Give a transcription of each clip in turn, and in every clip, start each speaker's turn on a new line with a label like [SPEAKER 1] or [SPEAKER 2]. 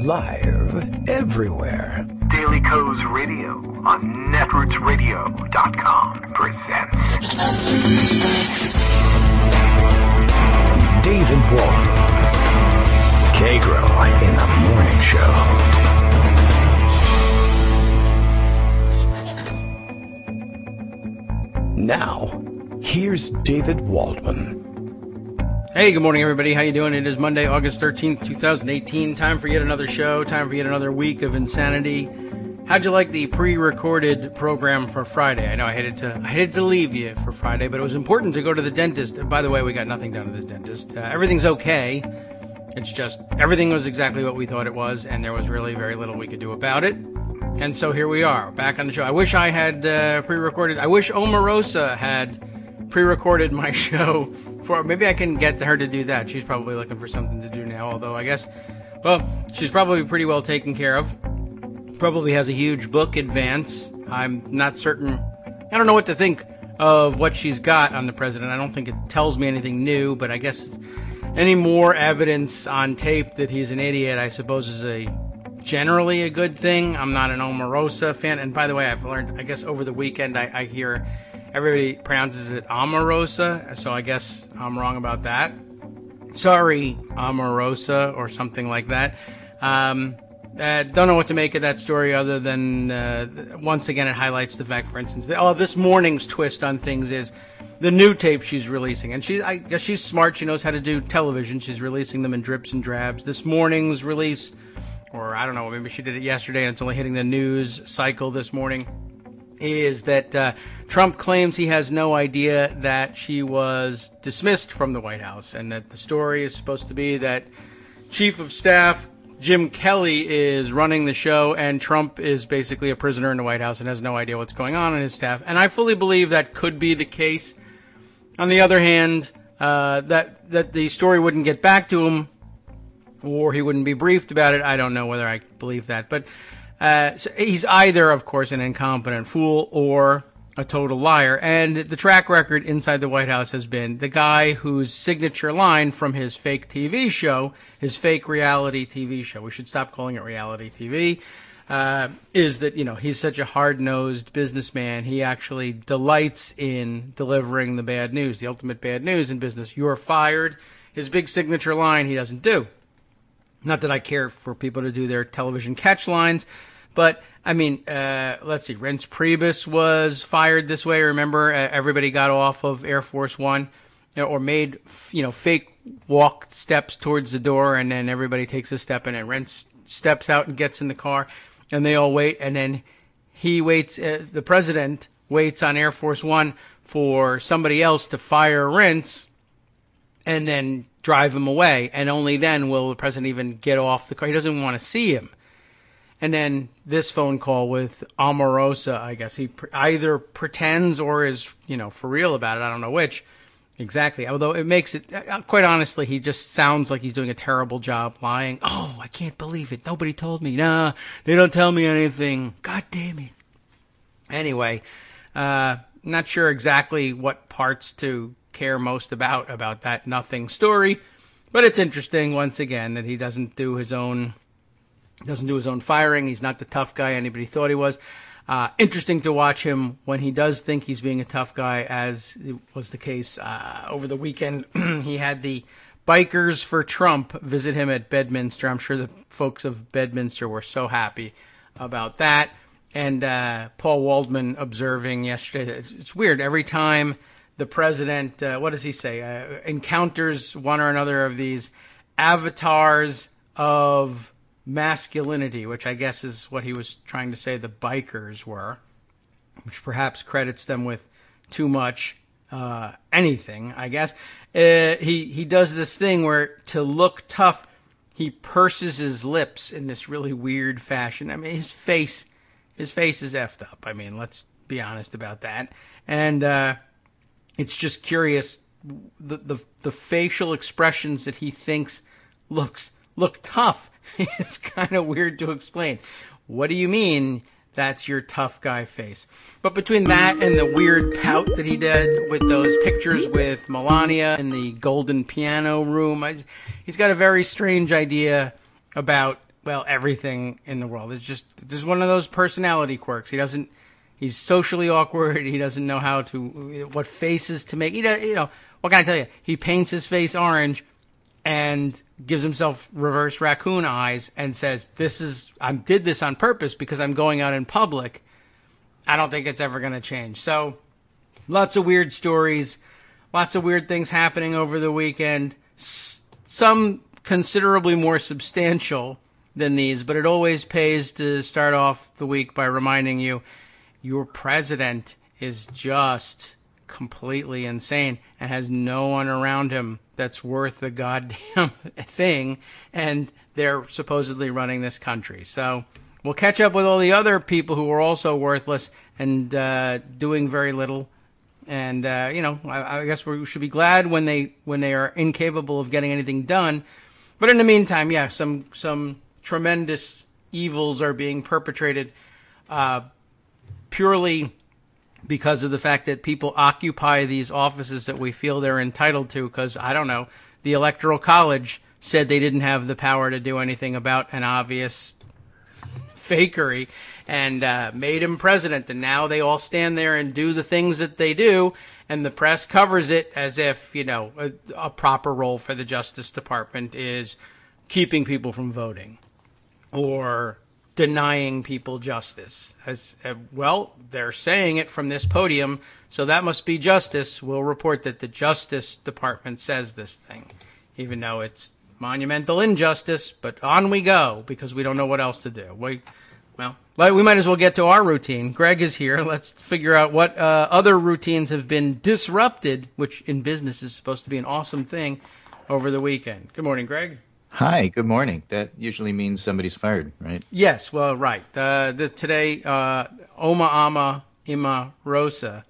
[SPEAKER 1] Live everywhere.
[SPEAKER 2] Daily Co's Radio on netrootsradio.com presents
[SPEAKER 1] David Waldman. Kagro in the Morning Show. Now, here's David Waldman.
[SPEAKER 3] Hey, good morning, everybody. How you doing? It is Monday, August 13th, 2018. Time for yet another show. Time for yet another week of insanity. How'd you like the pre-recorded program for Friday? I know I hated to leave you for Friday, but it was important to go to the dentist. By the way, we got nothing done at the dentist. Everything's okay. It's just everything was exactly what we thought it was, and there was really very little we could do about it. And so here we are, back on the show. I wish I had pre-recorded. I wish Omarosa had pre-recorded my show. Maybe I can get her to do that. She's probably looking for something to do now, although I guess, well, she's probably pretty well taken care of. Probably has a huge book advance. I'm not certain. I don't know what to think of what she's got on the president. I don't think it tells me anything new, but I guess any more evidence on tape that he's an idiot, I suppose, is generally a good thing. I'm not an Omarosa fan. And by the way, I've learned, I guess over the weekend, I hear everybody pronounces it Omarosa, so I guess I'm wrong about that. Sorry, Omarosa, or something like that. Don't know what to make of that story other than, once again, it highlights the fact, for instance, that, this morning's twist on things is the new tape she's releasing. And I guess she's smart. She knows how to do television. She's releasing them in drips and drabs. This morning's release, or I don't know, maybe she did it yesterday and it's only hitting the news cycle this morning, is that Trump claims he has no idea that she was dismissed from the White House, and that the story is supposed to be that Chief of Staff Jim Kelly is running the show, and Trump is basically a prisoner in the White House and has no idea what's going on in his staff. And I fully believe that could be the case. On the other hand, that the story wouldn't get back to him, or he wouldn't be briefed about it. I don't know whether I believe that, but so he's either, of course, an incompetent fool or a total liar. And the track record inside the White House has been the guy whose signature line from his fake TV show, his fake reality TV show, we should stop calling it reality TV, is that, he's such a hard-nosed businessman. He actually delights in delivering the bad news, the ultimate bad news in business. You're fired. His big signature line he doesn't do. Not that I care for people to do their television catch lines, but, let's see, Reince Priebus was fired this way. Remember, everybody got off of Air Force One, or made, fake walk steps towards the door, and then everybody takes a step, and then Reince steps out and gets in the car, and they all wait, and then he waits, the president waits on Air Force One for somebody else to fire Reince, and then drive him away, and only then will the president even get off the car. He doesn't want to see him. And then this phone call with Omarosa, I guess he either pretends or is, for real about it. I don't know which exactly. Although it makes it, quite honestly, he just sounds like he's doing a terrible job lying. Oh, I can't believe it. Nobody told me. Nah, they don't tell me anything. God damn it. Anyway, not sure exactly what parts to care most about that nothing story, but it's interesting once again that he doesn't do his own firing. He's not the tough guy anybody thought he was. Interesting to watch him when he does think he's being a tough guy, as was the case over the weekend. He had the Bikers for Trump visit him at Bedminster. I'm sure the folks of Bedminster were so happy about that. And Paul Waldman observing yesterday that it's weird. Every time the president, what does he say, encounters one or another of these avatars of masculinity, which I guess is what he was trying to say the bikers were, which perhaps credits them with too much anything, I guess. He does this thing where, to look tough, he purses his lips in this really weird fashion. His face is effed up. Let's be honest about that. And it's just curious, the facial expressions that he thinks look tough. It's kind of weird to explain. What do you mean that's your tough guy face? But between that and the weird pout that he did with those pictures with Melania in the golden piano room, he's got a very strange idea about well, everything in the world. It's just one of those personality quirks. He's socially awkward. He doesn't know what faces to make. What can I tell you? He paints his face orange and gives himself reverse raccoon eyes and says, I did this on purpose because I'm going out in public. I don't think it's ever going to change. So lots of weird stories, lots of weird things happening over the weekend, some considerably more substantial than these, but it always pays to start off the week by reminding you your president is just completely insane and has no one around him that's worth the goddamn thing, and they're supposedly running this country. So we'll catch up with all the other people who are also worthless and doing very little. And I guess we should be glad when they are incapable of getting anything done. But in the meantime, yeah, some tremendous evils are being perpetrated purely because of the fact that people occupy these offices that we feel they're entitled to because, I don't know, the Electoral College said they didn't have the power to do anything about an obvious fakery and made him president. And now they all stand there and do the things that they do, and the press covers it as if, a proper role for the Justice Department is keeping people from voting or denying people justice. Well, they're saying it from this podium, so that must be justice. We'll report that the Justice Department says this thing, even though it's monumental injustice, but on we go because we don't know what else to do. We might as well get to our routine. Greg is here. Let's figure out what other routines have been disrupted, which in business is supposed to be an awesome thing, over the weekend. Good morning, Greg.
[SPEAKER 4] Hi, good morning. That usually means somebody's fired, right?
[SPEAKER 3] Yes, well, right. Today, Oma Ama Ima Rosa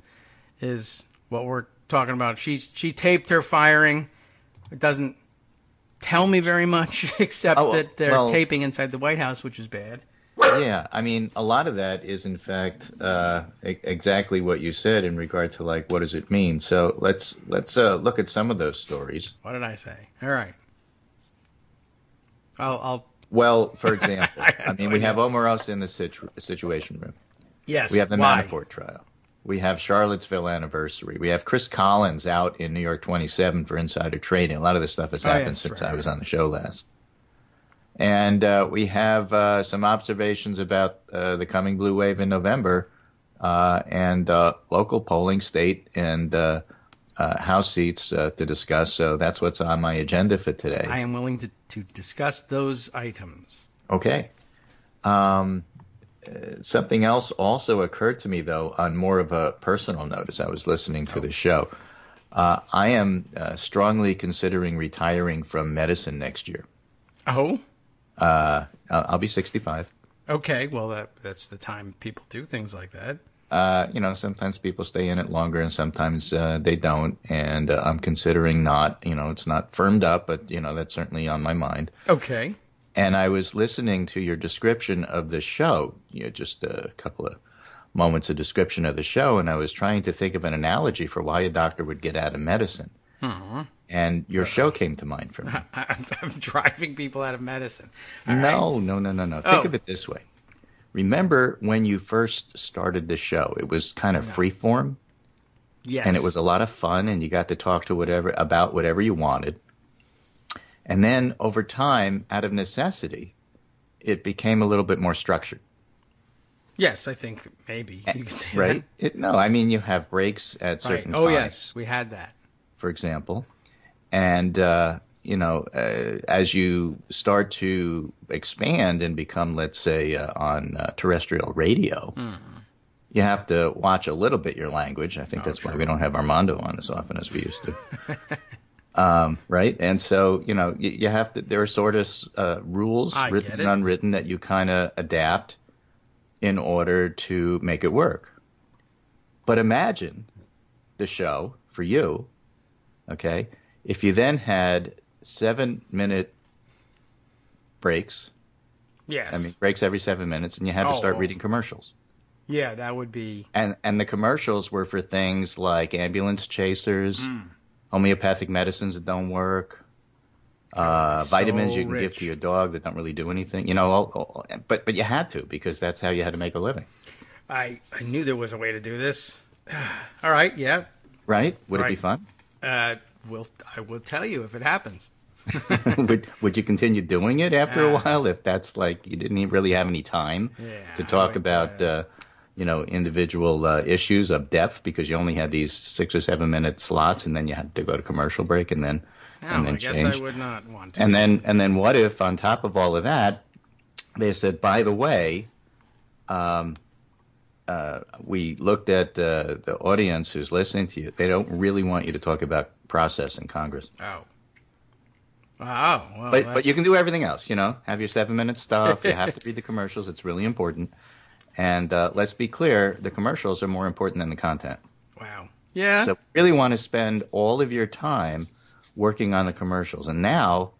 [SPEAKER 3] is what we're talking about. She taped her firing. It doesn't tell me very much, except that they're taping inside the White House, which is bad.
[SPEAKER 4] Yeah, I mean, a lot of that is, in fact, exactly what you said in regard to, what does it mean? So let's look at some of those stories.
[SPEAKER 3] What did I say? All right. I'll.
[SPEAKER 4] Well, for example, we have Omarosa in the Situation Room.
[SPEAKER 3] Yes.
[SPEAKER 4] We have the Manafort trial. We have Charlottesville anniversary. We have Chris Collins out in New York 27 for insider trading. A lot of this stuff has happened since I was on the show last. And we have some observations about the coming blue wave in November and local polling, state, and House seats to discuss. So that's what's on my agenda for today.
[SPEAKER 3] I am willing to discuss those items.
[SPEAKER 4] Okay. Something else also occurred to me, though, on more of a personal note as I was listening to the show. I am strongly considering retiring from medicine next year.
[SPEAKER 3] Oh?
[SPEAKER 4] I'll be 65.
[SPEAKER 3] Okay, well, that's the time people do things like that.
[SPEAKER 4] Sometimes people stay in it longer and sometimes they don't. And I'm considering not, it's not firmed up, but, that's certainly on my mind.
[SPEAKER 3] Okay.
[SPEAKER 4] And I was listening to your description of the show, just a couple of moments of description of the show, and I was trying to think of an analogy for why a doctor would get out of medicine.
[SPEAKER 3] Uh-huh.
[SPEAKER 4] And your show came to mind for me.
[SPEAKER 3] I'm driving people out of medicine.
[SPEAKER 4] No. Think of it this way. Remember when you first started the show, it was kind of free form?
[SPEAKER 3] Yes.
[SPEAKER 4] And it was a lot of fun, and you got to talk to about whatever you wanted. And then over time, out of necessity, it became a little bit more structured.
[SPEAKER 3] Yes, I think maybe you could say
[SPEAKER 4] right?
[SPEAKER 3] that.
[SPEAKER 4] You have breaks at certain times.
[SPEAKER 3] Oh, yes, we had that.
[SPEAKER 4] For example. And, as you start to expand and become, let's say, on terrestrial radio, you have to watch a little bit your language. I think that's why we don't have Armando on as often as we used to. Right? And so, you have to, there are sort of rules, written and unwritten, that you kind of adapt in order to make it work. But imagine the show for you, okay, if you then had 7-minute breaks.
[SPEAKER 3] Yes.
[SPEAKER 4] Breaks every 7 minutes, and you had to start reading commercials.
[SPEAKER 3] Yeah, that would be.
[SPEAKER 4] And the commercials were for things like ambulance chasers, homeopathic medicines that don't work, vitamins
[SPEAKER 3] so
[SPEAKER 4] you can give
[SPEAKER 3] rich.
[SPEAKER 4] to your dog that don't really do anything. But you had to because that's how you had to make a living.
[SPEAKER 3] I knew there was a way to do this. All right, yeah.
[SPEAKER 4] Right? Would it be
[SPEAKER 3] Right.
[SPEAKER 4] fun?
[SPEAKER 3] I will tell you if it happens.
[SPEAKER 4] Would you continue doing it after a while if that's like you didn't really have any time to talk about individual issues of depth because you only had these 6 or 7 minute slots and then you had to go to commercial break and then
[SPEAKER 3] I guess
[SPEAKER 4] change.
[SPEAKER 3] I would not want to.
[SPEAKER 4] And then what if on top of all of that they said, by the way, we looked at the audience who's listening to you. They don't really want you to talk about process in Congress.
[SPEAKER 3] Oh. Wow. Well,
[SPEAKER 4] But you can do everything else, have your 7-minute stuff. You have to read the commercials. It's really important. And let's be clear, the commercials are more important than the content.
[SPEAKER 3] Wow. Yeah.
[SPEAKER 4] So you really want to spend all of your time working on the commercials. And now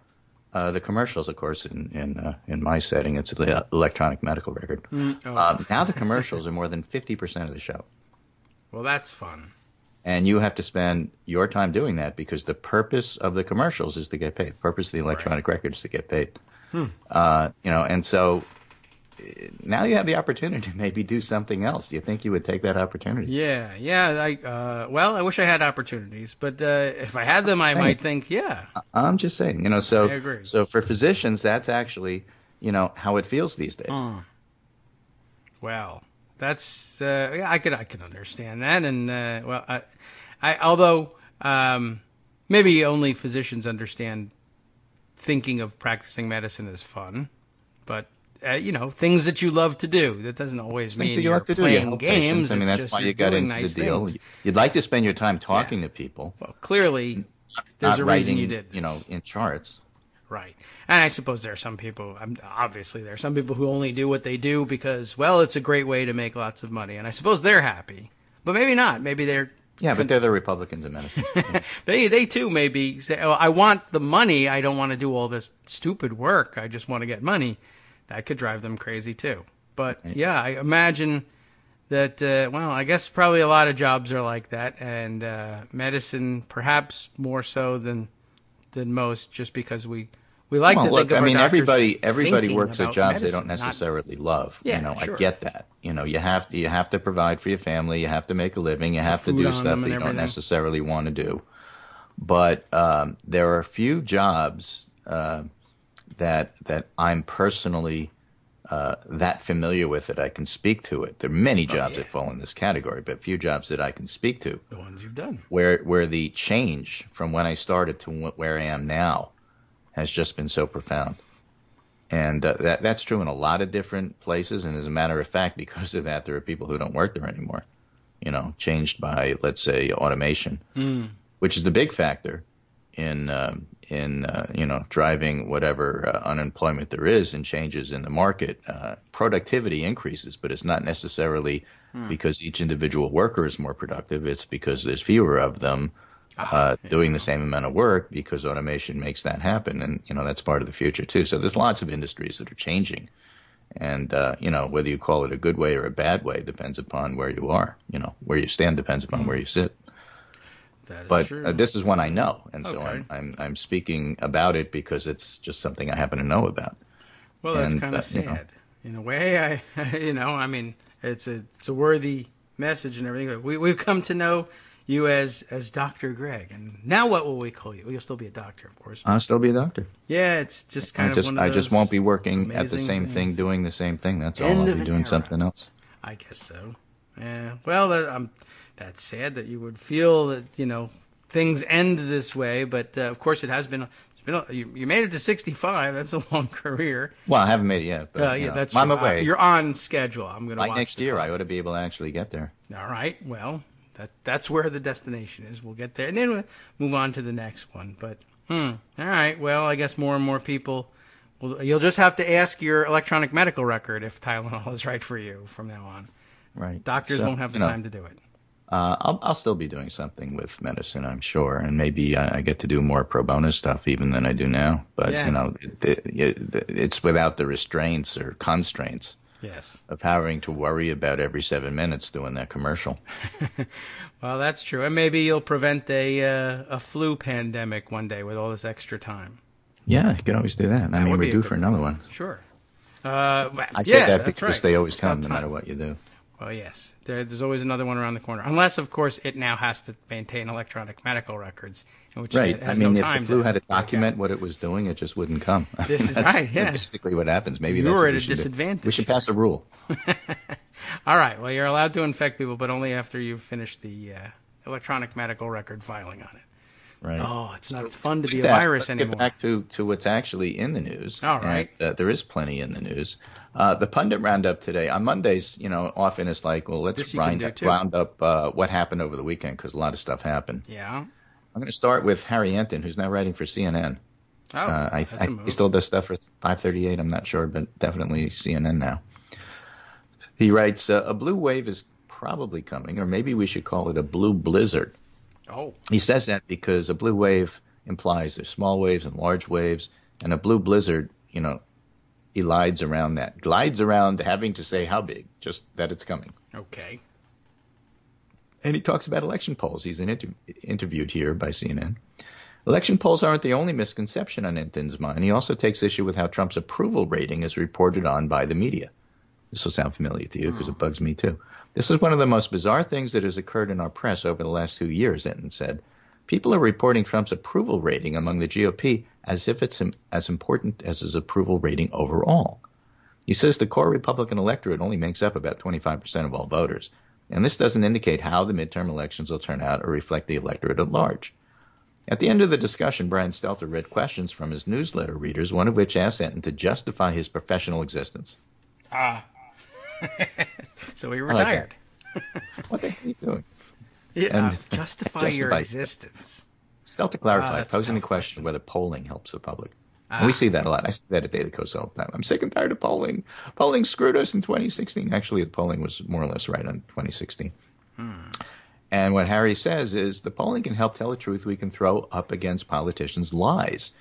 [SPEAKER 4] the commercials, of course, in my setting, it's the electronic medical record. Now the commercials are more than 50% of the show.
[SPEAKER 3] Well, that's fun.
[SPEAKER 4] And you have to spend your time doing that because the purpose of the commercials is to get paid. The purpose of the electronic record is to get paid. And so now you have the opportunity to maybe do something else. Do you think you would take that opportunity?
[SPEAKER 3] Yeah. I wish I had opportunities, but if I had them, I might think, yeah.
[SPEAKER 4] I'm just saying,
[SPEAKER 3] I agree.
[SPEAKER 4] So for physicians, that's actually, how it feels these days.
[SPEAKER 3] Well, that's I could understand that, and although maybe only physicians understand thinking of practicing medicine as fun, but things that you love to do. That doesn't always mean you're playing games.
[SPEAKER 4] I mean, that's why you got into the deal. You'd like to spend your time talking to people.
[SPEAKER 3] Well, clearly, there's a reason you did this.
[SPEAKER 4] In charts.
[SPEAKER 3] Right. And I suppose there are some people, obviously there are some people who only do what they do because, well, it's a great way to make lots of money. And I suppose they're happy. But maybe not. Maybe they're...
[SPEAKER 4] Yeah, but they're the Republicans in medicine.
[SPEAKER 3] They too maybe say, oh, I want the money. I don't want to do all this stupid work. I just want to get money. That could drive them crazy too. But yeah, I imagine that, I guess probably a lot of jobs are like that. And medicine perhaps more so than most just because we like to think of our doctors
[SPEAKER 4] everybody works at jobs
[SPEAKER 3] medicine,
[SPEAKER 4] they don't necessarily love.
[SPEAKER 3] Yeah, sure.
[SPEAKER 4] I get that. You have to provide for your family. You have to make a living. You have to do stuff that you don't necessarily want to do. But there are a few jobs that I'm personally that familiar with that I can speak to it. There are many jobs that fall in this category, but few jobs that I can speak to.
[SPEAKER 3] The ones you've done.
[SPEAKER 4] Where the change from when I started to where I am now has just been so profound. And that's true in a lot of different places. And as a matter of fact, because of that, there are people who don't work there anymore, changed by, let's say, automation, which is the big factor in driving whatever unemployment there is and changes in the market. Productivity increases, but it's not necessarily because each individual worker is more productive. It's because there's fewer of them doing the same amount of work because automation makes that happen. And, that's part of the future too. So there's lots of industries that are changing. And, whether you call it a good way or a bad way depends upon where you are. Where you stand depends upon where you sit. But this is one I know, and so I'm speaking about it because it's just something I happen to know about.
[SPEAKER 3] Well, that's kind of sad. In a way, I mean, it's a worthy message and everything. We've come to know you as Dr. Greg, and now what will we call you? You'll still be a doctor, of course.
[SPEAKER 4] I'll still be a doctor.
[SPEAKER 3] Yeah, it's just kind of one of those.
[SPEAKER 4] I just won't be working at the same thing, doing the same thing. That's all. I'll be doing something else. I
[SPEAKER 3] guess so. Yeah. Well, that's sad that you would feel that things end this way, but of course it has been. You made it to 65. That's a long career.
[SPEAKER 4] Well, I haven't made it yet. But,
[SPEAKER 3] that's
[SPEAKER 4] on my way.
[SPEAKER 3] You're on schedule. I'm going to watch
[SPEAKER 4] next year. I ought to be able to actually get there.
[SPEAKER 3] All right. Well, that's where the destination is. We'll get there, and then we'll move on to the next one. But all right. Well, I guess more and more people. You'll just have to ask your electronic medical record if Tylenol is right for you from now on.
[SPEAKER 4] Right.
[SPEAKER 3] Doctors won't have the time to do it.
[SPEAKER 4] I'll still be doing something with medicine, I'm sure, and maybe I get to do more pro bono stuff even than I do now. But it's without the restraints or constraints of having to worry about every 7 minutes doing that commercial.
[SPEAKER 3] Well, that's true, and maybe you'll prevent a flu pandemic one day with all this extra time.
[SPEAKER 4] Yeah, you can always do that. I mean, we're due for another one.
[SPEAKER 3] Sure.
[SPEAKER 4] I say that because they always come, no matter what you do.
[SPEAKER 3] Well, yes. There's always another one around the corner. Unless, of course, it now has to maintain electronic medical records. Which
[SPEAKER 4] right.
[SPEAKER 3] It has
[SPEAKER 4] I mean,
[SPEAKER 3] no
[SPEAKER 4] if
[SPEAKER 3] time
[SPEAKER 4] the flu had to document what it was doing, it just wouldn't come.
[SPEAKER 3] This is right, yeah.
[SPEAKER 4] Basically what happens. Maybe
[SPEAKER 3] You're
[SPEAKER 4] that's what
[SPEAKER 3] at
[SPEAKER 4] we
[SPEAKER 3] a
[SPEAKER 4] should
[SPEAKER 3] disadvantage.
[SPEAKER 4] do. We should pass a rule.
[SPEAKER 3] All right. Well, you're allowed to infect people, but only after you've finished the electronic medical record filing on it.
[SPEAKER 4] Right.
[SPEAKER 3] Oh, it's not fun to be a virus anymore.
[SPEAKER 4] Let's get back to what's actually in the news.
[SPEAKER 3] All right.
[SPEAKER 4] And, there is plenty in the news. The pundit roundup today, on Mondays, often it's like, well, let's round up what happened over the weekend, because a lot of stuff happened.
[SPEAKER 3] Yeah.
[SPEAKER 4] I'm going to start with Harry Enton, who's now writing for CNN.
[SPEAKER 3] Oh,
[SPEAKER 4] he still does stuff for 538, I'm not sure, but definitely CNN now. He writes, a blue wave is probably coming, or maybe we should call it a blue blizzard.
[SPEAKER 3] Oh.
[SPEAKER 4] He says that because a blue wave implies there's small waves and large waves, and a blue blizzard, glides around having to say how big, just that it's coming.
[SPEAKER 3] Okay.
[SPEAKER 4] And he talks about election polls. He's interviewed here by CNN. Election polls aren't the only misconception on Enton's mind. He also takes issue with how Trump's approval rating is reported on by the media. This will sound familiar to you because it bugs me too. This is one of the most bizarre things that has occurred in our press over the last 2 years, Enton said. People are reporting Trump's approval rating among the GOP as if it's as important as his approval rating overall. He says the core Republican electorate only makes up about 25% of all voters, and this doesn't indicate how the midterm elections will turn out or reflect the electorate at large. At the end of the discussion, Brian Stelter read questions from his newsletter readers, one of which asked Enton to justify his professional existence.
[SPEAKER 3] So he retired.
[SPEAKER 4] What the heck are you doing?
[SPEAKER 3] Yeah, justify your existence.
[SPEAKER 4] Stelter clarified, posing the question whether polling helps the public. And we see that a lot. I see that at Daily Kos all the time. I'm sick and tired of polling. Polling screwed us in 2016. Actually, the polling was more or less right on 2016. And what Harry says is the polling can help tell the truth we can throw up against politicians' lies.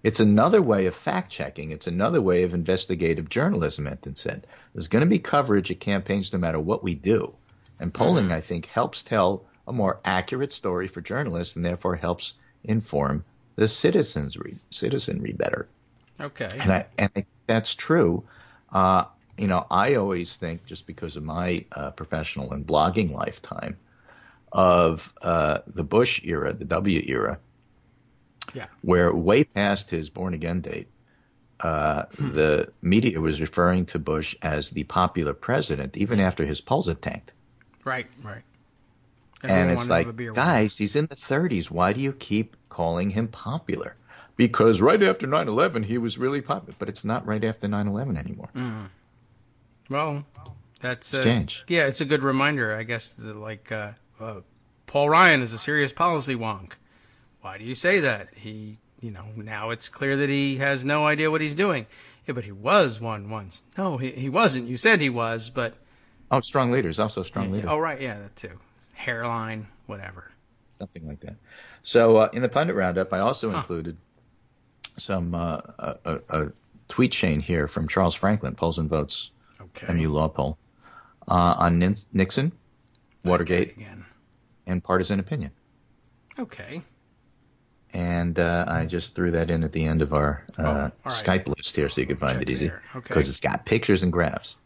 [SPEAKER 4] It's another way of fact-checking. It's another way of investigative journalism, Enton said. There's going to be coverage at campaigns no matter what we do. And polling, I think, helps tell a more accurate story for journalists and therefore helps inform the citizenry better.
[SPEAKER 3] Okay.
[SPEAKER 4] And I think that's true. I always think, just because of my professional and blogging lifetime, of the Bush era, the W era, where way past his born-again date, the media was referring to Bush as the popular president, even after his polls had tanked.
[SPEAKER 3] Right.
[SPEAKER 4] And it's like, guys, he's in the 30s. Why do you keep calling him popular? Because right after 9/11, he was really popular. But it's not right after 9/11 anymore.
[SPEAKER 3] Well, that's
[SPEAKER 4] change.
[SPEAKER 3] Yeah, it's a good reminder, I guess. Paul Ryan is a serious policy wonk. Why do you say that? He, now it's clear that he has no idea what he's doing. Yeah, but he was one once. No, he wasn't. You said he was, but...
[SPEAKER 4] Oh, strong leaders, also strong leader.
[SPEAKER 3] Oh, right, yeah, that too. Hairline, whatever.
[SPEAKER 4] Something like that. So in the pundit roundup, I also included some a tweet chain here from Charles Franklin, Polls and Votes, MU Law Poll, on Nixon, Watergate, and partisan opinion.
[SPEAKER 3] Okay.
[SPEAKER 4] And I just threw that in at the end of our Skype list here so you could find it easy. Because it's got pictures and graphs.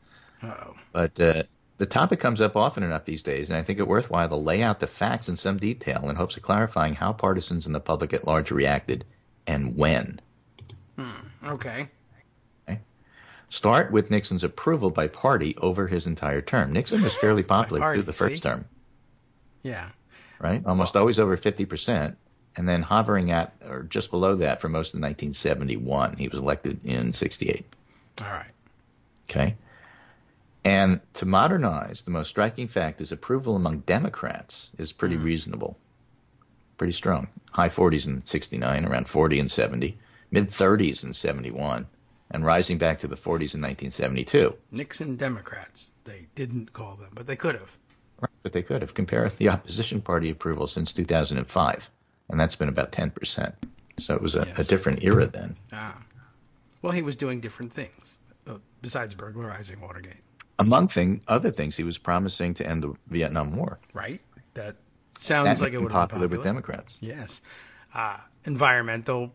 [SPEAKER 3] Uh-oh.
[SPEAKER 4] But the topic comes up often enough these days, and I think it worthwhile to lay out the facts in some detail in hopes of clarifying how partisans and the public at large reacted and when.
[SPEAKER 3] Okay.
[SPEAKER 4] Start with Nixon's approval by party over his entire term. Nixon was fairly popular through the first term.
[SPEAKER 3] Yeah.
[SPEAKER 4] Right? Almost always over 50%, and then hovering at or just below that for most of 1971. He was elected in 68.
[SPEAKER 3] All right.
[SPEAKER 4] Okay. And to modernize, the most striking fact is approval among Democrats is pretty reasonable, pretty strong. High 40s in 69, around 40 in 70, mid-30s in 71, and rising back to the 40s in 1972.
[SPEAKER 3] Nixon Democrats, they didn't call them, but they could have.
[SPEAKER 4] Right, but they could have. Compare the opposition party approval since 2005, and that's been about 10%. So it was a different era then.
[SPEAKER 3] Well, he was doing different things, besides burglarizing Watergate.
[SPEAKER 4] Among other things, he was promising to end the Vietnam War.
[SPEAKER 3] Right. That sounds like it would have been popular
[SPEAKER 4] with Democrats.
[SPEAKER 3] Yes. Environmental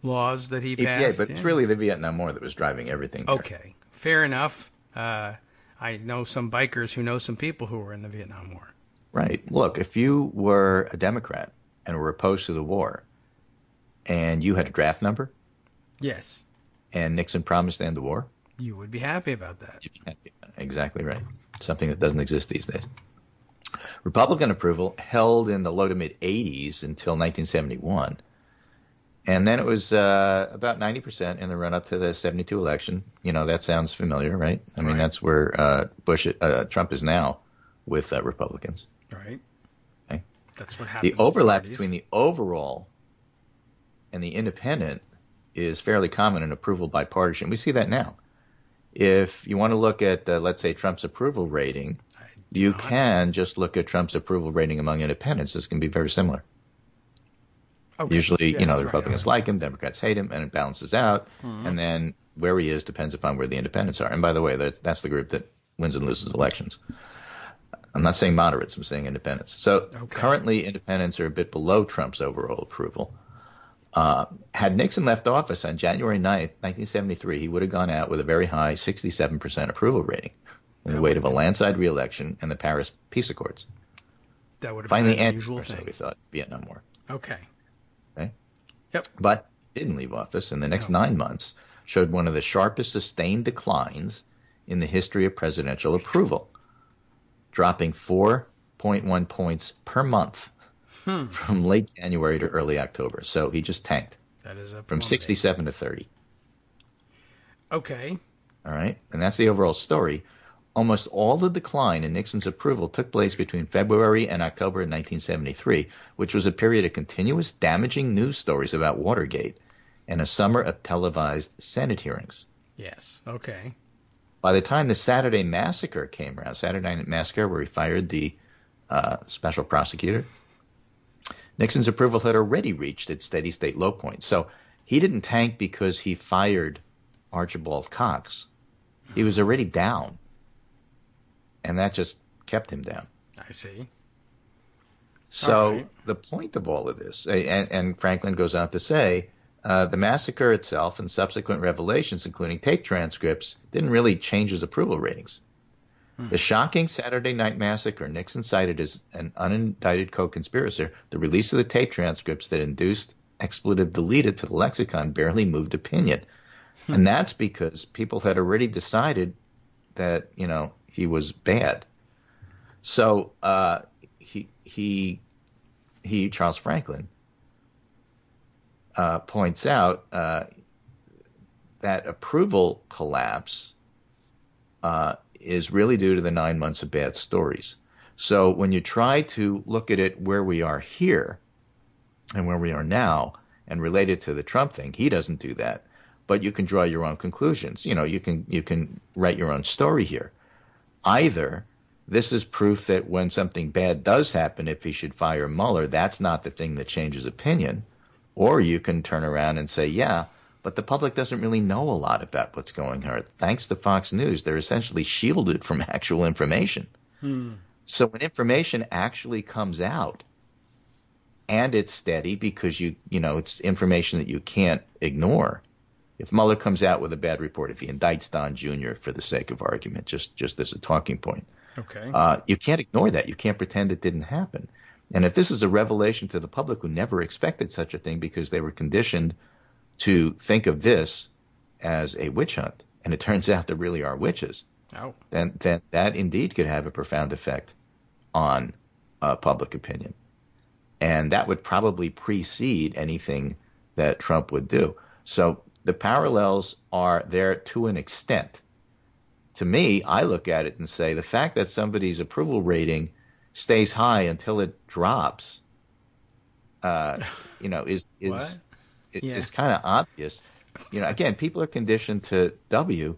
[SPEAKER 3] laws that he
[SPEAKER 4] Yeah,
[SPEAKER 3] passed.
[SPEAKER 4] but it's really the Vietnam War that was driving everything there.
[SPEAKER 3] Okay, fair enough. I know some bikers who know some people who were in the Vietnam War.
[SPEAKER 4] Right. Look, if you were a Democrat and were opposed to the war, and you had a draft number,
[SPEAKER 3] Yes,
[SPEAKER 4] and Nixon promised to end the war,
[SPEAKER 3] you would be happy about that.
[SPEAKER 4] you'd be happy. Exactly right. Something that doesn't exist these days. Republican approval held in the low to mid 80s until 1971. And then it was about 90% in the run-up to the 72 election. You know, that sounds familiar, right? I mean, that's where Trump is now with Republicans.
[SPEAKER 3] Right.
[SPEAKER 4] Okay.
[SPEAKER 3] That's what happens.
[SPEAKER 4] The overlap
[SPEAKER 3] to parties.
[SPEAKER 4] between the overall and the independent is fairly common in approval bipartisan. We see that now. If you want to look at, let's say, Trump's approval rating, you can just look at Trump's approval rating among independents. This can be very similar.
[SPEAKER 3] Okay.
[SPEAKER 4] Usually,
[SPEAKER 3] Yes,
[SPEAKER 4] the Republicans like him, Democrats hate him, and it balances out.
[SPEAKER 3] Mm-hmm.
[SPEAKER 4] And then where he is depends upon where the independents are. And by the way, that's the group that wins and loses elections. I'm not saying moderates, I'm saying independents. So currently, independents are a bit below Trump's overall approval. Had Nixon left office on January 9th, 1973, he would have gone out with a very high 67% approval rating in the weight of a landslide re-election and the Paris Peace Accords.
[SPEAKER 3] That would have
[SPEAKER 4] Finally,
[SPEAKER 3] been an unusual
[SPEAKER 4] so
[SPEAKER 3] thing.
[SPEAKER 4] we thought, Vietnam War.
[SPEAKER 3] Okay.
[SPEAKER 4] Okay?
[SPEAKER 3] Yep.
[SPEAKER 4] But he didn't leave office. In the next 9 months, showed one of the sharpest sustained declines in the history of presidential approval, dropping 4.1 points per month from late January to early October. So he just tanked.
[SPEAKER 3] That is a
[SPEAKER 4] from 67 to 30.
[SPEAKER 3] Okay.
[SPEAKER 4] All right? And that's the overall story. Almost all the decline in Nixon's approval took place between February and October of 1973, which was a period of continuous damaging news stories about Watergate and a summer of televised Senate hearings.
[SPEAKER 3] Yes. Okay.
[SPEAKER 4] By the time the Saturday Massacre came around, Saturday Night Massacre, where he fired the special prosecutor, Nixon's approval had already reached its steady-state low point. So he didn't tank because he fired Archibald Cox. He was already down, and that just kept him down.
[SPEAKER 3] I see.
[SPEAKER 4] So the point of all of this, and Franklin goes on to say, the massacre itself and subsequent revelations, including tape transcripts, didn't really change his approval ratings. The shocking Saturday Night Massacre Nixon cited as an unindicted co-conspirator. The release of the tape transcripts that induced expletive deleted to the lexicon barely moved opinion. And that's because people had already decided that, he was bad. So Charles Franklin, points out that approval collapse is really due to the 9 months of bad stories. So when you try to look at it where we are here and where we are now and relate it to the Trump thing, he doesn't do that. But you can draw your own conclusions. You can write your own story here. Either this is proof that when something bad does happen, if he should fire Mueller, that's not the thing that changes opinion. Or you can turn around and say, yeah, but the public doesn't really know a lot about what's going on. Thanks to Fox News, they're essentially shielded from actual information. So when information actually comes out, and it's steady because it's information that you can't ignore. If Mueller comes out with a bad report, if he indicts Don Jr. for the sake of argument, just as a talking point, you can't ignore that. You can't pretend it didn't happen. And if this is a revelation to the public who never expected such a thing because they were conditioned to think of this as a witch hunt, and it turns out there really are witches, then that indeed could have a profound effect on public opinion. And that would probably precede anything that Trump would do. So the parallels are there to an extent. To me, I look at it and say the fact that somebody's approval rating stays high until it drops, is kind of obvious. Again, people are conditioned to W.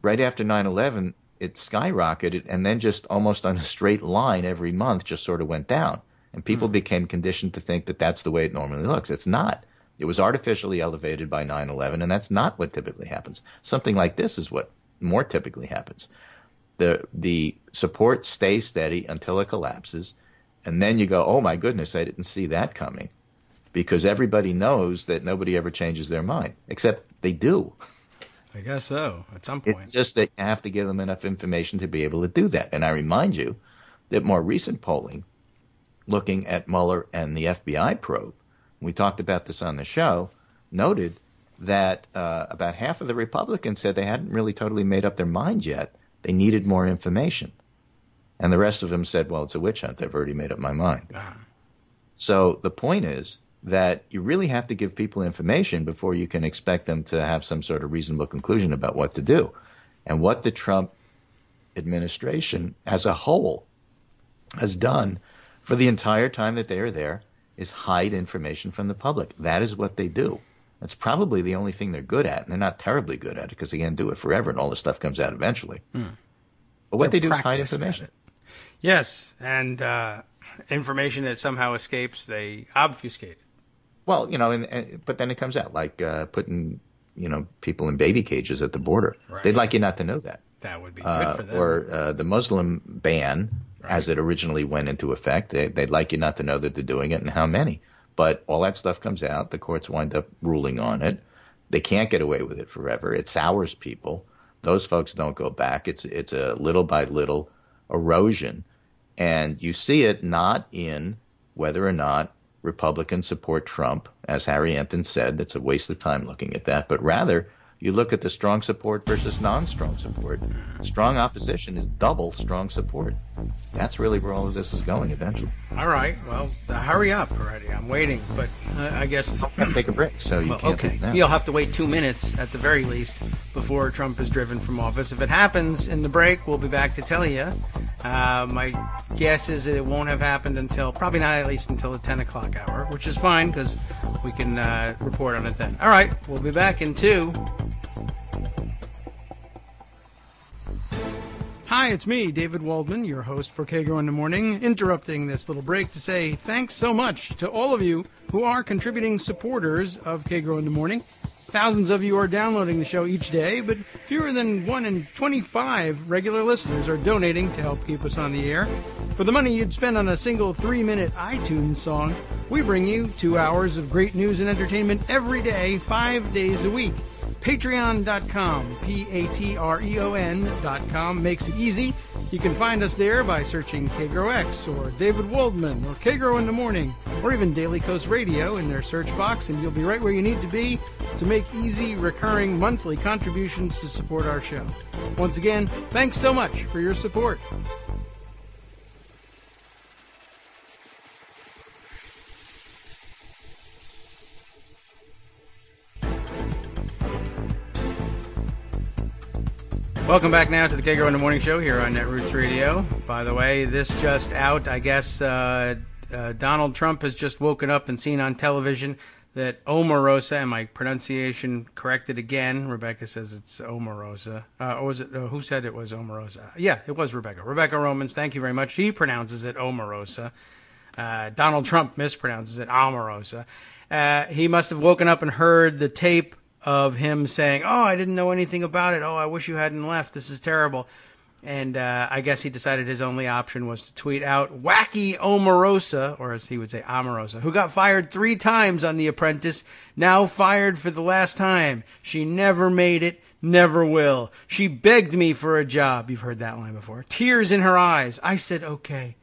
[SPEAKER 4] Right after 9/11, it skyrocketed, and then just almost on a straight line every month just sort of went down. And people became conditioned to think that that's the way it normally looks. It's not. It was artificially elevated by 9/11, and that's not what typically happens. Something like this is what more typically happens. The support stays steady until it collapses, and then you go, oh, my goodness, I didn't see that coming. because everybody knows that nobody ever changes their mind, except they do.
[SPEAKER 3] I guess so, at some point.
[SPEAKER 4] It's just that you have to give them enough information to be able to do that. And I remind you that more recent polling, looking at Mueller and the FBI probe, we talked about this on the show, noted that about half of the Republicans said they hadn't really totally made up their minds yet. They needed more information. And the rest of them said, well, it's a witch hunt. I've already made up my mind. So the point is that you really have to give people information before you can expect them to have some sort of reasonable conclusion about what to do. And what the Trump administration as a whole has done for the entire time that they are there is hide information from the public. That is what they do. That's probably the only thing they're good at, and they're not terribly good at it because they can't do it forever, and all this stuff comes out eventually. But what they do is hide information.
[SPEAKER 3] Yes, and information that somehow escapes, they obfuscate.
[SPEAKER 4] Well, but then it comes out, like putting, people in baby cages at the border.
[SPEAKER 3] Right.
[SPEAKER 4] They'd like you not to know that.
[SPEAKER 3] That would be good for them.
[SPEAKER 4] Or the Muslim ban, as it originally went into effect, they'd like you not to know that they're doing it and how many. But all that stuff comes out. The courts wind up ruling on it. They can't get away with it forever. It sours people. Those folks don't go back. It's a little by little erosion. And you see it not in whether or not Republicans support Trump, as Harry Anton said. It's a waste of time looking at that. But rather, you look at the strong support versus non-strong support. Strong opposition is double strong support. That's really where all of this is going eventually.
[SPEAKER 3] All right. Well, hurry up already. I'm waiting. But I guess...
[SPEAKER 4] I'll have to take a break, so you can't...
[SPEAKER 3] Okay. You'll have to wait 2 minutes at the very least before Trump is driven from office. If it happens in the break, we'll be back to tell you. My guess is that it won't have happened until, probably not at least until the 10 o'clock hour, which is fine because we can report on it then. All right. We'll be back in 2. Hi, it's me, David Waldman, your host for Kagro in the Morning, interrupting this little break to say thanks so much to all of you who are contributing supporters of Kagro in the Morning. Thousands of you are downloading the show each day, but fewer than 1 in 25 regular listeners are donating to help keep us on the air. For the money you'd spend on a single 3-minute iTunes song, we bring you 2 hours of great news and entertainment every day, 5 days a week. Patreon.com, Patreon.com makes it easy. You can find us there by searching KagroX or David Waldman or Kagro in the Morning or even Daily Coast Radio in their search box, and you'll be right where you need to be to make easy, recurring monthly contributions to support our show. Once again, thanks so much for your support. Welcome back now to the Kagro in the Morning Show here on Netroots Radio. By the way, this just out, I guess Donald Trump has just woken up and seen on television that Omarosa, and my pronunciation corrected again, Rebecca says it's Omarosa. Or was it, who said it was Omarosa? Yeah, it was Rebecca. Rebecca Romans, thank you very much. She pronounces it Omarosa. Donald Trump mispronounces it Omarosa. He must have woken up and heard the tape of him saying, oh, I didn't know anything about it. Oh, I wish you hadn't left. This is terrible. And I guess he decided his only option was to tweet out Wacky Omarosa, or as he would say, Omarosa, who got fired 3 times on The Apprentice, now fired for the last time. She never made it, never will. She begged me for a job. You've heard that line before. Tears in her eyes. I said, okay.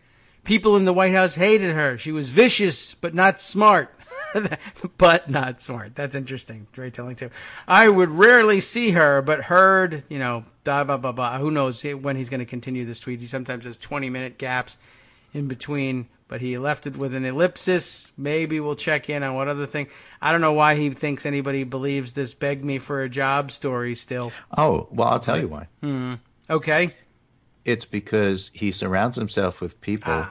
[SPEAKER 3] People in the White House hated her. She was vicious, but not smart. But not smart. That's interesting. Very telling, too. I would rarely see her, but heard, blah, blah, blah, blah. Who knows when he's going to continue this tweet. He sometimes has 20-minute gaps in between, but he left it with an ellipsis. Maybe we'll check in on what other thing. I don't know why he thinks anybody believes this beg me for a job story still.
[SPEAKER 4] Oh, well, I'll tell you why.
[SPEAKER 3] Okay.
[SPEAKER 4] It's because he surrounds himself with people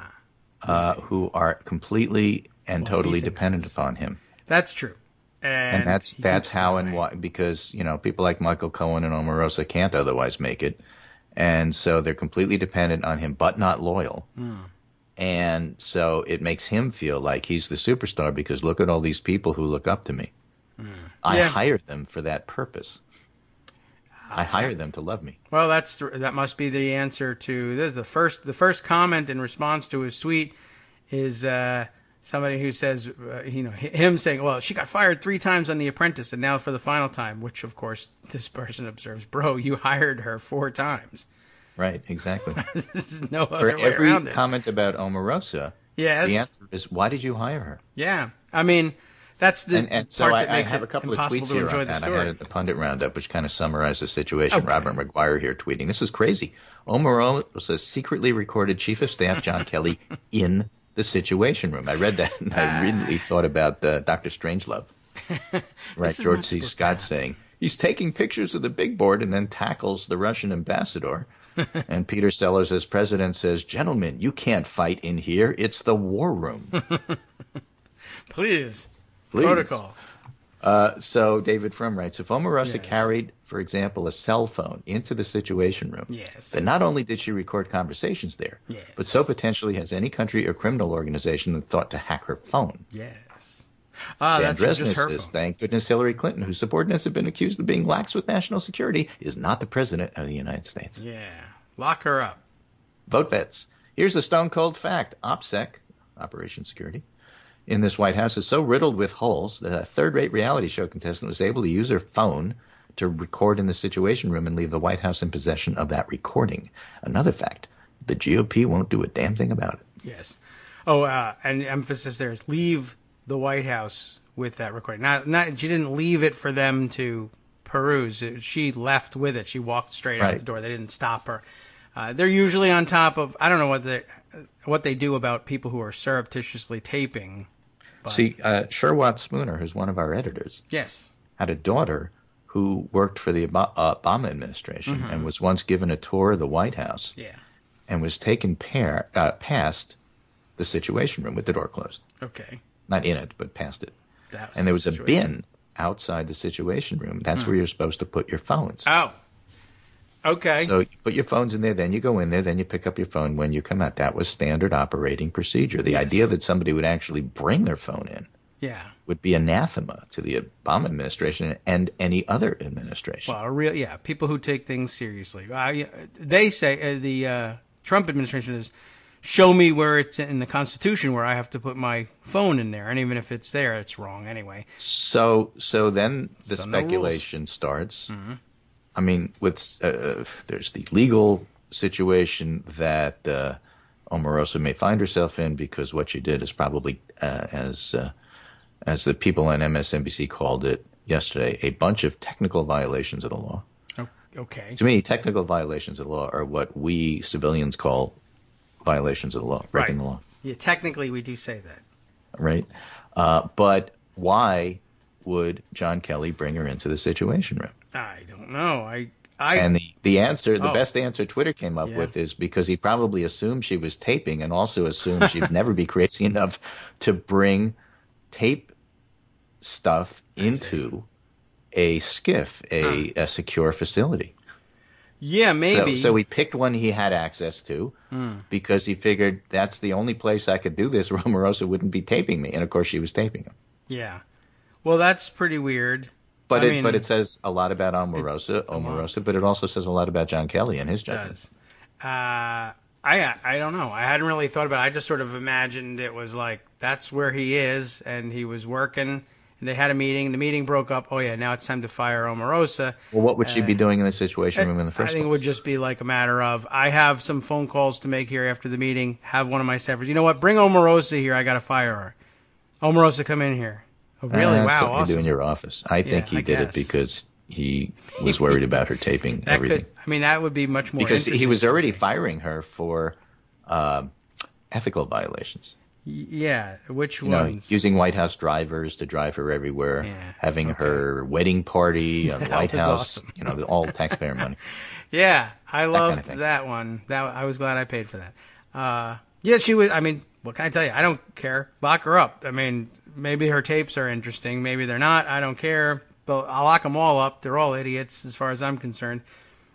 [SPEAKER 4] who are completely and totally dependent upon him.
[SPEAKER 3] That's true.
[SPEAKER 4] And that's how and why, because, people like Michael Cohen and Omarosa can't otherwise make it. And so they're completely dependent on him, but not loyal. And so it makes him feel like he's the superstar because look at all these people who look up to me. I hired them for that purpose. I hired them to love me.
[SPEAKER 3] Well, that must be the answer to this. The first comment in response to his tweet is somebody who says, him saying, well, she got fired 3 times on The Apprentice and now for the final time, which, of course, this person observes, bro, you hired her 4 times.
[SPEAKER 4] Right, exactly.
[SPEAKER 3] There's no other way
[SPEAKER 4] every
[SPEAKER 3] around it.
[SPEAKER 4] comment about Omarosa,
[SPEAKER 3] yes.
[SPEAKER 4] the answer is, why did you hire her?
[SPEAKER 3] Yeah. I mean, that's the
[SPEAKER 4] and so
[SPEAKER 3] part that makes
[SPEAKER 4] I have
[SPEAKER 3] it
[SPEAKER 4] a couple of
[SPEAKER 3] impossible
[SPEAKER 4] tweets
[SPEAKER 3] to
[SPEAKER 4] here
[SPEAKER 3] enjoy
[SPEAKER 4] on
[SPEAKER 3] the
[SPEAKER 4] that.
[SPEAKER 3] story.
[SPEAKER 4] I had a pundit roundup which kind of summarized the situation.
[SPEAKER 3] Okay.
[SPEAKER 4] Robert McGuire here tweeting, this is crazy. Omarosa secretly recorded Chief of Staff John Kelly in the Situation Room. I read that and I really thought about Dr. Strangelove. Right, George C. Scott saying, he's taking pictures of the big board and then tackles the Russian ambassador. And Peter Sellers, as president, says, gentlemen, you can't fight in here. It's the war room.
[SPEAKER 3] Please. Protocol.
[SPEAKER 4] So David Frum writes, if Omarosa carried, for example, a cell phone into the Situation Room, then not only did she record conversations there, but so potentially has any country or criminal organization that thought to hack her phone.
[SPEAKER 3] Yes.
[SPEAKER 4] Dan
[SPEAKER 3] That's just her
[SPEAKER 4] Dresner says,
[SPEAKER 3] phone.
[SPEAKER 4] thank goodness Hillary Clinton, whose subordinates have been accused of being lax with national security, is not the president of the United States.
[SPEAKER 3] Yeah. Lock her up.
[SPEAKER 4] Vote vets. Here's the stone cold fact. OPSEC, Operation Security, in this White House is so riddled with holes that a third-rate reality show contestant was able to use her phone to record in the Situation Room and leave the White House in possession of that recording. Another fact, the GOP won't do a damn thing about it.
[SPEAKER 3] Yes. Oh, and emphasis there is leave the White House with that recording. Not she didn't leave it for them to peruse. She left with it. She walked straight out the door. They didn't stop her. They're usually on top of, I don't know what they do about people who are surreptitiously taping. But.
[SPEAKER 4] See, Sherwood Spooner, who's one of our editors, had a daughter who worked for the Obama administration and was once given a tour of the White House and was taken past the Situation Room with the door closed.
[SPEAKER 3] Okay.
[SPEAKER 4] Not in it, but past it. And there was a bin outside the Situation Room. That's where you're supposed to put your phones.
[SPEAKER 3] Oh. Okay.
[SPEAKER 4] So you put your phones in there, then you go in there, then you pick up your phone when you come out. That was standard operating procedure. The idea that somebody would actually bring their phone in would be anathema to the Obama administration and any other administration.
[SPEAKER 3] Well, people who take things seriously. They say the Trump administration is, show me where it's in the Constitution where I have to put my phone in there, and even if it's there, it's wrong anyway.
[SPEAKER 4] So then the speculation starts. Mm-hmm. I mean, with there's the legal situation that Omarosa may find herself in because what she did is probably, as the people on MSNBC called it yesterday, a bunch of technical violations of the law.
[SPEAKER 3] Okay.
[SPEAKER 4] To me, technical violations of the law are what we civilians call violations of the law, breaking the law.
[SPEAKER 3] Yeah, technically we do say that.
[SPEAKER 4] Right. But why would John Kelly bring her into the Situation Room?
[SPEAKER 3] I don't know.
[SPEAKER 4] And the answer, the best answer Twitter came up with is because he probably assumed she was taping and also assumed she'd never be crazy enough to bring tape stuff into a SCIF, a secure facility.
[SPEAKER 3] Yeah, maybe.
[SPEAKER 4] So he picked one he had access to because he figured that's the only place I could do this where Omarosa wouldn't be taping me. And, of course, she was taping him.
[SPEAKER 3] Yeah. Well, that's pretty weird.
[SPEAKER 4] But it says a lot about Omarosa, but it also says a lot about John Kelly and his judgment.
[SPEAKER 3] It does. I don't know. I hadn't really thought about it. I just sort of imagined it was like that's where he is, and he was working, and they had a meeting. The meeting broke up. Oh, yeah, now it's time to fire Omarosa.
[SPEAKER 4] Well, what would she be doing in the Situation Room in the first place?
[SPEAKER 3] I think it would just be like a matter of, I have some phone calls to make here after the meeting. Have one of my staffers. You know what? Bring Omarosa here. I got to fire her. Omarosa, come in here. Oh, really? Wow,
[SPEAKER 4] something
[SPEAKER 3] awesome.
[SPEAKER 4] to do in your office. I think he did it because he was worried about her taping everything.
[SPEAKER 3] That would be much more
[SPEAKER 4] because
[SPEAKER 3] interesting.
[SPEAKER 4] He was already firing her for ethical violations.
[SPEAKER 3] Yeah, which ones?
[SPEAKER 4] Using White House drivers to drive her everywhere, having her wedding party on the White House, awesome. All taxpayer money.
[SPEAKER 3] Yeah, I loved that one. I was glad I paid for that. She was, what can I tell you? I don't care. Lock her up. Maybe her tapes are interesting. Maybe they're not. I don't care. But I'll lock them all up. They're all idiots as far as I'm concerned.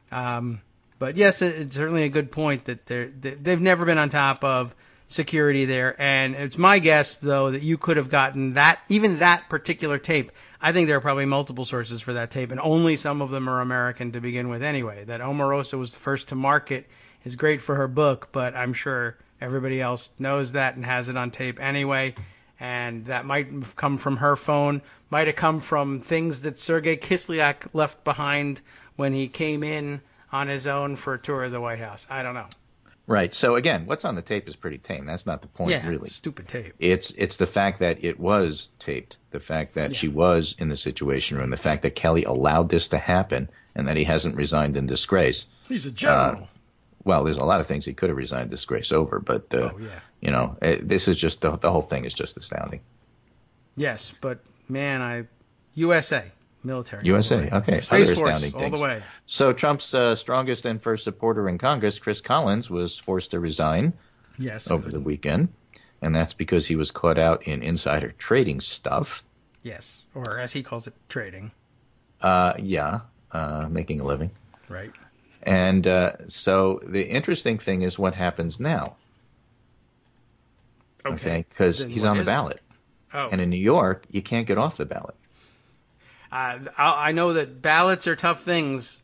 [SPEAKER 3] But yes, it's certainly a good point that they've never been on top of security there. And it's my guess, though, that you could have gotten even that particular tape. I think there are probably multiple sources for that tape, and only some of them are American to begin with anyway. That Omarosa was the first to market is great for her book, but I'm sure everybody else knows that and has it on tape anyway. And that might have come from her phone, might have come from things that Sergei Kislyak left behind when he came in on his own for a tour of the White House. I don't know.
[SPEAKER 4] Right. So again, what's on the tape is pretty tame. That's not the point, really.
[SPEAKER 3] Stupid tape.
[SPEAKER 4] It's the fact that it was taped, the fact that she was in the Situation Room, the fact that Kelly allowed this to happen, and that he hasn't resigned in disgrace.
[SPEAKER 3] He's a general.
[SPEAKER 4] Well, there's a lot of things he could have resigned disgrace over, but this is just the whole thing is just astounding.
[SPEAKER 3] Yes, but man, USA. Military.
[SPEAKER 4] USA, okay.
[SPEAKER 3] Space
[SPEAKER 4] Other
[SPEAKER 3] Force,
[SPEAKER 4] astounding
[SPEAKER 3] all
[SPEAKER 4] things.
[SPEAKER 3] the way.
[SPEAKER 4] So Trump's strongest and first supporter in Congress, Chris Collins, was forced to resign over the weekend, and that's because he was caught out in insider trading stuff.
[SPEAKER 3] Yes, or as he calls it, trading.
[SPEAKER 4] Making a living.
[SPEAKER 3] Right.
[SPEAKER 4] And so the interesting thing is what happens now. Okay, because he's on the ballot.
[SPEAKER 3] Oh.
[SPEAKER 4] And in New York, you can't get off the ballot.
[SPEAKER 3] I know that ballots are tough things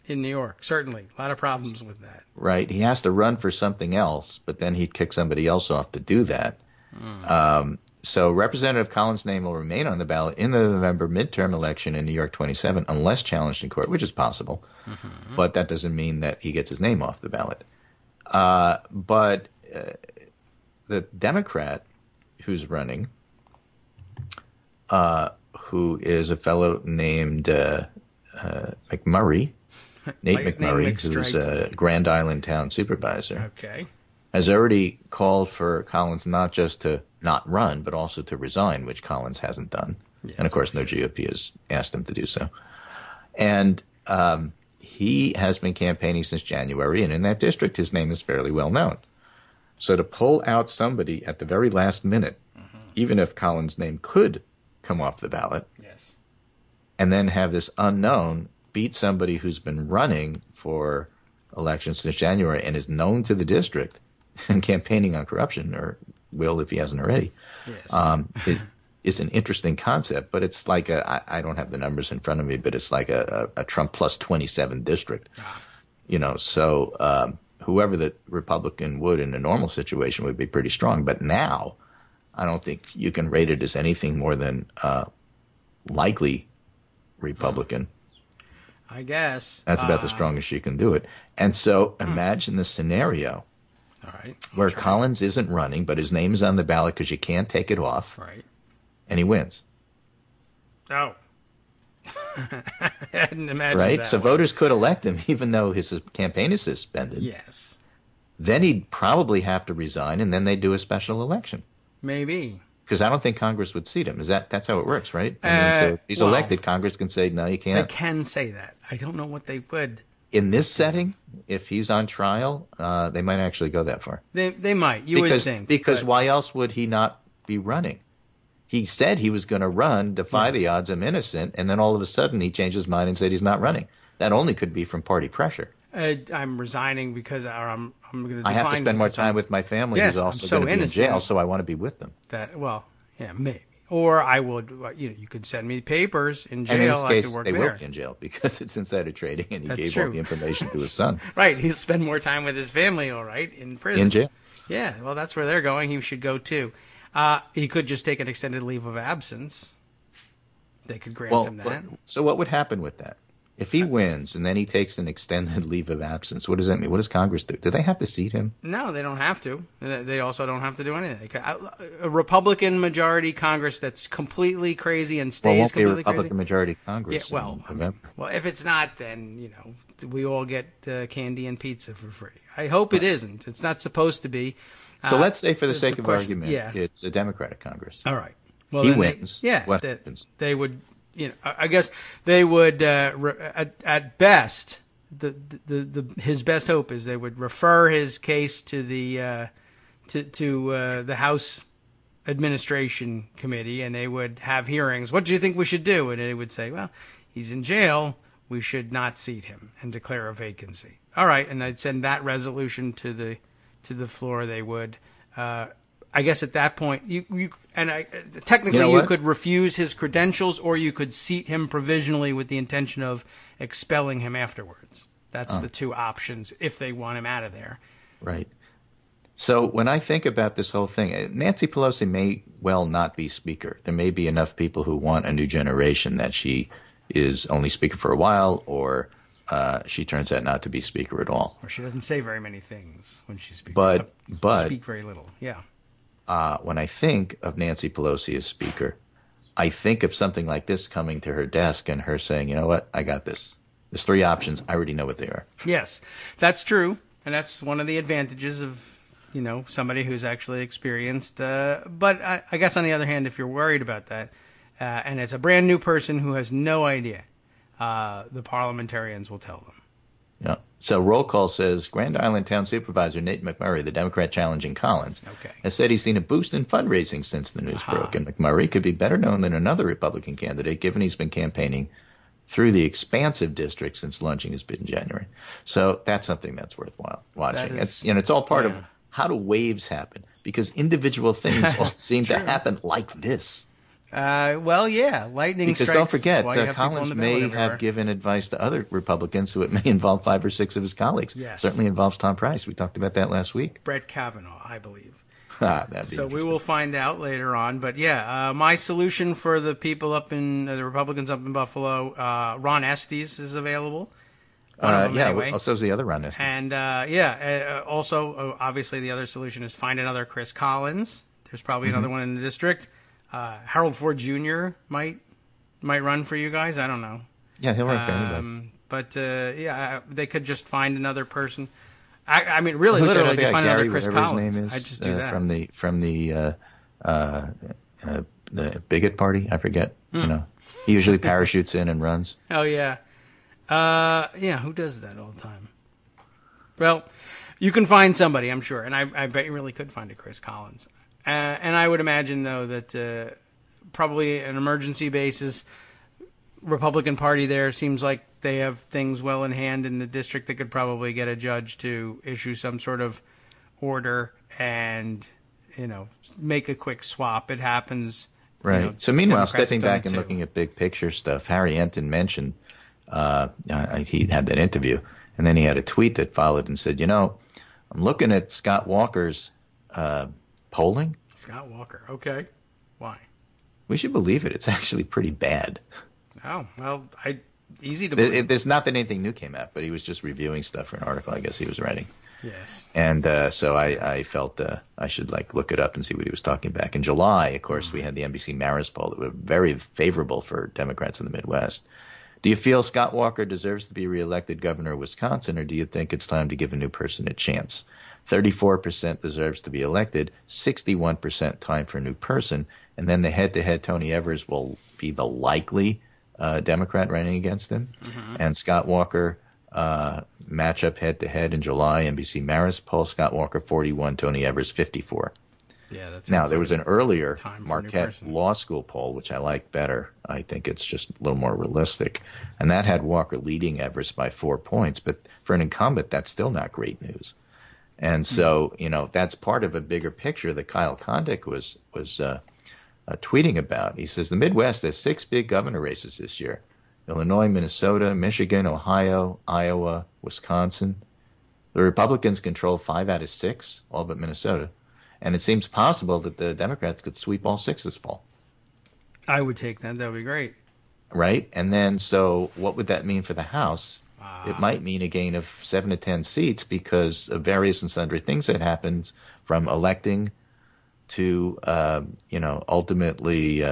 [SPEAKER 3] in New York, certainly. A lot of problems with that.
[SPEAKER 4] Right. He has to run for something else, but then he'd kick somebody else off to do that. So Representative Collins' name will remain on the ballot in the November midterm election in New York 27 unless challenged in court, which is possible. Mm-hmm. But that doesn't mean that he gets his name off the ballot. But the Democrat who's running, who is a fellow named McMurray, Nate McMurray, who's a Grand Island town supervisor, has already called for Collins not just to not run, but also to resign, which Collins hasn't done. Yes, and, of course, no GOP has asked him to do so. And he has been campaigning since January, and in that district, his name is fairly well known. So to pull out somebody at the very last minute, even if Collins' name could come off the ballot, and then have this unknown beat somebody who's been running for elections since January and is known to the district and campaigning on corruption, or will if he hasn't already, it is an interesting concept. But it's like I don't have the numbers in front of me, but it's like a Trump plus 27 district. So whoever the Republican would in a normal situation would be pretty strong. But now I don't think you can rate it as anything more than likely Republican.
[SPEAKER 3] I guess.
[SPEAKER 4] That's about the strongest you can do it. And so imagine the scenario where Collins isn't running, but his name is on the ballot because you can't take it off.
[SPEAKER 3] Right.
[SPEAKER 4] And he wins.
[SPEAKER 3] Oh. I hadn't imagined
[SPEAKER 4] right?
[SPEAKER 3] that.
[SPEAKER 4] So voters could elect him even though his campaign is suspended.
[SPEAKER 3] Yes.
[SPEAKER 4] Then he'd probably have to resign, and then they'd do a special election.
[SPEAKER 3] Maybe.
[SPEAKER 4] Because I don't think Congress would seat him. That's how it works, right? I mean, so if he's elected, Congress can say, no, you can't.
[SPEAKER 3] They can say that. I don't know what they would.
[SPEAKER 4] In this setting, if he's on trial, they might actually go that far.
[SPEAKER 3] They might. You would think.
[SPEAKER 4] Because why else would he not be running? He said he was going to run, defy the odds, I'm innocent, and then all of a sudden he changed his mind and said he's not running. That only could be from party pressure.
[SPEAKER 3] I'm resigning because I'm going to.
[SPEAKER 4] I have to spend more time with my family, who's also going to be in jail, so I want to be with them.
[SPEAKER 3] Maybe. Or I would, you could send me papers in jail.
[SPEAKER 4] And in this case,
[SPEAKER 3] I could work
[SPEAKER 4] they
[SPEAKER 3] there.
[SPEAKER 4] will be in jail because it's insider trading, and he gave all the information to his son.
[SPEAKER 3] Right, he'll spend more time with his family, all right, in prison.
[SPEAKER 4] In jail.
[SPEAKER 3] Yeah, well, that's where they're going. He should go too. He could just take an extended leave of absence. They could grant him that.
[SPEAKER 4] So what would happen with that? If he wins and then he takes an extended leave of absence, what does that mean? What does Congress do? Do they have to seat him?
[SPEAKER 3] No, they don't have to. They also don't have to do anything. A Republican majority Congress that's completely crazy and stays completely crazy.
[SPEAKER 4] Well, won't be a Republican majority Congress.
[SPEAKER 3] Yeah, well, if it's not, then, we all get candy and pizza for free. I hope it isn't. It's not supposed to be.
[SPEAKER 4] So let's say, for the sake of argument, it's a Democratic Congress.
[SPEAKER 3] All right. Well,
[SPEAKER 4] he wins.
[SPEAKER 3] What happens? They would. I guess they would, at best, his best hope is they would refer his case to the House Administration Committee, and they would have hearings. What do you think we should do? And they would say, well, he's in jail. We should not seat him and declare a vacancy. All right, and I'd send that resolution to the floor. They would. I guess at that point, technically you could refuse his credentials, or you could seat him provisionally with the intention of expelling him afterwards. That's the two options if they want him out of there.
[SPEAKER 4] Right. So when I think about this whole thing, Nancy Pelosi may well not be Speaker. There may be enough people who want a new generation that she is only Speaker for a while, or she turns out not to be Speaker at all.
[SPEAKER 3] Or she doesn't say very many things when she's speaking.
[SPEAKER 4] But
[SPEAKER 3] speak very little. Yeah.
[SPEAKER 4] When I think of Nancy Pelosi as Speaker, I think of something like this coming to her desk and her saying, you know what, I got this. There's three options. I already know what they are.
[SPEAKER 3] Yes, that's true. And that's one of the advantages of, somebody who's actually experienced. But I guess on the other hand, if you're worried about that, and it's a brand new person who has no idea, the parliamentarians will tell them.
[SPEAKER 4] Yeah. So roll call says Grand Island Town Supervisor Nate McMurray, the Democrat challenging Collins, has said he's seen a boost in fundraising since the news broke, and McMurray could be better known than another Republican candidate, given he's been campaigning through the expansive district since launching his bid in January. So that's something that's worthwhile watching. It's all part of how do waves happen, because individual things all seem to happen like this.
[SPEAKER 3] Lightning
[SPEAKER 4] because
[SPEAKER 3] strikes.
[SPEAKER 4] Don't forget, Collins may have given advice to other Republicans who it may involve 5 or 6 of his colleagues.
[SPEAKER 3] Yes.
[SPEAKER 4] Certainly involves Tom Price. We talked about that last week.
[SPEAKER 3] Brett Kavanaugh, I believe.
[SPEAKER 4] So
[SPEAKER 3] we will find out later on. But my solution for the people the Republicans up in Buffalo, Ron Estes is available.
[SPEAKER 4] Well, so's the other Ron Estes.
[SPEAKER 3] And also, obviously, the other solution is find another Chris Collins. There's probably another one in the district. Harold Ford Jr. might run for you guys. I don't know.
[SPEAKER 4] Yeah, he'll run for anybody.
[SPEAKER 3] But they could just find another person. I mean, really, literally, just find another Chris Collins. I'd just do that
[SPEAKER 4] from the bigot party. I forget. He usually parachutes in and runs.
[SPEAKER 3] Oh yeah, who does that all the time? Well, you can find somebody, I'm sure, and I bet you really could find a Chris Collins. And I would imagine, though, that probably an emergency basis, Republican Party there seems like they have things well in hand in the district that could probably get a judge to issue some sort of order and, make a quick swap. It happens.
[SPEAKER 4] Right. So meanwhile, stepping back and looking at big picture stuff, Harry Enton mentioned he had that interview, and then he had a tweet that followed and said, I'm looking at Scott Walker's polling.
[SPEAKER 3] Scott Walker. Okay. Why?
[SPEAKER 4] We should believe it. It's actually pretty bad.
[SPEAKER 3] Oh, well, easy to believe.
[SPEAKER 4] There's not that anything new came out, but he was just reviewing stuff for an article I guess he was writing.
[SPEAKER 3] Yes.
[SPEAKER 4] And so I felt I should look it up and see what he was talking back. In July, of course, we had the NBC Marist poll that were very favorable for Democrats in the Midwest. Do you feel Scott Walker deserves to be reelected governor of Wisconsin, or do you think it's time to give a new person a chance? 34% deserves to be elected, 61% time for a new person, and then the head-to-head Tony Evers will be the likely Democrat running against him. Mm-hmm. And Scott Walker matchup head-to-head in July, NBC Marist poll, Scott Walker 41, Tony Evers 54.
[SPEAKER 3] Yeah, that's
[SPEAKER 4] now, there was an earlier Marquette Law School poll, which I like better. I think it's just a little more realistic. And that had Walker leading Evers by 4 points. But for an incumbent, that's still not great news. And so, that's part of a bigger picture that Kyle Kondik was tweeting about. He says the Midwest has 6 big governor races this year: Illinois, Minnesota, Michigan, Ohio, Iowa, Wisconsin. The Republicans control 5 out of 6, all but Minnesota. And it seems possible that the Democrats could sweep all 6 this fall.
[SPEAKER 3] I would take that. That would be great.
[SPEAKER 4] Right? And then, so what would that mean for the House? It might mean a gain of 7 to 10 seats because of various and sundry things that happens, from electing to, ultimately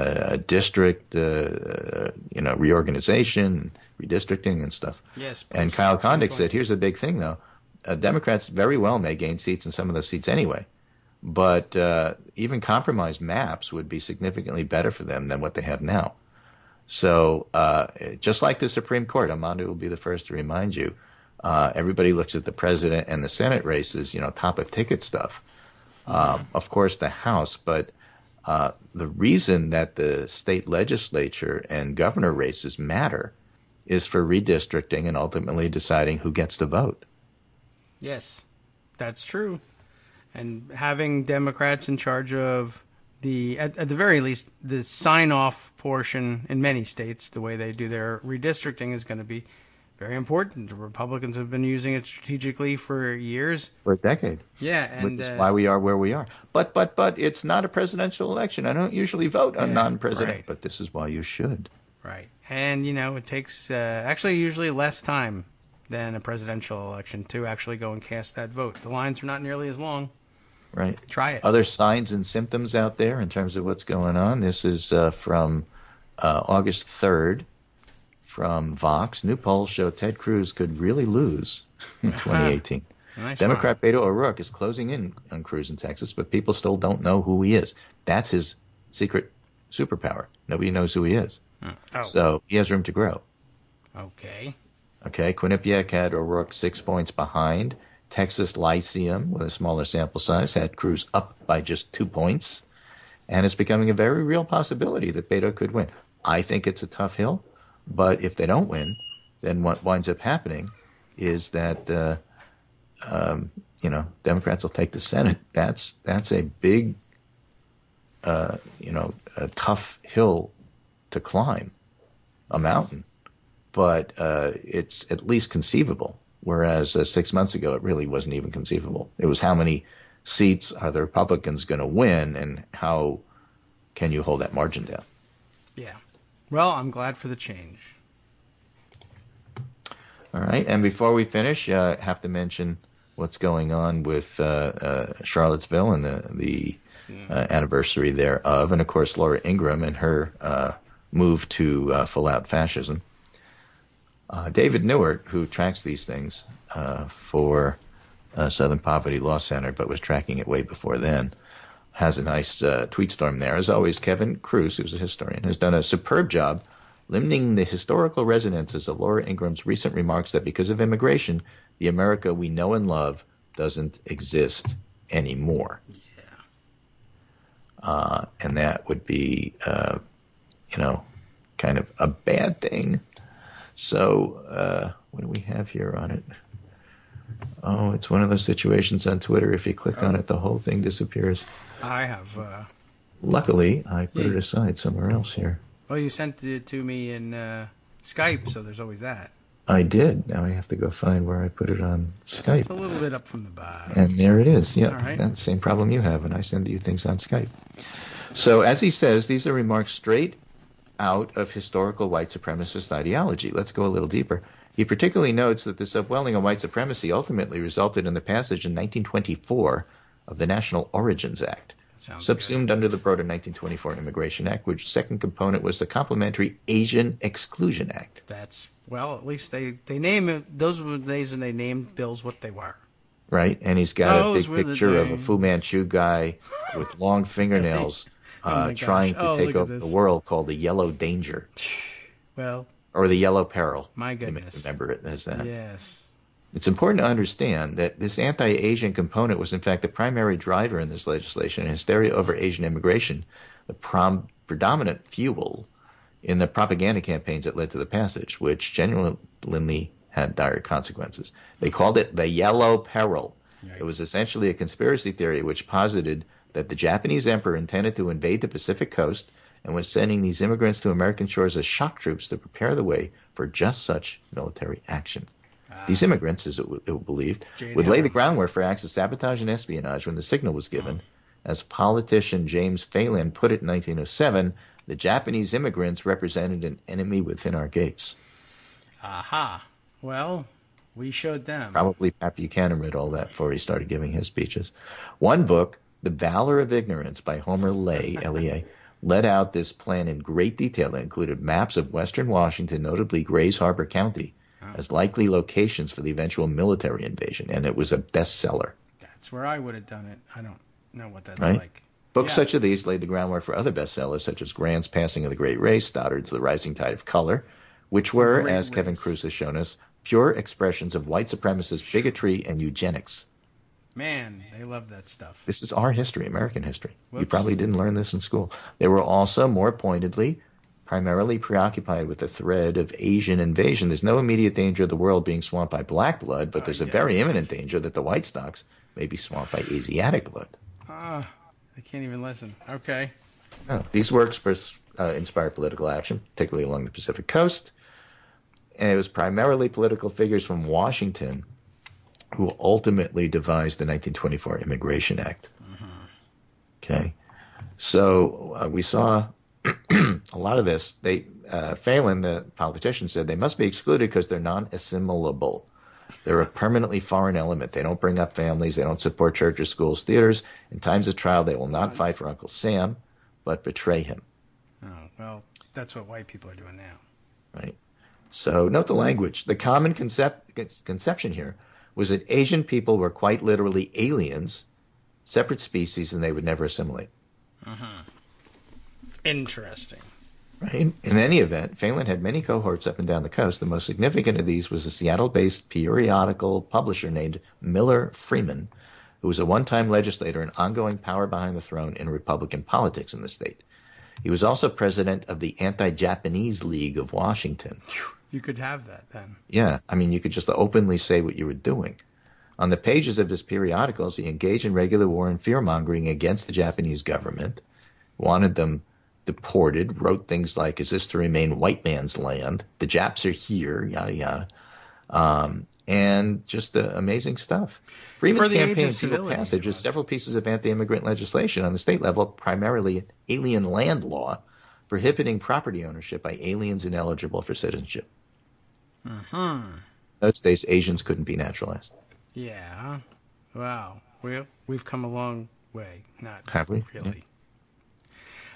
[SPEAKER 4] district, reorganization, redistricting and stuff.
[SPEAKER 3] Yes.
[SPEAKER 4] And Kyle Kondik said, here's the big thing, though. Democrats very well may gain seats in some of those seats anyway. But even compromise maps would be significantly better for them than what they have now. So just like the Supreme Court, Armando will be the first to remind you, everybody looks at the president and the Senate races, top of ticket stuff. Of course, the House. But the reason that the state legislature and governor races matter is for redistricting and ultimately deciding who gets to vote.
[SPEAKER 3] Yes, that's true. And having Democrats in charge of at the very least, the sign-off portion in many states, the way they do their redistricting is going to be very important. The Republicans have been using it strategically for years.
[SPEAKER 4] For a decade.
[SPEAKER 3] Yeah, and
[SPEAKER 4] which is why we are where we are. But it's not a presidential election. I don't usually vote on non-president,
[SPEAKER 3] right.
[SPEAKER 4] but this is why you should.
[SPEAKER 3] Right. And, it takes actually usually less time than a presidential election to actually go and cast that vote. The lines are not nearly as long.
[SPEAKER 4] Right.
[SPEAKER 3] Try it.
[SPEAKER 4] Other signs and symptoms out there in terms of what's going on. This is from August 3rd from Vox. New polls show Ted Cruz could really lose in 2018.
[SPEAKER 3] Nice
[SPEAKER 4] Democrat Beto O'Rourke is closing in on Cruz in Texas, but people still don't know who he is. That's his secret superpower. Nobody knows who he is.
[SPEAKER 3] Oh.
[SPEAKER 4] So he has room to grow.
[SPEAKER 3] Okay.
[SPEAKER 4] Quinnipiac had O'Rourke 6 points behind. Texas Lyceum, with a smaller sample size, had Cruz up by just 2 points. And it's becoming a very real possibility that Beto could win. I think it's a tough hill, but if they don't win, then what winds up happening is that Democrats will take the Senate. That's a big, a tough hill to climb, a mountain, but it's at least conceivable. Whereas 6 months ago, it really wasn't even conceivable. It was how many seats are the Republicans going to win, and how can you hold that margin down?
[SPEAKER 3] Yeah. Well, I'm glad for the change.
[SPEAKER 4] All right, and before we finish, I have to mention what's going on with Charlottesville and the anniversary thereof, and of course Laura Ingraham and her move to full-out fascism. David Newart, who tracks these things for Southern Poverty Law Center, but was tracking it way before then, has a nice tweet storm there. As always, Kevin Cruz, who's a historian, has done a superb job limiting the historical resonances of Laura Ingraham's recent remarks that because of immigration, the America we know and love doesn't exist anymore. Yeah. And that would be, kind of a bad thing. So what do we have here on it? Oh, it's one of those situations on Twitter. If you click on it, the whole thing disappears.
[SPEAKER 3] I have.
[SPEAKER 4] Luckily, I put it aside somewhere else here.
[SPEAKER 3] Well, you sent it to me in Skype, so there's always that.
[SPEAKER 4] I did. Now I have to go find where I put it on Skype.
[SPEAKER 3] It's a little bit up from the bottom.
[SPEAKER 4] And there it is. Yeah,
[SPEAKER 3] right.
[SPEAKER 4] That's the same problem you have when I send you things on Skype. So as he says, these are remarks straight out of historical white supremacist ideology. Let's go a little deeper. He particularly notes that this upwelling of white supremacy ultimately resulted in the passage in 1924 of the National Origins Act, subsumed under the broader 1924 Immigration Act, which second component was the complementary Asian Exclusion Act.
[SPEAKER 3] At least they name it. Those were the days when they named bills what they were.
[SPEAKER 4] Right, and he's got a big picture of a Fu Manchu guy with long fingernails trying to take over the world, called the Yellow Danger.
[SPEAKER 3] Well,
[SPEAKER 4] or the Yellow Peril.
[SPEAKER 3] My goodness.
[SPEAKER 4] You may remember it as that.
[SPEAKER 3] Yes.
[SPEAKER 4] It's important to understand that this anti-Asian component was in fact the primary driver in this legislation, and hysteria over Asian immigration, the predominant fuel in the propaganda campaigns that led to the passage, which genuinely had dire consequences. They called it the Yellow Peril. Yikes. It was essentially a conspiracy theory which posited that the Japanese emperor intended to invade the Pacific coast and was sending these immigrants to American shores as shock troops to prepare the way for just such military action. These immigrants, as it was believed, would lay the groundwork for acts of sabotage and espionage when the signal was given. As politician James Phelan put it in 1907, the Japanese immigrants represented an enemy within our gates.
[SPEAKER 3] Aha. Well, we showed them.
[SPEAKER 4] Probably Pat Buchanan read all that before he started giving his speeches. One book, The Valor of Ignorance by Homer Lay, L-E-A, led out this plan in great detail. It included maps of western Washington, notably Grays Harbor County, as likely locations for the eventual military invasion, and it was a bestseller.
[SPEAKER 3] That's where I would have done it. I don't know what that's like.
[SPEAKER 4] Books such as these laid the groundwork for other bestsellers, such as Grant's Passing of the Great Race, Stoddard's The Rising Tide of Color, which were, as Kevin Cruz has shown us, pure expressions of white supremacist bigotry and eugenics.
[SPEAKER 3] Man, they love that stuff.
[SPEAKER 4] This is our history, American history. Whoops. You probably didn't learn this in school. They were also, more pointedly, primarily preoccupied with the threat of Asian invasion. There's no immediate danger of the world being swamped by black blood, but there's a very imminent danger that the white stocks may be swamped by Asiatic blood.
[SPEAKER 3] I can't even listen. Okay.
[SPEAKER 4] These works inspired political action, particularly along the Pacific coast. And it was primarily political figures from Washington who ultimately devised the 1924 Immigration Act. Okay. So we saw a lot of this. Phelan, the politician, said they must be excluded because they're non-assimilable. They're a permanently foreign element. They don't bring up families. They don't support churches, schools, theaters. In times of trial, they will not fight for Uncle Sam, but betray him.
[SPEAKER 3] Oh, well, that's what white people are doing now.
[SPEAKER 4] Right. So note the language. The common conception here was that Asian people were quite literally aliens, separate species, and they would never assimilate.
[SPEAKER 3] Interesting.
[SPEAKER 4] Right. In any event, Phelan had many cohorts up and down the coast. The most significant of these was a Seattle-based periodical publisher named Miller Freeman, who was a one-time legislator and ongoing power behind the throne in Republican politics in the state. He was also president of the Anti-Japanese League of Washington.
[SPEAKER 3] You could have that then.
[SPEAKER 4] Yeah. I mean, you could just openly say what you were doing. On the pages of his periodicals, he engaged in regular war and fear-mongering against the Japanese government, wanted them deported, wrote things like, "Is this to remain white man's land? The Japs are here," yada, yada. And just amazing stuff. Freeman's campaign single passage is several pieces of anti-immigrant legislation on the state level, primarily alien land law, prohibiting property ownership by aliens ineligible for citizenship. In those days, Asians couldn't be naturalized.
[SPEAKER 3] Yeah. Wow. We've come a long way. Not
[SPEAKER 4] Have we?
[SPEAKER 3] Really.
[SPEAKER 4] Yeah.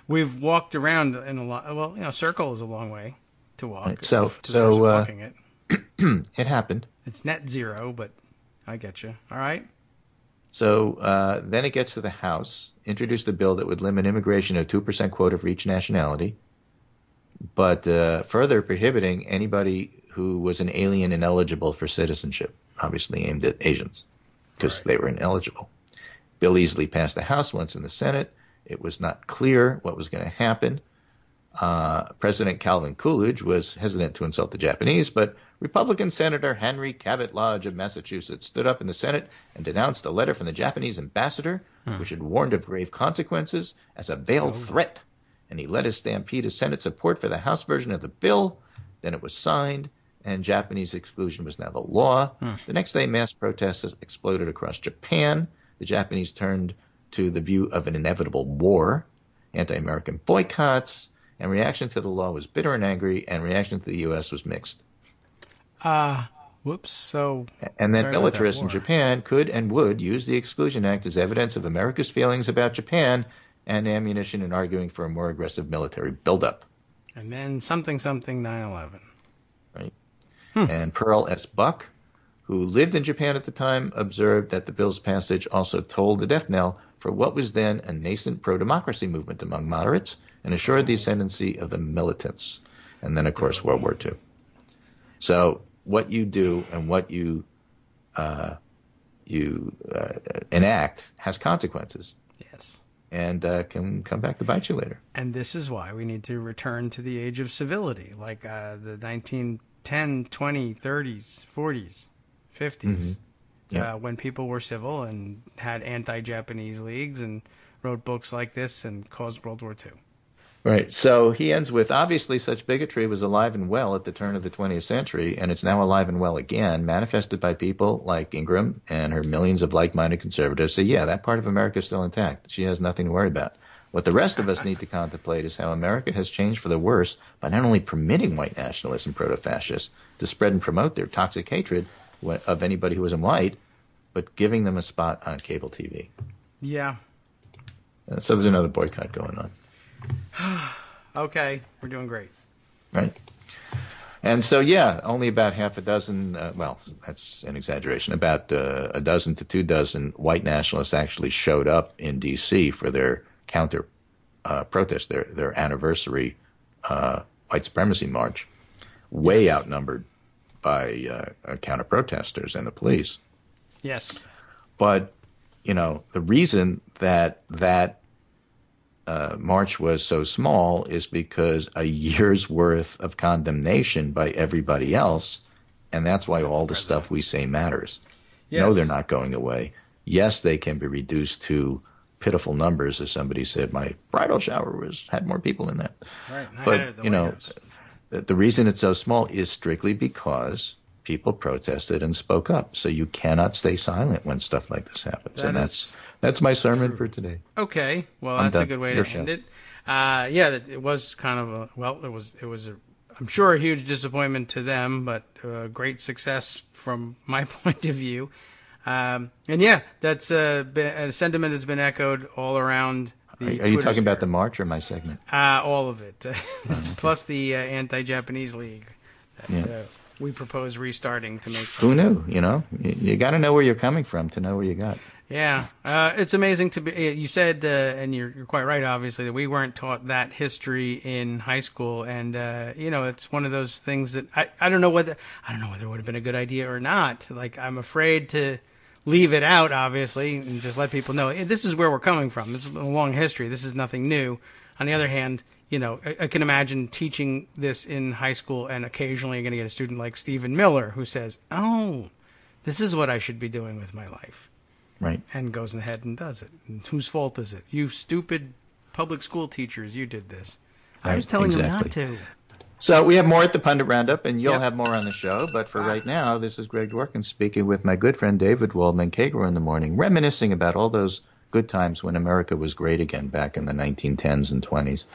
[SPEAKER 3] We've walked around in a lot. Well, circle is a long way to walk.
[SPEAKER 4] Right. So
[SPEAKER 3] walking it.
[SPEAKER 4] It happened.
[SPEAKER 3] It's net zero, but I get you. All right.
[SPEAKER 4] So then it gets to the House, introduced a bill that would limit immigration to a 2% quota for each nationality, but further prohibiting anybody who was an alien ineligible for citizenship, obviously aimed at Asians, because they were ineligible. Bill easily passed the House, once in the Senate. It was not clear what was going to happen. President Calvin Coolidge was hesitant to insult the Japanese, but Republican Senator Henry Cabot Lodge of Massachusetts stood up in the Senate and denounced a letter from the Japanese ambassador, which had warned of grave consequences, as a veiled threat. And he led a stampede of Senate support for the House version of the bill. Then it was signed, and Japanese exclusion was now the law. The next day, mass protests exploded across Japan. The Japanese turned to the view of an inevitable war, anti-American boycotts, and reaction to the law was bitter and angry, and reaction to the U.S. was mixed.
[SPEAKER 3] Whoops. So,
[SPEAKER 4] and then militarists in Japan could and would use the Exclusion Act as evidence of America's feelings about Japan and ammunition in arguing for a more aggressive military buildup.
[SPEAKER 3] And then something 9/11.
[SPEAKER 4] Right. And Pearl S. Buck, who lived in Japan at the time, observed that the bill's passage also tolled the death knell for what was then a nascent pro-democracy movement among moderates and assured the ascendancy of the militants. And then, of course, World War II. So what you do and what you enact has consequences.
[SPEAKER 3] Yes.
[SPEAKER 4] And can come back to bite you later.
[SPEAKER 3] And this is why we need to return to the age of civility, like the 1910, 20, 30s, 40s, 50s, when people were civil and had anti-Japanese leagues and wrote books like this and caused World War II.
[SPEAKER 4] Right. So he ends with, obviously such bigotry was alive and well at the turn of the 20th century, and it's now alive and well again, manifested by people like Ingram and her millions of like-minded conservatives. So, yeah, that part of America is still intact. She has nothing to worry about. What the rest of us need to contemplate is how America has changed for the worse by not only permitting white nationalists and proto-fascists to spread and promote their toxic hatred of anybody who isn't white, but giving them a spot on cable TV.
[SPEAKER 3] Yeah.
[SPEAKER 4] So there's another boycott going on.
[SPEAKER 3] Okay, we're doing great.
[SPEAKER 4] Right. And so, yeah, only about half a dozen, well, that's an exaggeration, about a dozen to 2 dozen white nationalists actually showed up in D.C. for their counter protest, their anniversary white supremacy march, way outnumbered by counter protesters and the police.
[SPEAKER 3] Yes.
[SPEAKER 4] But, you know, the reason that march was so small is because a year's worth of condemnation by everybody else, and that's why all the stuff we say matters.
[SPEAKER 3] Yes.
[SPEAKER 4] No, they're not going away. Yes, they can be reduced to pitiful numbers, as somebody said. My bridal shower had more people in that.
[SPEAKER 3] Right.
[SPEAKER 4] But, you know, the reason it's so small is strictly because people protested and spoke up. So you cannot stay silent when stuff like this happens. And that's my sermon for today.
[SPEAKER 3] Okay, well,
[SPEAKER 4] I'm
[SPEAKER 3] that's
[SPEAKER 4] done.
[SPEAKER 3] a good way
[SPEAKER 4] Your
[SPEAKER 3] to
[SPEAKER 4] show.
[SPEAKER 3] end it. It was kind of I'm sure a huge disappointment to them, but great success from my point of view. That's been a sentiment that's been echoed all around the
[SPEAKER 4] Are you talking about the march or my segment?
[SPEAKER 3] all of it, plus the anti-Japanese league that we propose restarting to make.
[SPEAKER 4] Who knew? You got to know where you're coming from to know where you got.
[SPEAKER 3] Yeah, it's amazing to be. You said, and you're quite right, obviously, that we weren't taught that history in high school, and it's one of those things that I don't know whether it would have been a good idea or not. Like, I'm afraid to leave it out, obviously, and just let people know this is where we're coming from. This is a long history. This is nothing new. On the other hand, I can imagine teaching this in high school, and occasionally you're going to get a student like Stephen Miller who says, "Oh, this is what I should be doing with my life."
[SPEAKER 4] Right.
[SPEAKER 3] And goes ahead and does it. And whose fault is it? You stupid public school teachers, you did this. I was telling them not to.
[SPEAKER 4] So we have more at the Pundit Roundup, and you'll have more on the show. But for right now, this is Greg Dworkin speaking with my good friend David Waldman, Kagro in the morning, reminiscing about all those good times when America was great again back in the 1910s and 20s.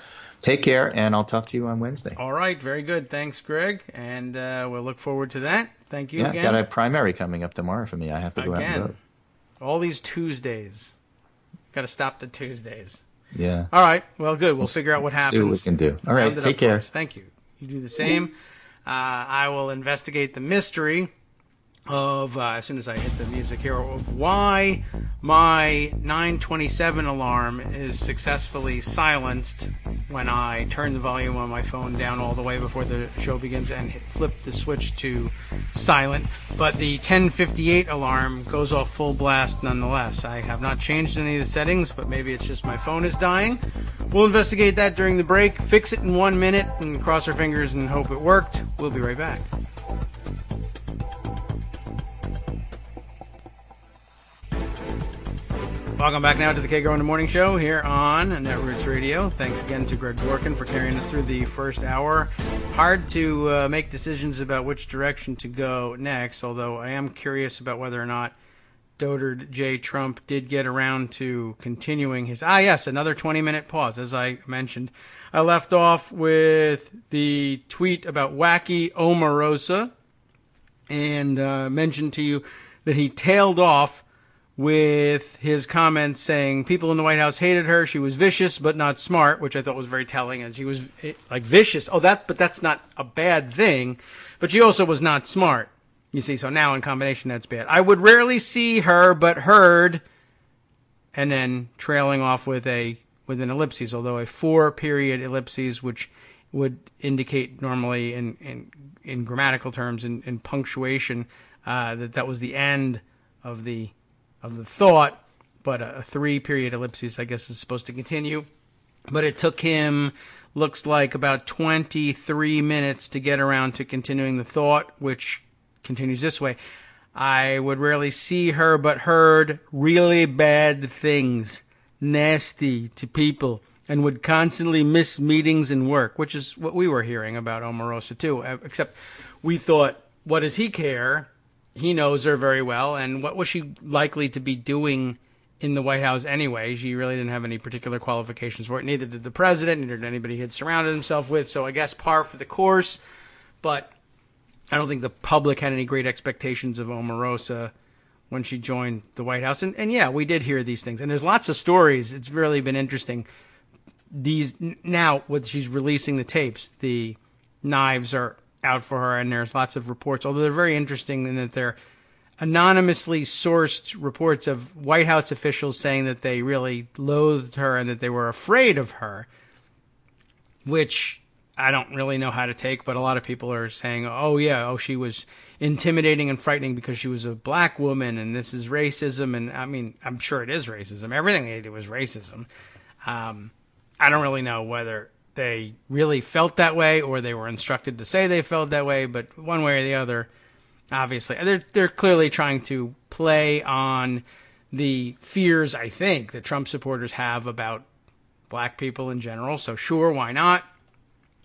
[SPEAKER 4] Take care, and I'll talk to you on Wednesday.
[SPEAKER 3] All right, very good. Thanks, Greg, and we'll look forward to that. Thank you again.
[SPEAKER 4] Got a primary coming up tomorrow for me. I have to go out and vote.
[SPEAKER 3] All these Tuesdays. Got to stop the Tuesdays.
[SPEAKER 4] Yeah.
[SPEAKER 3] All right. Well, good. We'll figure out what happens.
[SPEAKER 4] See what we can do. All right. Take care.
[SPEAKER 3] Thank you. You do the same. I will investigate the mystery of, as soon as I hit the music here, of why my 9:27 alarm is successfully silenced when I turn the volume on my phone down all the way before the show begins and flip the switch to silent. But the 10:58 alarm goes off full blast nonetheless. I have not changed any of the settings, but maybe it's just my phone is dying. We'll investigate that during the break, fix it in 1 minute, and cross our fingers and hope it worked. We'll be right back. Welcome back now to the Kagro in the Morning Show here on Netroots Radio. Thanks again to Greg Dworkin for carrying us through the first hour. Hard to make decisions about which direction to go next, although I am curious about whether or not Dotard J. Trump did get around to continuing his... another 20-minute pause, as I mentioned. I left off with the tweet about wacky Omarosa and mentioned to you that he tailed off with his comments saying people in the White House hated her. She was vicious but not smart, which I thought was very telling. And she was like vicious. But that's not a bad thing. But she also was not smart. You see, so now in combination, that's bad. I would rarely see her but heard, and then trailing off with an ellipses, although a 4-period ellipses, which would indicate normally in grammatical terms, in punctuation, that was the end of the thought, but a 3-period ellipsis, I guess, is supposed to continue. But it took him, looks like, about 23 minutes to get around to continuing the thought, which continues this way. I would rarely see her, but heard really bad things, nasty to people, and would constantly miss meetings and work, which is what we were hearing about Omarosa, too, except we thought, what does he care? He knows her very well, and what was she likely to be doing in the White House anyway? She really didn't have any particular qualifications for it. Neither did the president, neither did anybody he had surrounded himself with, so I guess par for the course. But I don't think the public had any great expectations of Omarosa when she joined the White House. And yeah, we did hear these things. And there's lots of stories. It's really been interesting. Now, when she's releasing the tapes, the knives are out for her, and there's lots of reports, although they're very interesting in that they're anonymously sourced reports of White House officials saying that they really loathed her and that they were afraid of her, which I don't really know how to take, but a lot of people are saying, she was intimidating and frightening because she was a black woman, and this is racism. And I mean, I'm sure it is racism. Everything they did was racism. I don't really know whether they really felt that way or they were instructed to say they felt that way, but one way or the other, obviously, they're clearly trying to play on the fears, I think, that Trump supporters have about black people in general. So sure, why not?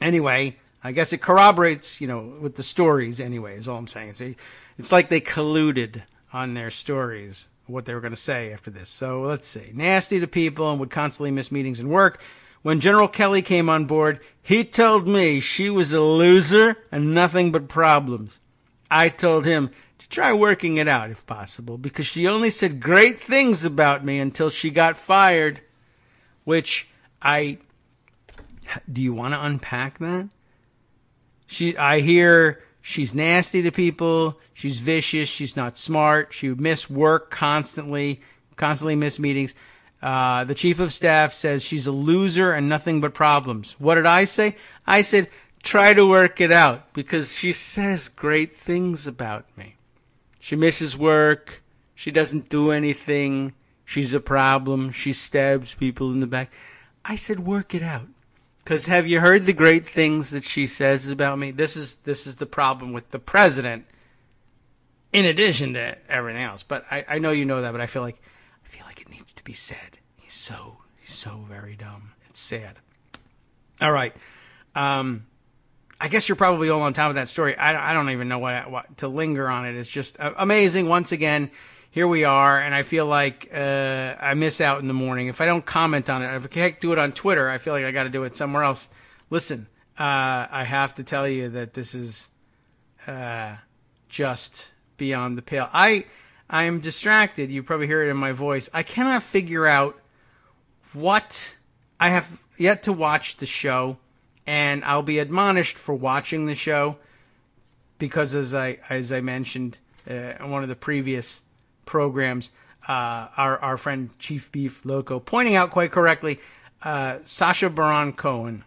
[SPEAKER 3] Anyway, I guess it corroborates, with the stories anyway, is all I'm saying. It's like they colluded on their stories, what they were going to say after this. So let's see. Nasty to people and would constantly miss meetings and work. When General Kelly came on board, he told me she was a loser and nothing but problems. I told him to try working it out if possible, because she only said great things about me until she got fired. Which do you want to unpack that? I hear she's nasty to people, she's vicious, she's not smart, she would miss work constantly miss meetings. The chief of staff says she's a loser and nothing but problems. What did I say? I said, try to work it out, because she says great things about me. She misses work, she doesn't do anything, she's a problem, she stabs people in the back. I said, work it out. Because have you heard the great things that she says about me? This is the problem with the president, in addition to everything else. But I know you know that, but I feel like it needs to be said. He's so very dumb. It's sad. All right. I guess you're probably all on top of that story. I don't even know what to linger on it. It's just amazing. Once again, here we are, and I feel like I miss out in the morning. If I don't comment on it, if I can't do it on Twitter, I feel like I got to do it somewhere else. Listen, I have to tell you that this is just beyond the pale. I am distracted. You probably hear it in my voice. I cannot figure out what I have yet to watch the show, and I'll be admonished for watching the show because, as I mentioned in one of the previous programs, our friend Chief Beef Loco pointing out quite correctly, Sacha Baron Cohen,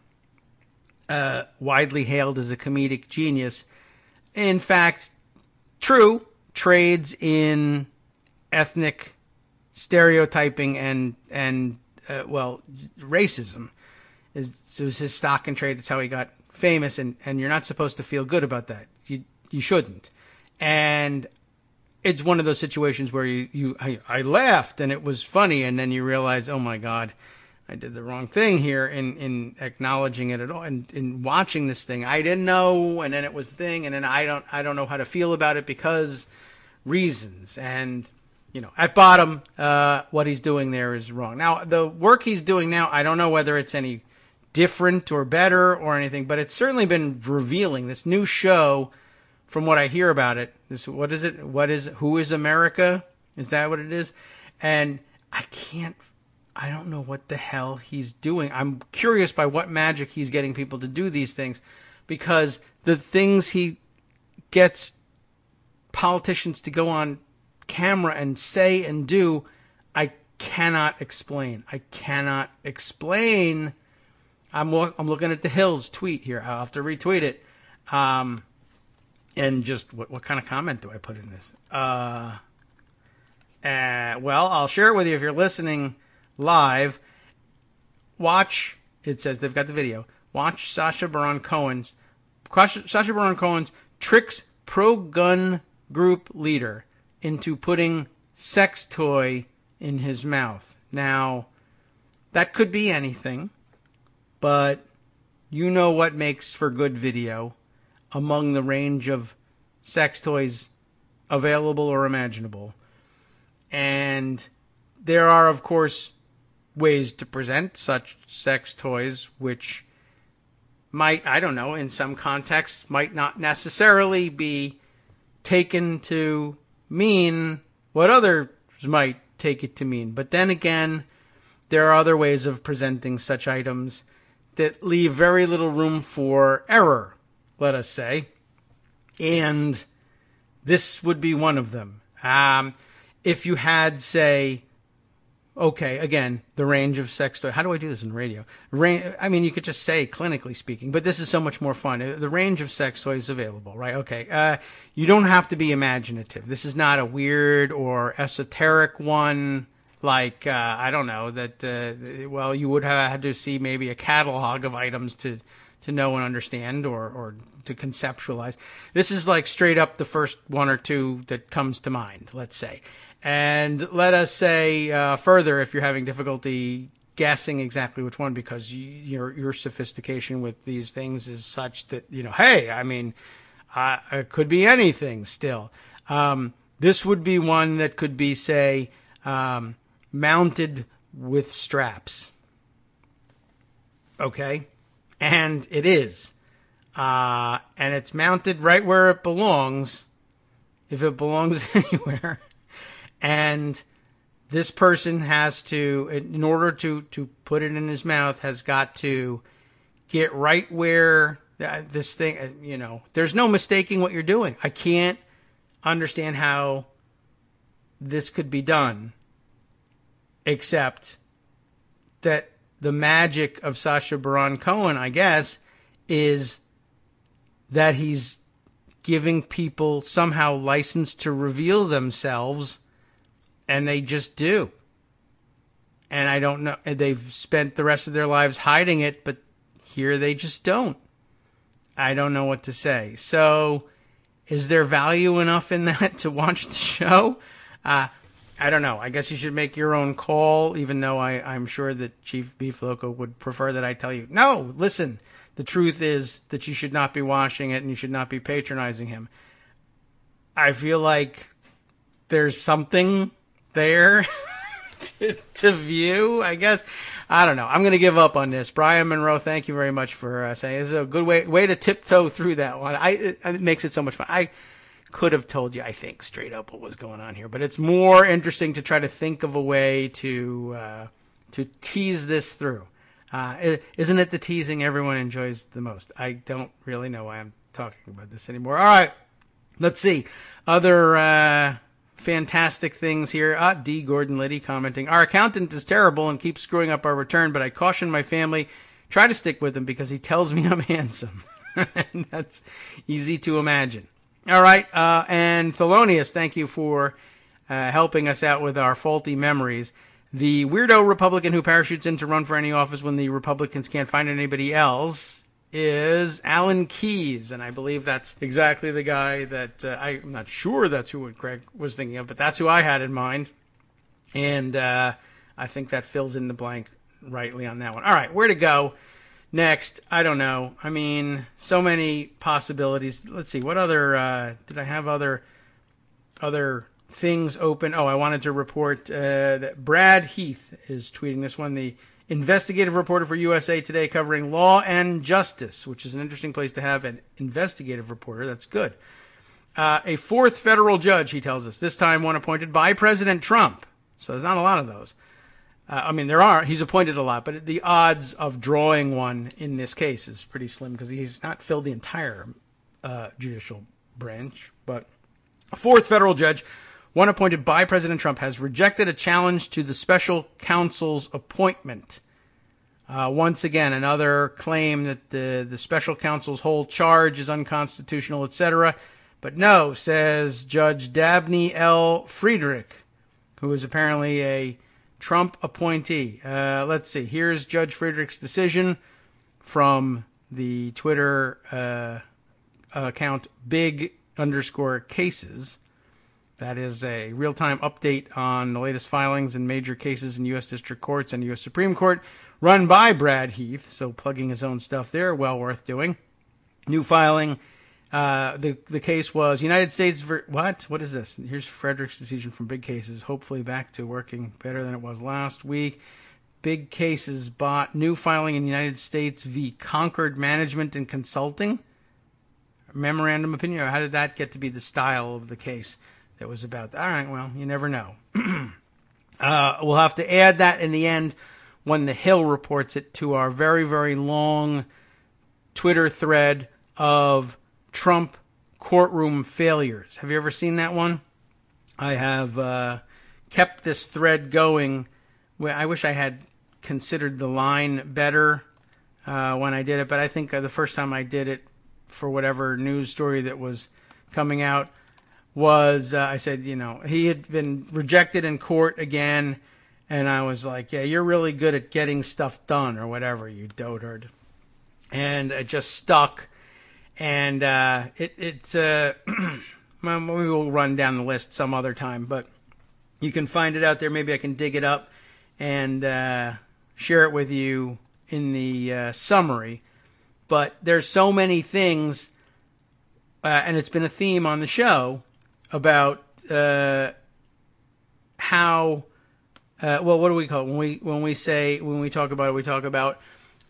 [SPEAKER 3] widely hailed as a comedic genius, in fact, true, trades in ethnic stereotyping and racism. It was his stock and trade. It's how he got famous, and you're not supposed to feel good about that. You shouldn't. And it's one of those situations where I laughed and it was funny, and then you realize, oh my God, I did the wrong thing here in acknowledging it at all. And in watching this thing, I didn't know, and then it was the thing, and then I don't know how to feel about it because reasons. And at bottom, what he's doing there is wrong. Now, the work he's doing now, I don't know whether it's any different or better or anything, but it's certainly been revealing. This new show, from what I hear about it, what is it? Who is America? Is that what it is? And I don't know what the hell he's doing. I'm curious by what magic he's getting people to do these things, because the things he gets politicians to go on camera and say and do, I cannot explain. I'm looking at the Hills tweet here. I'll have to retweet it. And just what kind of comment do I put in this? Well, I'll share it with you if you're listening live. Watch. It says they've got the video. Watch Sacha Baron Cohen's tricks pro-gun group leader into putting sex toy in his mouth. Now, that could be anything, but you know what makes for good video among the range of sex toys available or imaginable. And there are, of course, ways to present such sex toys which might, I don't know, in some contexts might not necessarily be taken to mean what others might take it to mean. But then again, there are other ways of presenting such items that leave very little room for error, let us say. And this would be one of them. If you had, say, okay, again, the range of sex toys. How do I do this in radio? You could just say clinically speaking, but this is so much more fun. The range of sex toys available, right? Okay. You don't have to be imaginative. This is not a weird or esoteric one. Like, I don't know, that, you would have had to see maybe a catalog of items to know and understand or to conceptualize. This is like straight up the first one or two that comes to mind, let's say. And let us say further, if you're having difficulty guessing exactly which one because your sophistication with these things is such that, hey, I mean, it could be anything still. This would be one that could be, say, mounted with straps. Okay? And it is. And it's mounted right where it belongs, if it belongs anywhere. And this person has to, in order to put it in his mouth, has got to get right where this thing, there's no mistaking what you're doing. I can't understand how this could be done, except that the magic of Sacha Baron Cohen, I guess, is that he's giving people somehow license to reveal themselves, and they just do. And I don't know, they've spent the rest of their lives hiding it, but here they just don't. I don't know what to say. So, is there value enough in that to watch the show? I don't know. I guess you should make your own call, even though I'm sure that Chief Beef Loco would prefer that I tell you, no, listen, the truth is that you should not be watching it and you should not be patronizing him. I feel like there's something there to view, I guess. I don't know. I'm going to give up on this. Brian Monroe, thank you very much for saying this is a good way to tiptoe through that one. It makes it so much fun. I could have told you, I think, straight up what was going on here, but it's more interesting to try to think of a way to tease this through. Isn't it the teasing everyone enjoys the most? I don't really know why I'm talking about this anymore. All right, let's see. Other fantastic things here. D. Gordon Liddy commenting, our accountant is terrible and keeps screwing up our return, but I caution my family, try to stick with him because he tells me I'm handsome. And that's easy to imagine. All right, and Thelonious, thank you for helping us out with our faulty memories. The weirdo Republican who parachutes in to run for any office when the Republicans can't find anybody else is Alan Keyes, and I believe that's exactly the guy that I'm not sure that's who Greg was thinking of, but that's who I had in mind, and I think that fills in the blank rightly on that one. All right, where to go next? I don't know. I mean, so many possibilities. Let's see, what other did I have other things open? Oh, I wanted to report that Brad Heath is tweeting this one, the investigative reporter for USA Today covering law and justice, which is an interesting place to have an investigative reporter. That's good. A fourth federal judge, he tells us, this time one appointed by President Trump. So there's not a lot of those. I mean, he's appointed a lot, but the odds of drawing one in this case is pretty slim because he's not filled the entire judicial branch. But a fourth federal judge, one appointed by President Trump, has rejected a challenge to the special counsel's appointment. Once again, another claim that the special counsel's whole charge is unconstitutional, etc. But no, says Judge Dabney L. Friedrich, who is apparently a Trump appointee. Let's see. Here's Judge Friedrich's decision from the Twitter account big_cases. That is a real-time update on the latest filings and major cases in U.S. District Courts and U.S. Supreme Court, run by Brad Heath, so plugging his own stuff there, well worth doing. New filing. The case was United States... What? What is this? Here's Frederick's decision from Big Cases, hopefully back to working better than it was last week. Big Cases bought new filing in United States v. Concord Management and Consulting. Memorandum opinion, or how did that get to be the style of the case that was about? All right, well, you never know. We'll have to add that in the end when The Hill reports it to our very, very long Twitter thread of Trump courtroom failures. Have you ever seen that one? I have kept this thread going. I wish I had considered the line better when I did it, but I think the first time I did it for whatever news story that was coming out was, I said, he had been rejected in court again, and I was like, yeah, you're really good at getting stuff done, or whatever, you dotard. And it just stuck, and it's maybe we'll run down the list some other time, but you can find it out there. Maybe I can dig it up and share it with you in the summary. But there's so many things, and it's been a theme on the show about how. Well, what do we call it? When we talk about it, we talk about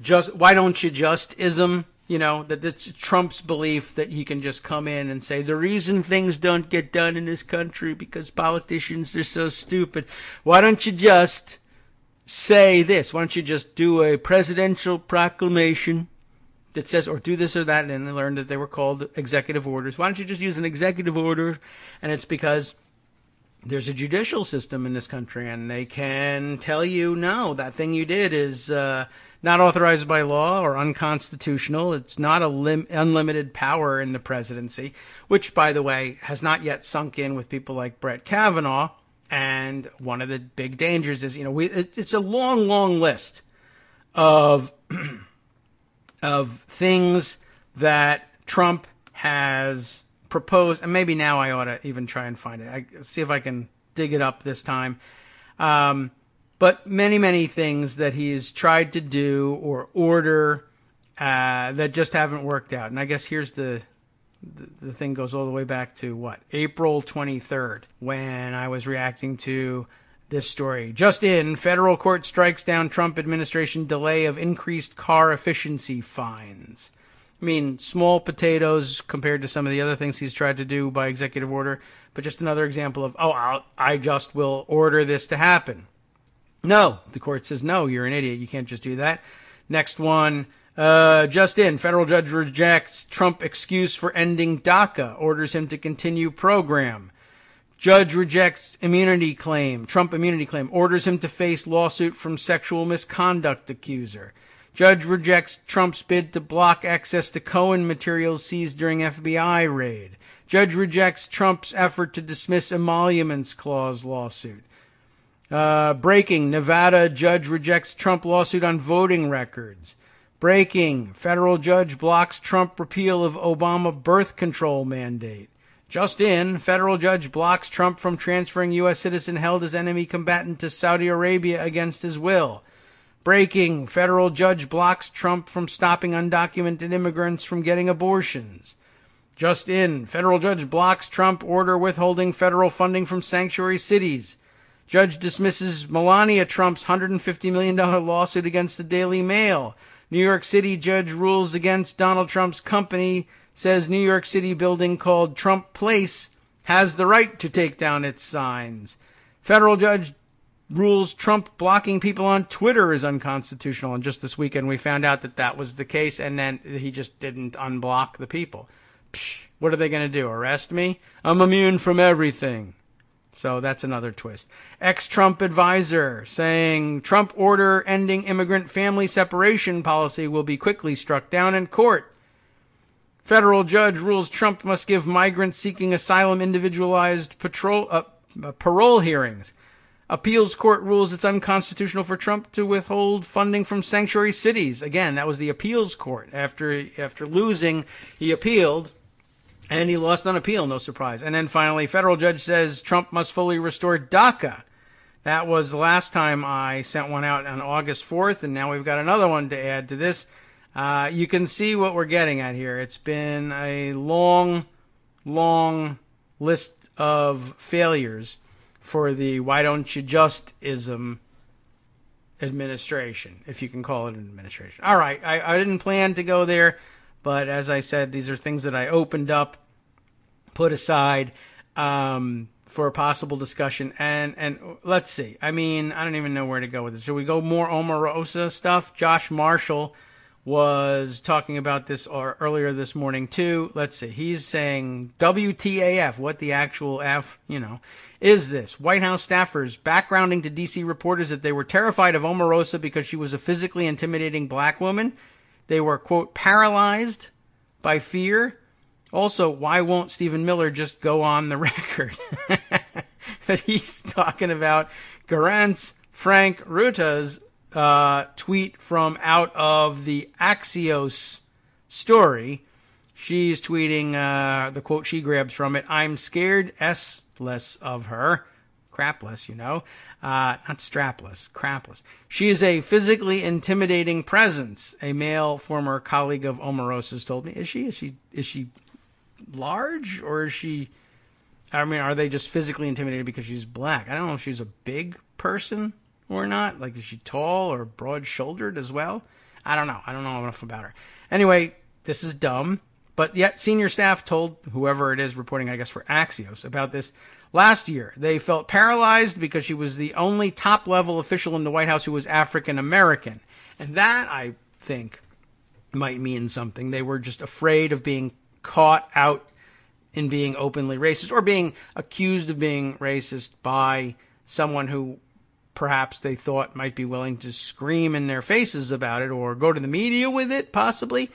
[SPEAKER 3] just why don't you just-ism. You know, that it's Trump's belief that he can just come in and say, the reason things don't get done in this country because politicians are so stupid. Why don't you just say this? Why don't you just do a presidential proclamation that says, or do this or that, and I learned that they were called executive orders. Why don't you just use an executive order? And it's because there's a judicial system in this country, and they can tell you, no, that thing you did is not authorized by law or unconstitutional. It's not unlimited power in the presidency, which, by the way, has not yet sunk in with people like Brett Kavanaugh. And one of the big dangers is, it's a long, long list of things that Trump has proposed, and maybe now I ought to even try and find it. See if I can dig it up this time. But many, many things that he's tried to do or order that just haven't worked out. And I guess here's the thing goes all the way back to what? April 23rd, when I was reacting to this story. Just in, federal court strikes down Trump administration delay of increased car efficiency fines. I mean, small potatoes compared to some of the other things he's tried to do by executive order, but just another example of, I just will order this to happen. No, the court says, no, you're an idiot. You can't just do that. Next one, just in, federal judge rejects Trump excuse for ending DACA, orders him to continue program. Judge rejects immunity claim, Trump immunity claim, orders him to face lawsuit from sexual misconduct accuser. Judge rejects Trump's bid to block access to Cohen materials seized during FBI raid. Judge rejects Trump's effort to dismiss emoluments clause lawsuit. Breaking, Nevada judge rejects Trump lawsuit on voting records. Breaking, federal judge blocks Trump repeal of Obama birth control mandate. Just in, federal judge blocks Trump from transferring U.S. citizen held as enemy combatant to Saudi Arabia against his will. Breaking, federal judge blocks Trump from stopping undocumented immigrants from getting abortions. Just in, federal judge blocks Trump order withholding federal funding from sanctuary cities. Judge dismisses Melania Trump's $150 million lawsuit against the Daily Mail. New York City judge rules against Donald Trump's company, says New York City building called Trump Place has the right to take down its signs. Federal judge rules Trump blocking people on Twitter is unconstitutional. And just this weekend we found out that that was the case, and then he just didn't unblock the people. Psh, what are they going to do, arrest me? I'm immune from everything. So that's another twist. Ex-Trump advisor saying Trump order ending immigrant family separation policy will be quickly struck down in court. Federal judge rules Trump must give migrants seeking asylum individualized parole hearings. Appeals court rules it's unconstitutional for Trump to withhold funding from sanctuary cities. Again, that was the appeals court. After losing, he appealed. And he lost on appeal, no surprise. And then finally, federal judge says Trump must fully restore DACA. That was the last time I sent one out on August 4th, and now we've got another one to add to this. You can see what we're getting at here. It's been a long, long list of failures for the why don't you just-ism administration, if you can call it an administration. All right, I didn't plan to go there. But as I said, these are things that I opened up, put aside for a possible discussion. And let's see. I mean, I don't even know where to go with this. Should we go more Omarosa stuff? Josh Marshall was talking about this earlier this morning, too. Let's see. He's saying WTAF, what the actual F, is this? White House staffers backgrounding to D.C. reporters that they were terrified of Omarosa because she was a physically intimidating black woman. They were, quote, paralyzed by fear. Also, why won't Stephen Miller just go on the record? But he's talking about Garant's Frank Ruta's tweet from out of the Axios story. She's tweeting the quote she grabs from it. I'm scared less of her. crapless, not strapless, crapless. She is a physically intimidating presence, a male former colleague of Omarosa's told me. Is she large, or is she, are they just physically intimidated because she's black? I don't know if she's a big person or not. Like, is she tall or broad-shouldered as well? I don't know. I don't know enough about her. Anyway, this is dumb. But yet senior staff told whoever it is reporting, I guess, for Axios about this last year. They felt paralyzed because she was the only top-level official in the White House who was African-American. And that, I think, might mean something. They were just afraid of being caught out in being openly racist or being accused of being racist by someone who perhaps they thought might be willing to scream in their faces about it or go to the media with it, possibly.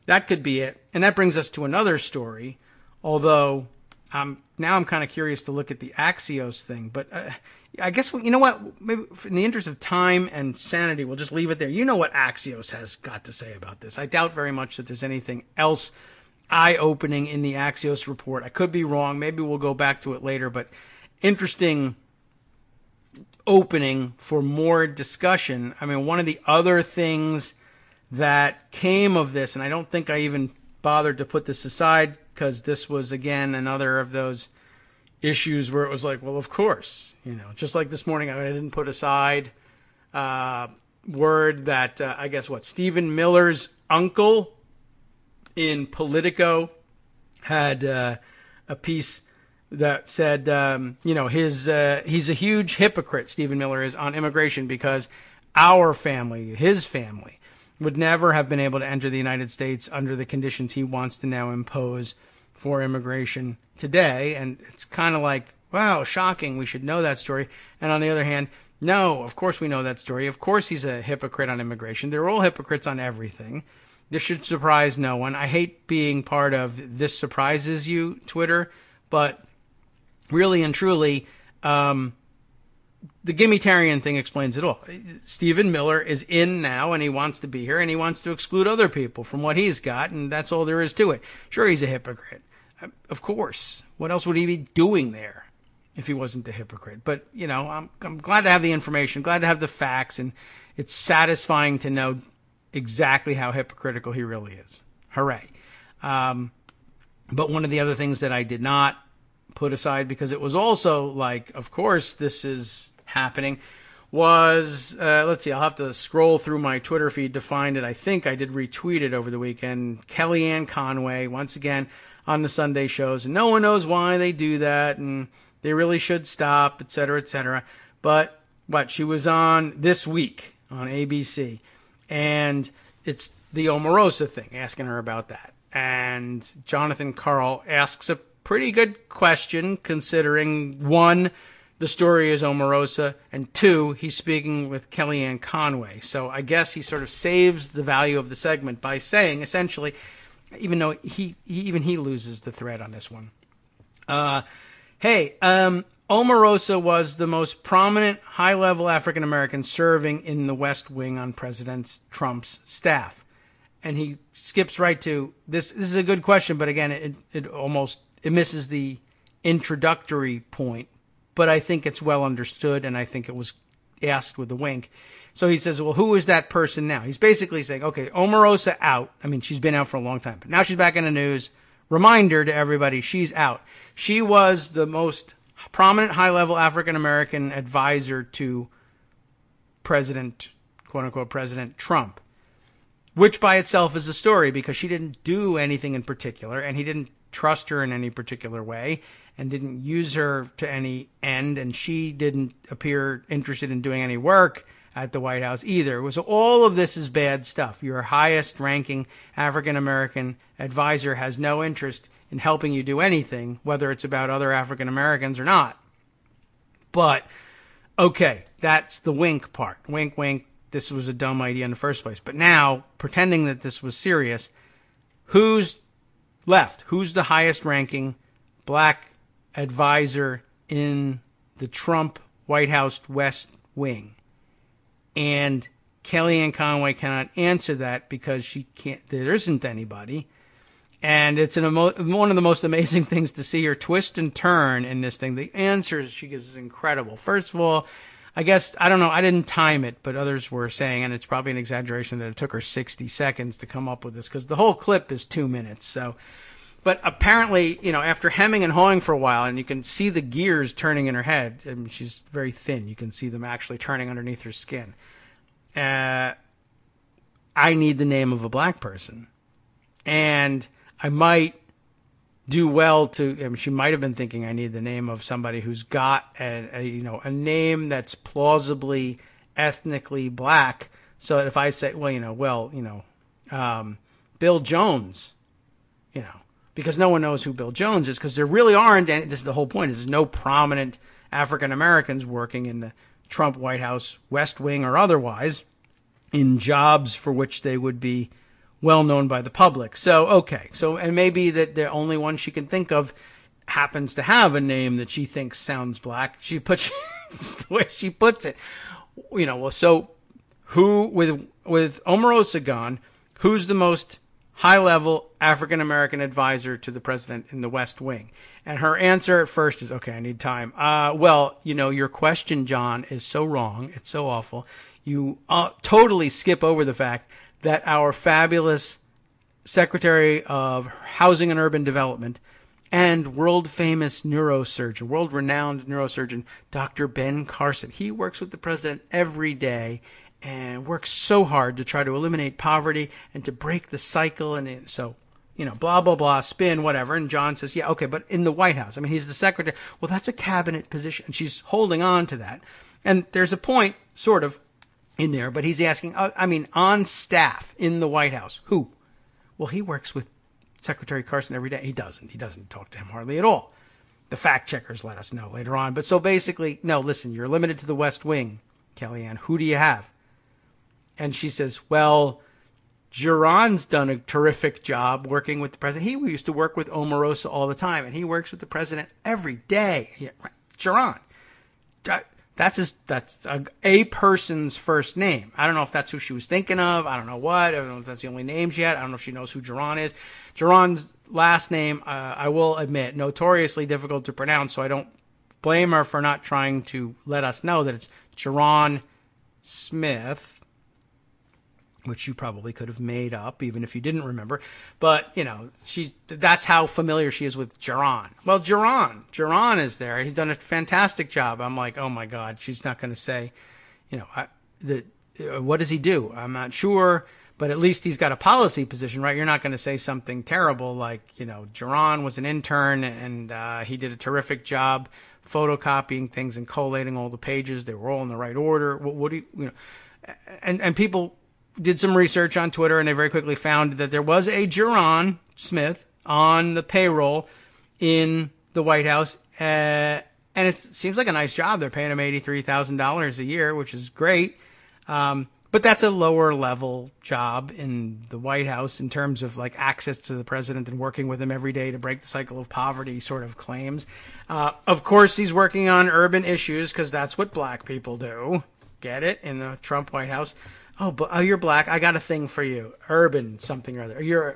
[SPEAKER 3] That could be it. And that brings us to another story, although now I'm kind of curious to look at the Axios thing. But I guess, you know what, maybe in the interest of time and sanity, we'll just leave it there. You know what Axios has got to say about this. I doubt very much that there's anything else eye-opening in the Axios report. I could be wrong. Maybe we'll go back to it later. But interesting opening for more discussion. I mean, one of the other things that came of this, and I don't think I even bothered to put this aside because this was, again, another of those issues where it was like, well, of course, just like this morning, I didn't put aside word that, I guess Stephen Miller's uncle in Politico had a piece that said, he's a huge hypocrite, Stephen Miller is, on immigration because our family, his family, would never have been able to enter the United States under the conditions he wants to now impose for immigration today. And it's kind of like, wow, shocking. We should know that story. And on the other hand, no, of course we know that story. Of course he's a hypocrite on immigration. They're all hypocrites on everything. This should surprise no one. I hate being part of this surprises you, Twitter, but really and truly, the Gimmitarian thing explains it all. Stephen Miller is in now, and he wants to be here, and he wants to exclude other people from what he's got, and that's all there is to it. Sure, he's a hypocrite. Of course. What else would he be doing there if he wasn't a hypocrite? But, I'm glad to have the information, glad to have the facts, and it's satisfying to know exactly how hypocritical he really is. Hooray. But one of the other things that I did not put aside, because it was also like, of course, this is happening, was, let's see, I'll have to scroll through my Twitter feed to find it. I think I did retweet it over the weekend. Kellyanne Conway, once again, on the Sunday shows, and no one knows why they do that, and they really should stop, et cetera, et cetera. But she was on This Week on ABC, and it's the Omarosa thing, asking her about that. And Jonathan Karl asks a pretty good question, considering, one, the story is Omarosa, and two, he's speaking with Kellyanne Conway. So I guess he sort of saves the value of the segment by saying, essentially, even though he loses the thread on this one. Omarosa was the most prominent high-level African-American serving in the West Wing on President Trump's staff. And he skips right to, this is a good question, but again, it misses the introductory point, but I think it's well understood, and I think it was asked with a wink. So he says, well, who is that person now? He's basically saying, okay, Omarosa out. I mean, she's been out for a long time, but now she's back in the news. Reminder to everybody, she's out. She was the most prominent high-level African-American advisor to President, quote-unquote, President Trump, which by itself is a story because she didn't do anything in particular, and he didn't trust her in any particular way and didn't use her to any end, and she didn't appear interested in doing any work at the White House either. So all of this is bad stuff. Your highest ranking African-American advisor has no interest in helping you do anything, whether it's about other African Americans or not. But, okay, that's the wink part. Wink, wink, this was a dumb idea in the first place. But now, pretending that this was serious, who's left? Who's the highest ranking black advisor in the Trump White House West Wing? And Kellyanne Conway cannot answer that because she can't, there isn't anybody. And it's one of the most amazing things to see her twist and turn in this thing. The answers she gives is incredible. First of all, I guess, I don't know, I didn't time it, but others were saying, and it's probably an exaggeration, that it took her 60 seconds to come up with this, because the whole clip is 2 minutes. So, but apparently, after hemming and hawing for a while, and you can see the gears turning in her head, and she's very thin, you can see them actually turning underneath her skin. I need the name of a black person. And I might do well to, she might have been thinking I need the name of somebody who's got a name that's plausibly ethnically black, so that if I say, Bill Jones, because no one knows who Bill Jones is, because there really aren't, and this is the whole point, there's no prominent African Americans working in the Trump White House, West Wing or otherwise, in jobs for which they would be well known by the public. So, okay. So, and maybe that the only one she can think of happens to have a name that she thinks sounds black. She puts, it's the way she puts it. So who, with Omarosa gone, who's the most high-level African-American advisor to the president in the West Wing? And her answer at first is, okay, I need time. Your question, John, is so wrong. It's so awful. You totally skip over the fact that our fabulous Secretary of Housing and Urban Development and world-famous neurosurgeon, world-renowned neurosurgeon, Dr. Ben Carson, he works with the president every day and works so hard to try to eliminate poverty and to break the cycle. And so, blah, blah, blah, spin, whatever. And John says, yeah, okay, but in the White House, he's the secretary. Well, that's a cabinet position. And she's holding on to that. And there's a point, sort of, in there, but he's asking, on staff in the White House, who? Well, he works with Secretary Carson every day. He doesn't talk to him hardly at all. The fact checkers let us know later on. But so basically, no, listen, you're limited to the West Wing, Kellyanne. Who do you have? And she says, well, Geron's done a terrific job working with the president. He used to work with Omarosa all the time, and he works with the president every day. Yeah, right. Geron. That's a person's first name. I don't know if that's who she was thinking of. I don't know what. I don't know if that's the only name she had. I don't know if she knows who Geron is. Geron's last name, I will admit, notoriously difficult to pronounce, so I don't blame her for not trying to let us know that it's Geron Smith, which you probably could have made up, even if you didn't remember. But, that's how familiar she is with Geron. Well, Geron is there. He's done a fantastic job. I'm like, oh, my God, she's not going to say, what does he do? I'm not sure, but at least he's got a policy position, right? You're not going to say something terrible like, Geron was an intern and he did a terrific job photocopying things and collating all the pages. They were all in the right order. What do you and people did some research on Twitter, and they very quickly found that there was a Geron Smith on the payroll in the White House. And it seems like a nice job. They're paying him $83,000 a year, which is great. But that's a lower level job in the White House in terms of like access to the president and working with him every day to break the cycle of poverty sort of claims. Of course, he's working on urban issues because that's what black people do. Get it? In the Trump White House. Oh, you're black. I got a thing for you. Urban something or other. You're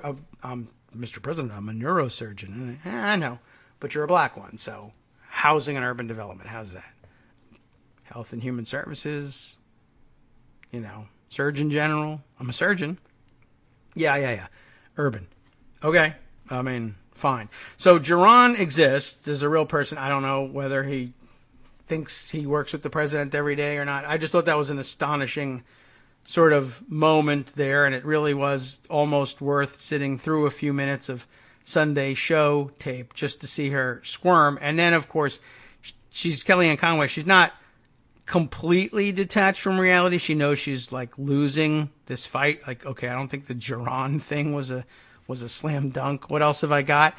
[SPEAKER 3] Mr. President, I'm a neurosurgeon. I know, but you're a black one. So housing and urban development. How's that? Health and Human Services. Surgeon General. I'm a surgeon. Yeah. Urban. Okay. Fine. So Geron exists as a real person. I don't know whether he thinks he works with the president every day or not. I just thought that was an astonishing sort of moment there, and it really was almost worth sitting through a few minutes of Sunday show tape just to see her squirm. And then, of course, she's Kellyanne Conway. She's not completely detached from reality. She knows she's like losing this fight. Like, okay, I don't think the Geron thing was a slam dunk. What else have I got?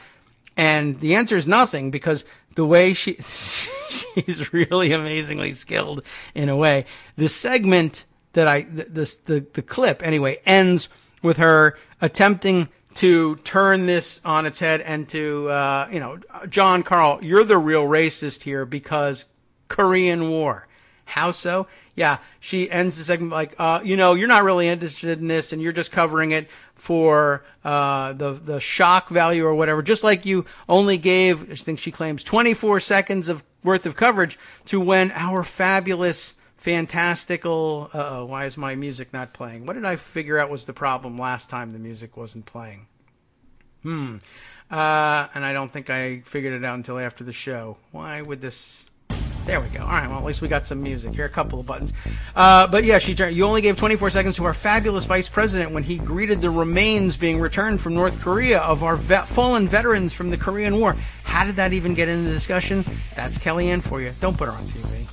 [SPEAKER 3] And the answer is nothing, because the way she's really amazingly skilled in a way. The segment that the clip anyway ends with her attempting to turn this on its head and to, John Carl, you're the real racist here because Korean War. How so? Yeah, she ends the segment like, you're not really interested in this, and you're just covering it for the shock value or whatever. Just like you only gave, I think she claims, 24 seconds of worth of coverage to when our fabulous, fantastical. Why is my music not playing? What did I figure out was the problem last time the music wasn't playing? And I don't think I figured it out until after the show. Why would this? There we go. All right, well, at least we got some music. Here are a couple of buttons. But yeah, you only gave 24 seconds to our fabulous vice president when he greeted the remains being returned from North Korea of our fallen veterans from the Korean War. How did that even get into the discussion? That's Kellyanne for you. Don't put her on TV.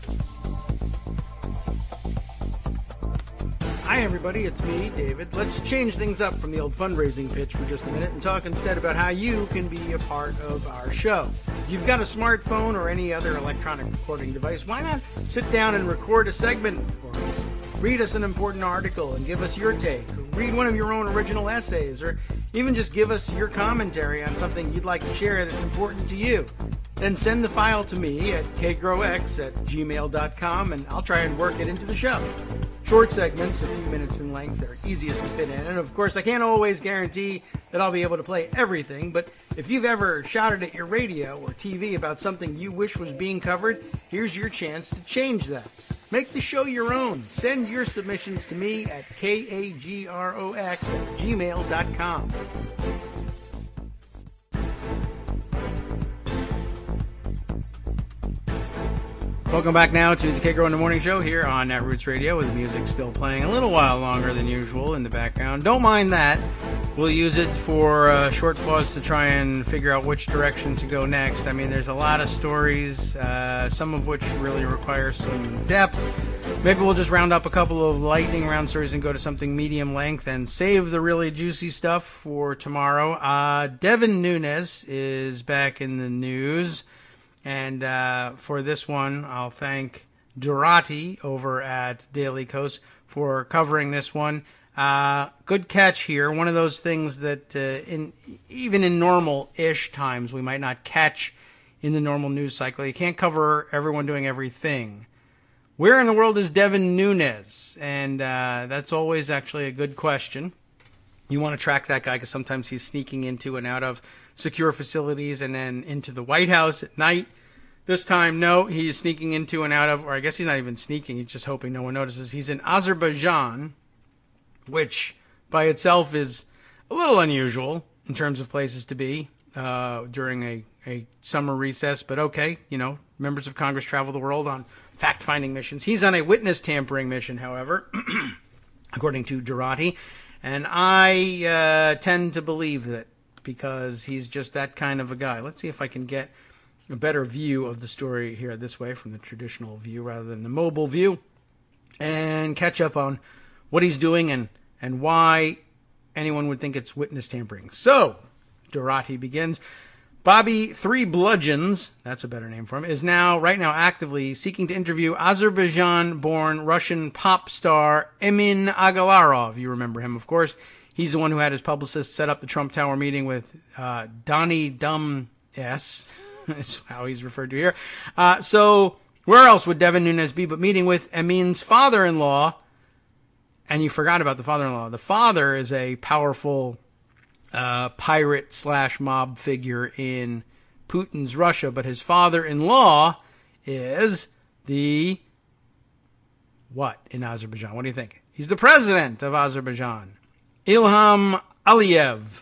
[SPEAKER 3] Hi, everybody. It's me, David. Let's change things up from the old fundraising pitch for just a minute and talk instead about how you can be a part of our show. If you've got a smartphone or any other electronic recording device, why not sit down and record a segment for us? Read us an important article and give us your take. Read one of your own original essays, or even just give us your commentary on something you'd like to share that's important to you. Then send the file to me at kagrox@gmail.com, and I'll try and work it into the show. Short segments, a few minutes in length, are easiest to fit in. And of course, I can't always guarantee that I'll be able to play everything, but if you've ever shouted at your radio or TV about something you wish was being covered, here's your chance to change that. Make the show your own. Send your submissions to me at kagrox@gmail.com. Welcome back now to the Kagro in the Morning Show here on Netroots Radio, with the music still playing a little while longer than usual in the background. Don't mind that. We'll use it for a short pause to try and figure out which direction to go next. I mean, there's a lot of stories, some of which really require some depth. Maybe we'll just round up a couple of lightning round stories and go to something medium length and save the really juicy stuff for tomorrow. Devin Nunes is back in the news. And for this one, I'll thank Durati over at Daily Kos for covering this one. Good catch here. One of those things that even in normal-ish times we might not catch in the normal news cycle. You can't cover everyone doing everything. Where in the world is Devin Nunes? And that's always actually a good question. You want to track that guy because sometimes he's sneaking into and out of secure facilities and then into the White House at night. This time, no, he's sneaking into and out of, or I guess he's not even sneaking, he's just hoping no one notices. He's in Azerbaijan, which by itself is a little unusual in terms of places to be during a summer recess. But okay, members of Congress travel the world on fact-finding missions. He's on a witness tampering mission, however, according to Durati. And I tend to believe that because he's just that kind of a guy. Let's see if I can get a better view of the story here this way, from the traditional view rather than the mobile view, and catch up on what he's doing and why anyone would think it's witness tampering. So, Durati begins. Bobby Three Bludgeons, that's a better name for him, is right now actively seeking to interview Azerbaijan-born Russian pop star Emin Agalarov. You remember him, of course. He's the one who had his publicist set up the Trump Tower meeting with Donnie Dumb S. Is how he's referred to here. So where else would Devin Nunes be but meeting with Emin's father-in-law? And you forgot about the father-in-law. The father is a powerful pirate/mob figure in Putin's Russia, but his father-in-law is the what in Azerbaijan? What do you think? He's the president of Azerbaijan, Ilham Aliyev.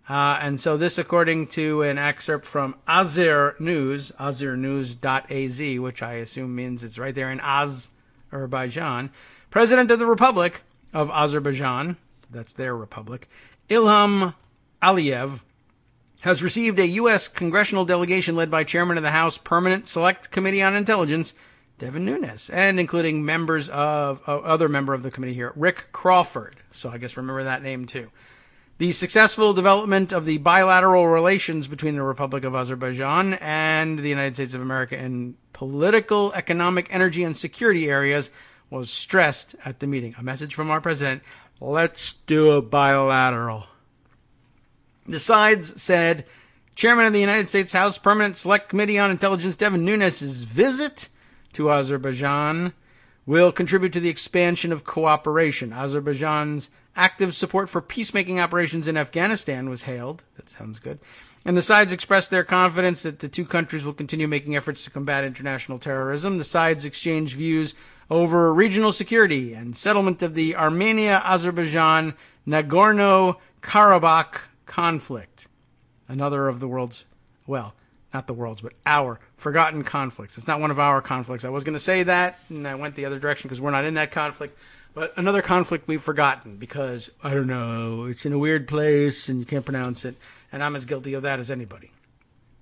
[SPEAKER 3] And so this, according to an excerpt from Azer News, azernews.az, which I assume means it's right there in Azerbaijan, President of the Republic of Azerbaijan, that's their republic, Ilham Aliyev, has received a U.S. congressional delegation led by Chairman of the House Permanent Select Committee on Intelligence, Devin Nunes, and including members of other member of the committee here, Rick Crawford. So I guess remember that name too. The successful development of the bilateral relations between the Republic of Azerbaijan and the United States of America in political, economic, energy, and security areas was stressed at the meeting. A message from our president: let's do a bilateral. The sides said Chairman of the United States House Permanent Select Committee on Intelligence Devin Nunes' visit to Azerbaijan will contribute to the expansion of cooperation. Azerbaijan's active support for peacemaking operations in Afghanistan was hailed. That sounds good. And the sides expressed their confidence that the two countries will continue making efforts to combat international terrorism. The sides exchanged views over regional security and settlement of the Armenia-Azerbaijan Nagorno-Karabakh conflict. Another of the world's, well, not the world's, but our forgotten conflicts. It's not one of our conflicts. I was going to say that, and I went the other direction because we're not in that conflict. But another conflict we've forgotten because, I don't know, it's in a weird place and you can't pronounce it. And I'm as guilty of that as anybody.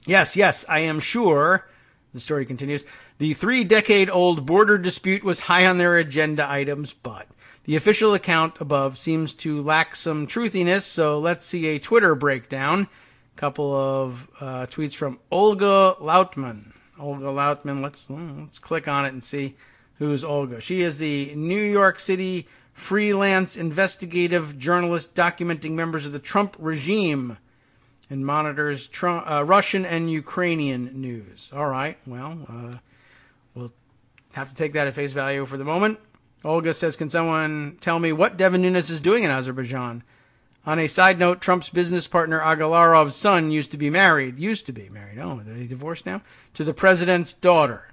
[SPEAKER 3] Yes, I am sure, the story continues, the 3-decade-old border dispute was high on their agenda items, but the official account above seems to lack some truthiness, so let's see a Twitter breakdown. Couple of tweets from Olga Lautman. Olga Lautman, let's click on it and see who's Olga. She is the New York City freelance investigative journalist documenting members of the Trump regime and monitors Russian and Ukrainian news. All right, well, we'll have to take that at face value for the moment. Olga says, can someone tell me what Devin Nunes is doing in Azerbaijan? On a side note, Trump's business partner Agalarov's son used to be married. Oh, are they divorced now? To the president's daughter.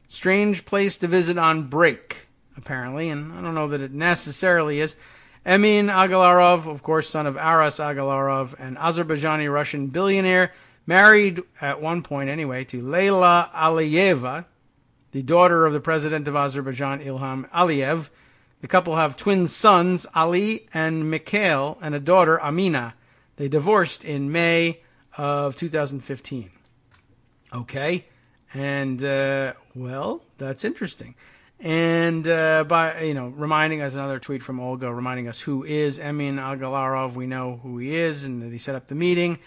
[SPEAKER 3] Strange place to visit on break, apparently, and I don't know that it necessarily is. Emin Agalarov, of course, son of Aras Agalarov, an Azerbaijani-Russian billionaire, married at one point anyway to Leyla Aliyeva, the daughter of the president of Azerbaijan, Ilham Aliyev. The couple have twin sons, Ali and Mikhail, and a daughter, Amina. They divorced in May of 2015. Okay, and, well, that's interesting. And reminding us, another tweet from Olga, reminding us who is Emin Agalarov. We know who he is and that he set up the meeting.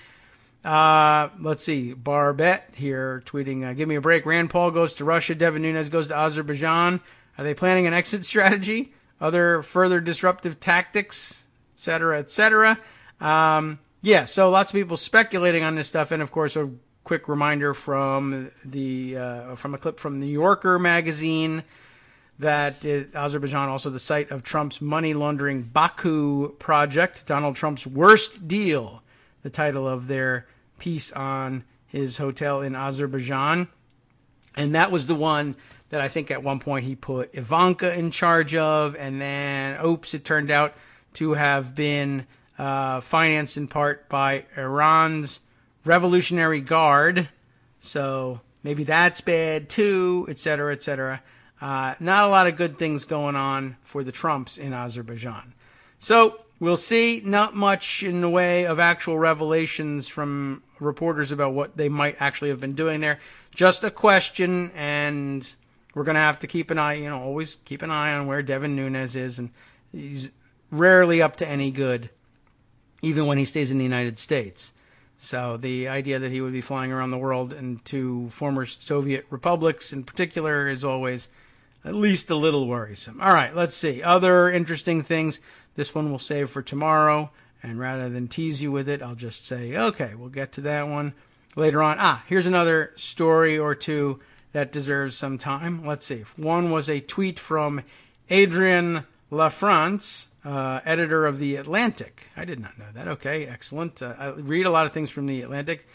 [SPEAKER 3] Let's see, Barbette here tweeting, give me a break. Rand Paul goes to Russia. Devin Nunes goes to Azerbaijan. Are they planning an exit strategy? Other further disruptive tactics, et cetera, et cetera. So lots of people speculating on this stuff. And, of course, a quick reminder from a clip from New Yorker magazine that Azerbaijan also the site of Trump's money laundering Baku project, Donald Trump's worst deal, the title of their piece on his hotel in Azerbaijan. And that was the one that I think at one point he put Ivanka in charge of, and then, it turned out to have been financed in part by Iran's Revolutionary Guard. So maybe that's bad too, et cetera, et cetera. Not a lot of good things going on for the Trumps in Azerbaijan. So we'll see. Not much in the way of actual revelations from reporters about what they might actually have been doing there. Just a question, and we're going to have to keep an eye, always keep an eye on where Devin Nunes is. And he's rarely up to any good, even when he stays in the United States. So the idea that he would be flying around the world and to former Soviet republics in particular is always at least a little worrisome. All right, let's see. Other interesting things. This one we'll save for tomorrow. And rather than tease you with it, I'll just say, okay, we'll get to that one later on. Here's another story or two that deserves some time. Let's see. One was a tweet from Adrian LaFrance, editor of The Atlantic. I did not know that. Okay, excellent. I read a lot of things from The Atlantic.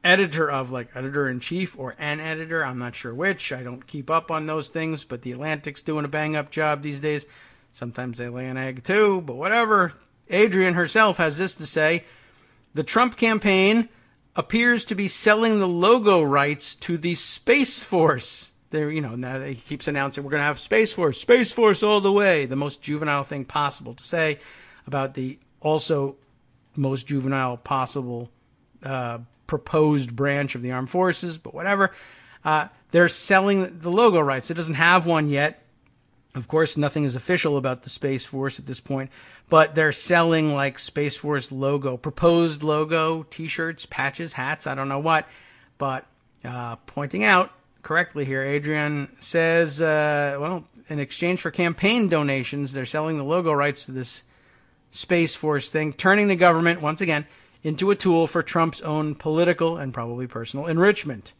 [SPEAKER 3] Editor-in-chief or an editor, I'm not sure which. I don't keep up on those things, but The Atlantic's doing a bang-up job these days. Sometimes they lay an egg too, but whatever. Adrian herself has this to say. The Trump campaign appears to be selling the logo rights to the Space Force. Now he keeps announcing we're going to have Space Force all the way. The most juvenile thing possible to say about the also most juvenile possible proposed branch of the armed forces, but whatever. They're selling the logo rights. It doesn't have one yet. Of course, nothing is official about the Space Force at this point, but they're selling like Space Force logo, proposed logo, T-shirts, patches, hats, I don't know what. But pointing out correctly here, Adrian says, in exchange for campaign donations, they're selling the logo rights to this Space Force thing, turning the government, once again, into a tool for Trump's own political and probably personal enrichment.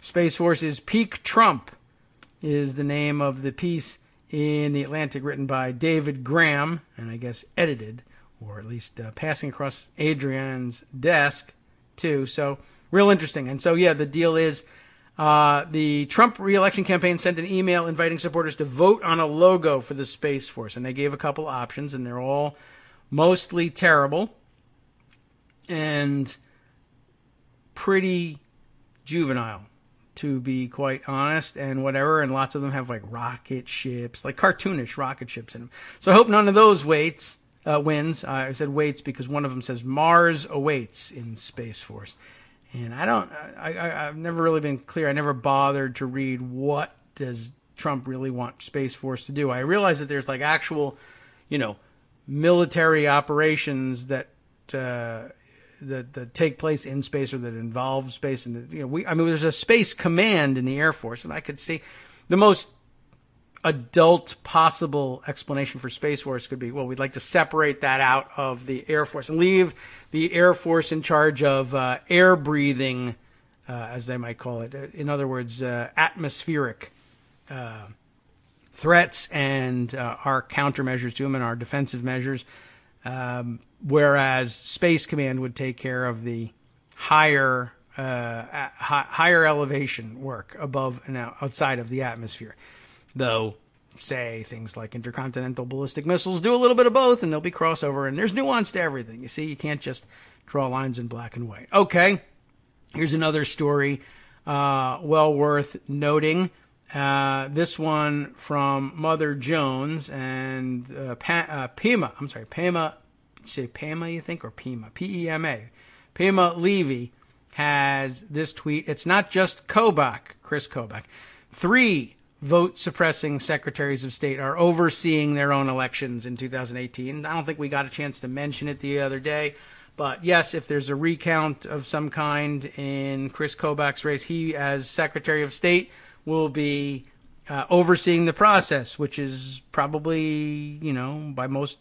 [SPEAKER 3] Space Force is peak Trump. is the name of the piece in The Atlantic written by David Graham, and I guess edited, or at least passing across Adrian's desk, too. So, real interesting. And so, yeah, the deal is the Trump re-election campaign sent an email inviting supporters to vote on a logo for the Space Force. And they gave a couple options, and they're all mostly terrible and pretty juvenile, to be quite honest, and whatever. And lots of them have like rocket ships, like cartoonish rocket ships in them. So I hope none of those wins. I said waits because one of them says Mars awaits in Space Force. And I've never really been clear. I never bothered to read what does Trump really want Space Force to do. I realize that there's like actual, military operations that take place in space or that involve space. And, there's a space command in the Air Force, and I could see the most adult possible explanation for Space Force could be, well, we'd like to separate that out of the Air Force and leave the Air Force in charge of air breathing, as they might call it. In other words, atmospheric threats and our countermeasures to them and our defensive measures, whereas Space Command would take care of the higher elevation work above and outside of the atmosphere. Though, say, things like intercontinental ballistic missiles do a little bit of both, and there'll be crossover, and there's nuance to everything. You see, you can't just draw lines in black and white. Okay, here's another story well worth noting. This one from Mother Jones and Pema, say Pema, you think, or Pema? P-E-M-A. Pema Levy has this tweet. It's not just Chris Kobach. 3 vote-suppressing secretaries of state are overseeing their own elections in 2018. I don't think we got a chance to mention it the other day. But yes, if there's a recount of some kind in Chris Kobach's race, he, as Secretary of State, will be overseeing the process, which is probably, by most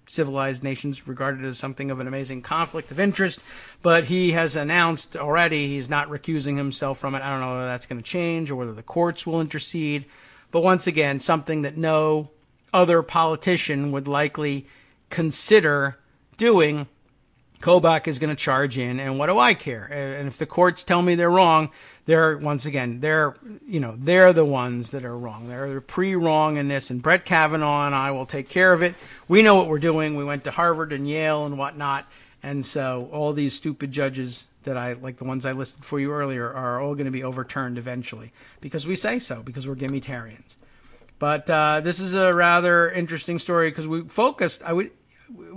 [SPEAKER 3] civilized nations regarded as something of an amazing conflict of interest. But he has announced already he's not recusing himself from it. I don't know whether that's going to change or whether the courts will intercede. But once again, something that no other politician would likely consider doing. Kobach is going to charge in, and what do I care? And if the courts tell me they're wrong, they're the ones that are wrong. They're pre-wrong in this, and Brett Kavanaugh and I will take care of it. We know what we're doing. We went to Harvard and Yale and whatnot, and so all these stupid judges that like the ones I listed for you earlier, are all going to be overturned eventually because we say so, because we're gimmitarians. But this is a rather interesting story because we focused. We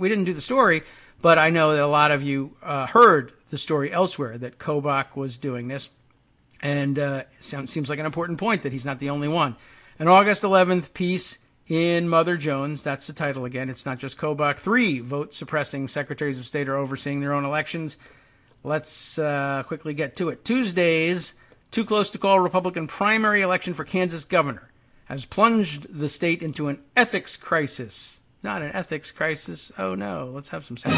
[SPEAKER 3] didn't do the story. But I know that a lot of you heard the story elsewhere that Kobach was doing this. And seems like an important point that he's not the only one. An August 11th piece in Mother Jones, that's the title again. It's not just Kobach. 3 vote-suppressing secretaries of state are overseeing their own elections. Let's quickly get to it. Tuesday's too close to call Republican primary election for Kansas governor has plunged the state into an ethics crisis. Not an ethics crisis. Oh, no. Let's have some sound.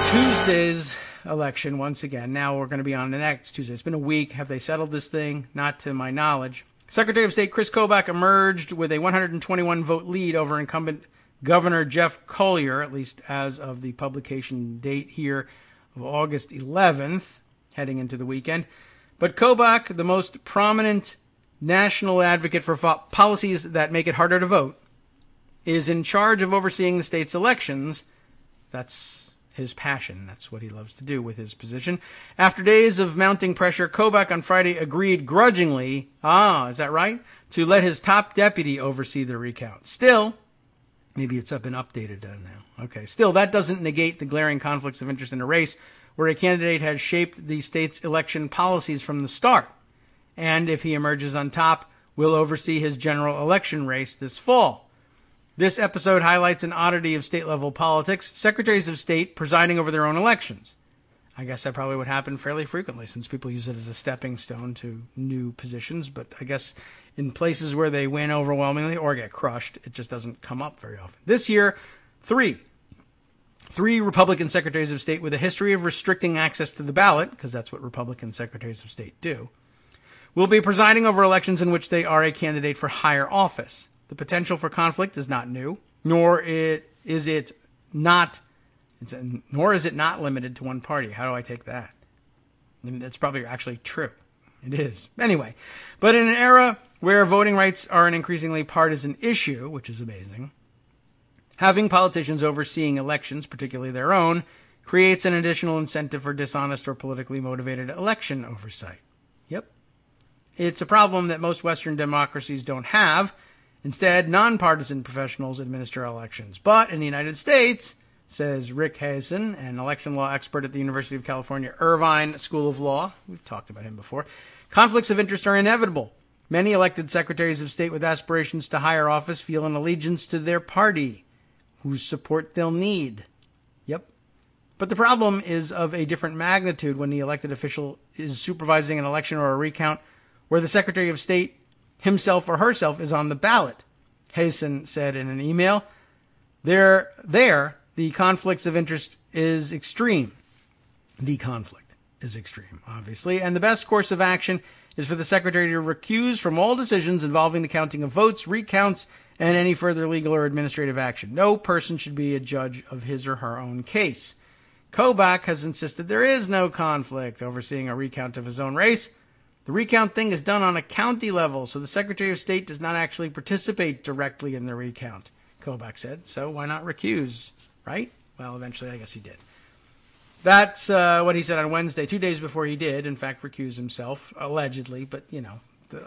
[SPEAKER 3] Tuesday's election, once again. Now we're going to be on the next Tuesday. It's been a week. Have they settled this thing? Not to my knowledge. Secretary of State Chris Kobach emerged with a 121-vote lead over incumbent Governor Jeff Colyer, at least as of the publication date here of August 11th, heading into the weekend. But Kobach, the most prominent national advocate for policies that make it harder to vote, is in charge of overseeing the state's elections. That's his passion. That's what he loves to do with his position. After days of mounting pressure, Kobach on Friday agreed grudgingly, is that right, to let his top deputy oversee the recount. Still, maybe it's been updated now. Okay, still, that doesn't negate the glaring conflicts of interest in a race where a candidate has shaped the state's election policies from the start. And if he emerges on top, will oversee his general election race this fall. This episode highlights an oddity of state-level politics, secretaries of state presiding over their own elections. I guess that probably would happen fairly frequently since people use it as a stepping stone to new positions. But I guess in places where they win overwhelmingly or get crushed, it just doesn't come up very often. This year, three Republican secretaries of state with a history of restricting access to the ballot, because that's what Republican secretaries of state do, will be presiding over elections in which they are a candidate for higher office. The potential for conflict is not new, nor is it not limited to one party. How do I take that? I mean, that's probably actually true. It is. Anyway, but in an era where voting rights are an increasingly partisan issue, which is amazing, having politicians overseeing elections, particularly their own, creates an additional incentive for dishonest or politically motivated election oversight. Yep. It's a problem that most Western democracies don't have. Instead, nonpartisan professionals administer elections. But in the United States, says Rick Hazen, an election law expert at the University of California Irvine School of Law, we've talked about him before, conflicts of interest are inevitable. Many elected secretaries of state with aspirations to higher office feel an allegiance to their party, whose support they'll need. Yep. But the problem is of a different magnitude when the elected official is supervising an election or a recount where the Secretary of State himself or herself is on the ballot. Hazen said in an email, There, the conflicts of interest is extreme. The conflict is extreme, obviously, and the best course of action is for the Secretary to recuse from all decisions involving the counting of votes, recounts, and any further legal or administrative action. No person should be a judge of his or her own case. Kobach has insisted there is no conflict overseeing a recount of his own race. The recount thing is done on a county level, so the Secretary of State does not actually participate directly in the recount, Kobach said. So why not recuse, right? Well, eventually I guess he did. That's what he said on Wednesday, 2 days before he did, in fact, recuse himself, allegedly. But, you know,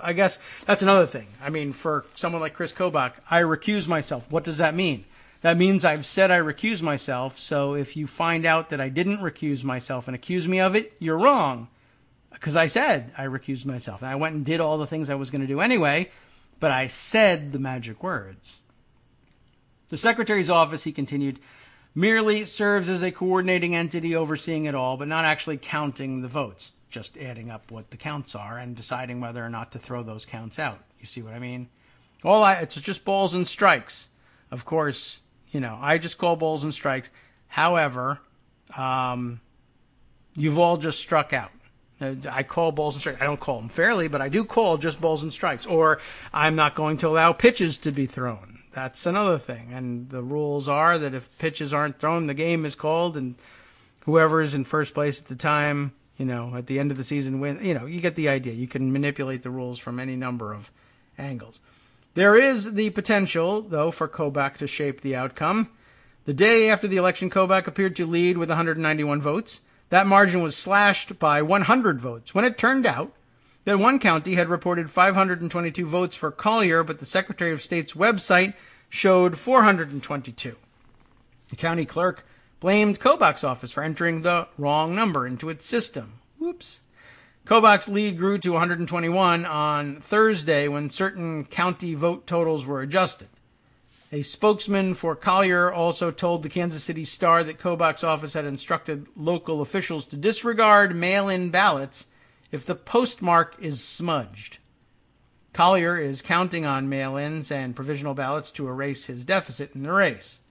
[SPEAKER 3] I guess that's another thing. I mean, for someone like Chris Kobach, I recuse myself. What does that mean? That means I've said I recuse myself, so if you find out that I didn't recuse myself and accuse me of it, you're wrong. Because I said I recused myself. And I went and did all the things I was going to do anyway, but I said the magic words. The Secretary's office, he continued, merely serves as a coordinating entity overseeing it all, but not actually counting the votes, just adding up what the counts are and deciding whether or not to throw those counts out. You see what I mean? It's just balls and strikes. Of course, you know, I just call balls and strikes. However, you've all just struck out. I call balls and strikes. I don't call them fairly, but I do call just balls and strikes. Or I'm not going to allow pitches to be thrown. That's another thing. And the rules are that if pitches aren't thrown, the game is called, and whoever is in first place at the time, you know, at the end of the season win. You know, you get the idea. You can manipulate the rules from any number of angles. There is the potential, though, for Kobach to shape the outcome. The day after the election, Kobach appeared to lead with 191 votes. That margin was slashed by 100 votes when it turned out that one county had reported 522 votes for Collier, but the Secretary of State's website showed 422. The county clerk blamed Kobach's office for entering the wrong number into its system. Whoops. Kobach's lead grew to 121 on Thursday when certain county vote totals were adjusted. A spokesman for Collier also told the Kansas City Star that Kobach's office had instructed local officials to disregard mail-in ballots if the postmark is smudged. Collier is counting on mail-ins and provisional ballots to erase his deficit in the race.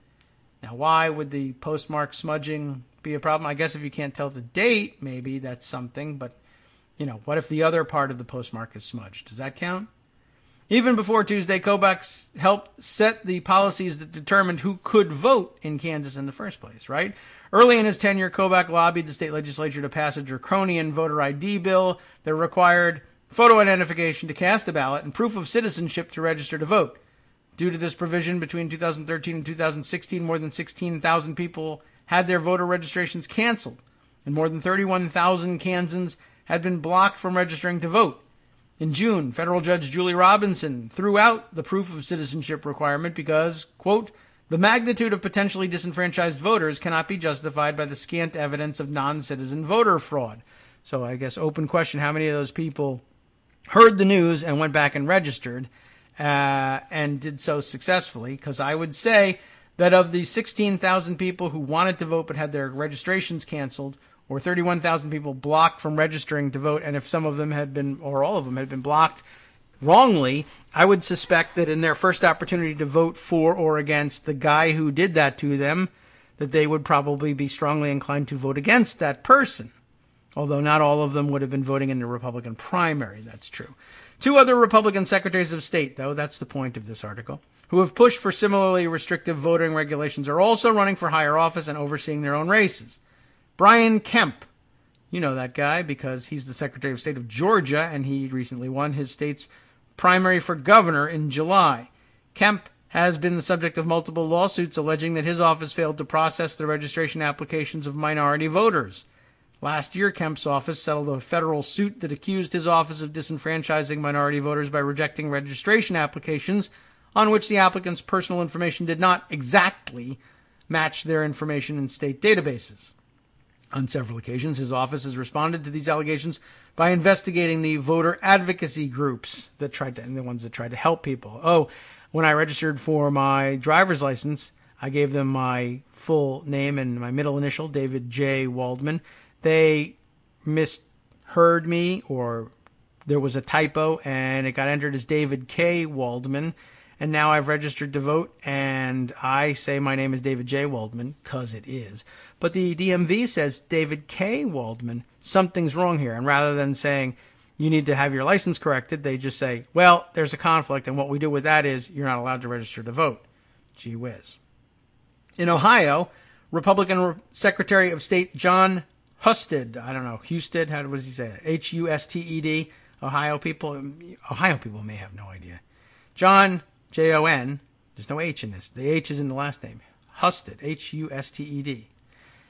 [SPEAKER 3] Now, why would the postmark smudging be a problem? I guess if you can't tell the date, maybe that's something, but, you know, what if the other part of the postmark is smudged? Does that count? Even before Tuesday, Kobach helped set the policies that determined who could vote in Kansas in the first place, right? Early in his tenure, Kobach lobbied the state legislature to pass a draconian voter ID bill that required photo identification to cast a ballot and proof of citizenship to register to vote. Due to this provision, between 2013 and 2016, more than 16,000 people had their voter registrations canceled, and more than 31,000 Kansans had been blocked from registering to vote. In June, federal judge Julie Robinson threw out the proof of citizenship requirement because, quote, the magnitude of potentially disenfranchised voters cannot be justified by the scant evidence of non-citizen voter fraud. So I guess open question, how many of those people heard the news and went back and registered and did so successfully? Because I would say that of the 16,000 people who wanted to vote but had their registrations canceled, or 31,000 people blocked from registering to vote, and if some of them had been, or all of them had been blocked wrongly, I would suspect that in their first opportunity to vote for or against the guy who did that to them, that they would probably be strongly inclined to vote against that person. although not all of them would have been voting in the Republican primary. That's true. 2 other Republican secretaries of state, though, that's the point of this article, who have pushed for similarly restrictive voting regulations are also running for higher office and overseeing their own races. Brian Kemp, you know that guy because he's the Secretary of State of Georgia, and he recently won his state's primary for governor in July. Kemp has been the subject of multiple lawsuits alleging that his office failed to process the registration applications of minority voters. Last year, Kemp's office settled a federal suit that accused his office of disenfranchising minority voters by rejecting registration applications on which the applicant's personal information did not exactly match their information in state databases. On several occasions, his office has responded to these allegations by investigating the voter advocacy groups and the ones that tried to help people. Oh, when I registered for my driver's license, I gave them my full name and my middle initial, David J. Waldman. They misheard me, or there was a typo, and it got entered as David K. Waldman. And now I've registered to vote, and I say my name is David J. Waldman, because it is. But the DMV says David K. Waldman. Something's wrong here. And rather than saying you need to have your license corrected, they just say, well, there's a conflict, and what we do with that is you're not allowed to register to vote. Gee whiz. In Ohio, Republican Secretary of State John Husted, I don't know, Husted, how does he say it? H-U-S-T-E-D. Ohio people may have no idea. John, J-O-N, there's no H in this. The H is in the last name. Husted, H-U-S-T-E-D,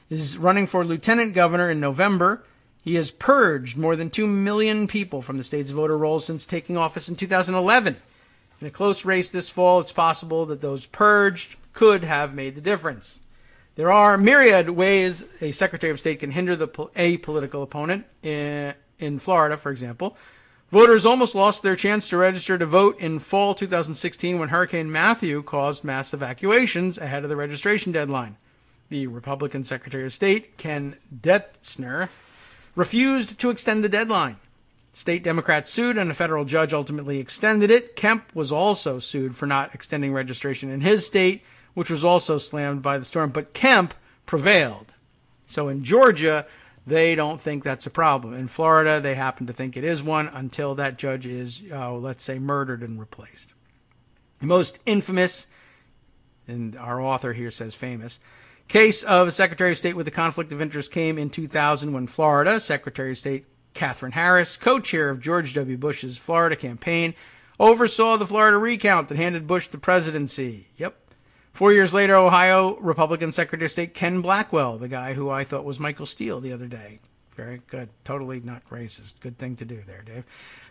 [SPEAKER 3] is running for lieutenant governor in November. He has purged more than 2 million people from the state's voter rolls since taking office in 2011. In a close race this fall, it's possible that those purged could have made the difference. There are myriad ways a Secretary of State can hinder a political opponent. In Florida, for example, voters almost lost their chance to register to vote in fall 2016 when Hurricane Matthew caused mass evacuations ahead of the registration deadline. The Republican Secretary of State, Ken Detzner, refused to extend the deadline. State Democrats sued, and a federal judge ultimately extended it. Kemp was also sued for not extending registration in his state, which was also slammed by the storm. But Kemp prevailed. So in Georgia, they don't think that's a problem. In Florida, they happen to think it is one until that judge is, let's say, murdered and replaced. The most infamous, and our author here says famous, case of a Secretary of State with a conflict of interest came in 2000 when Florida Secretary of State Katherine Harris, co-chair of George W. Bush's Florida campaign, oversaw the Florida recount that handed Bush the presidency. Yep. 4 years later, Ohio Republican Secretary of State Ken Blackwell, the guy who I thought was Michael Steele the other day. Very good. Totally not racist. Good thing to do there, Dave.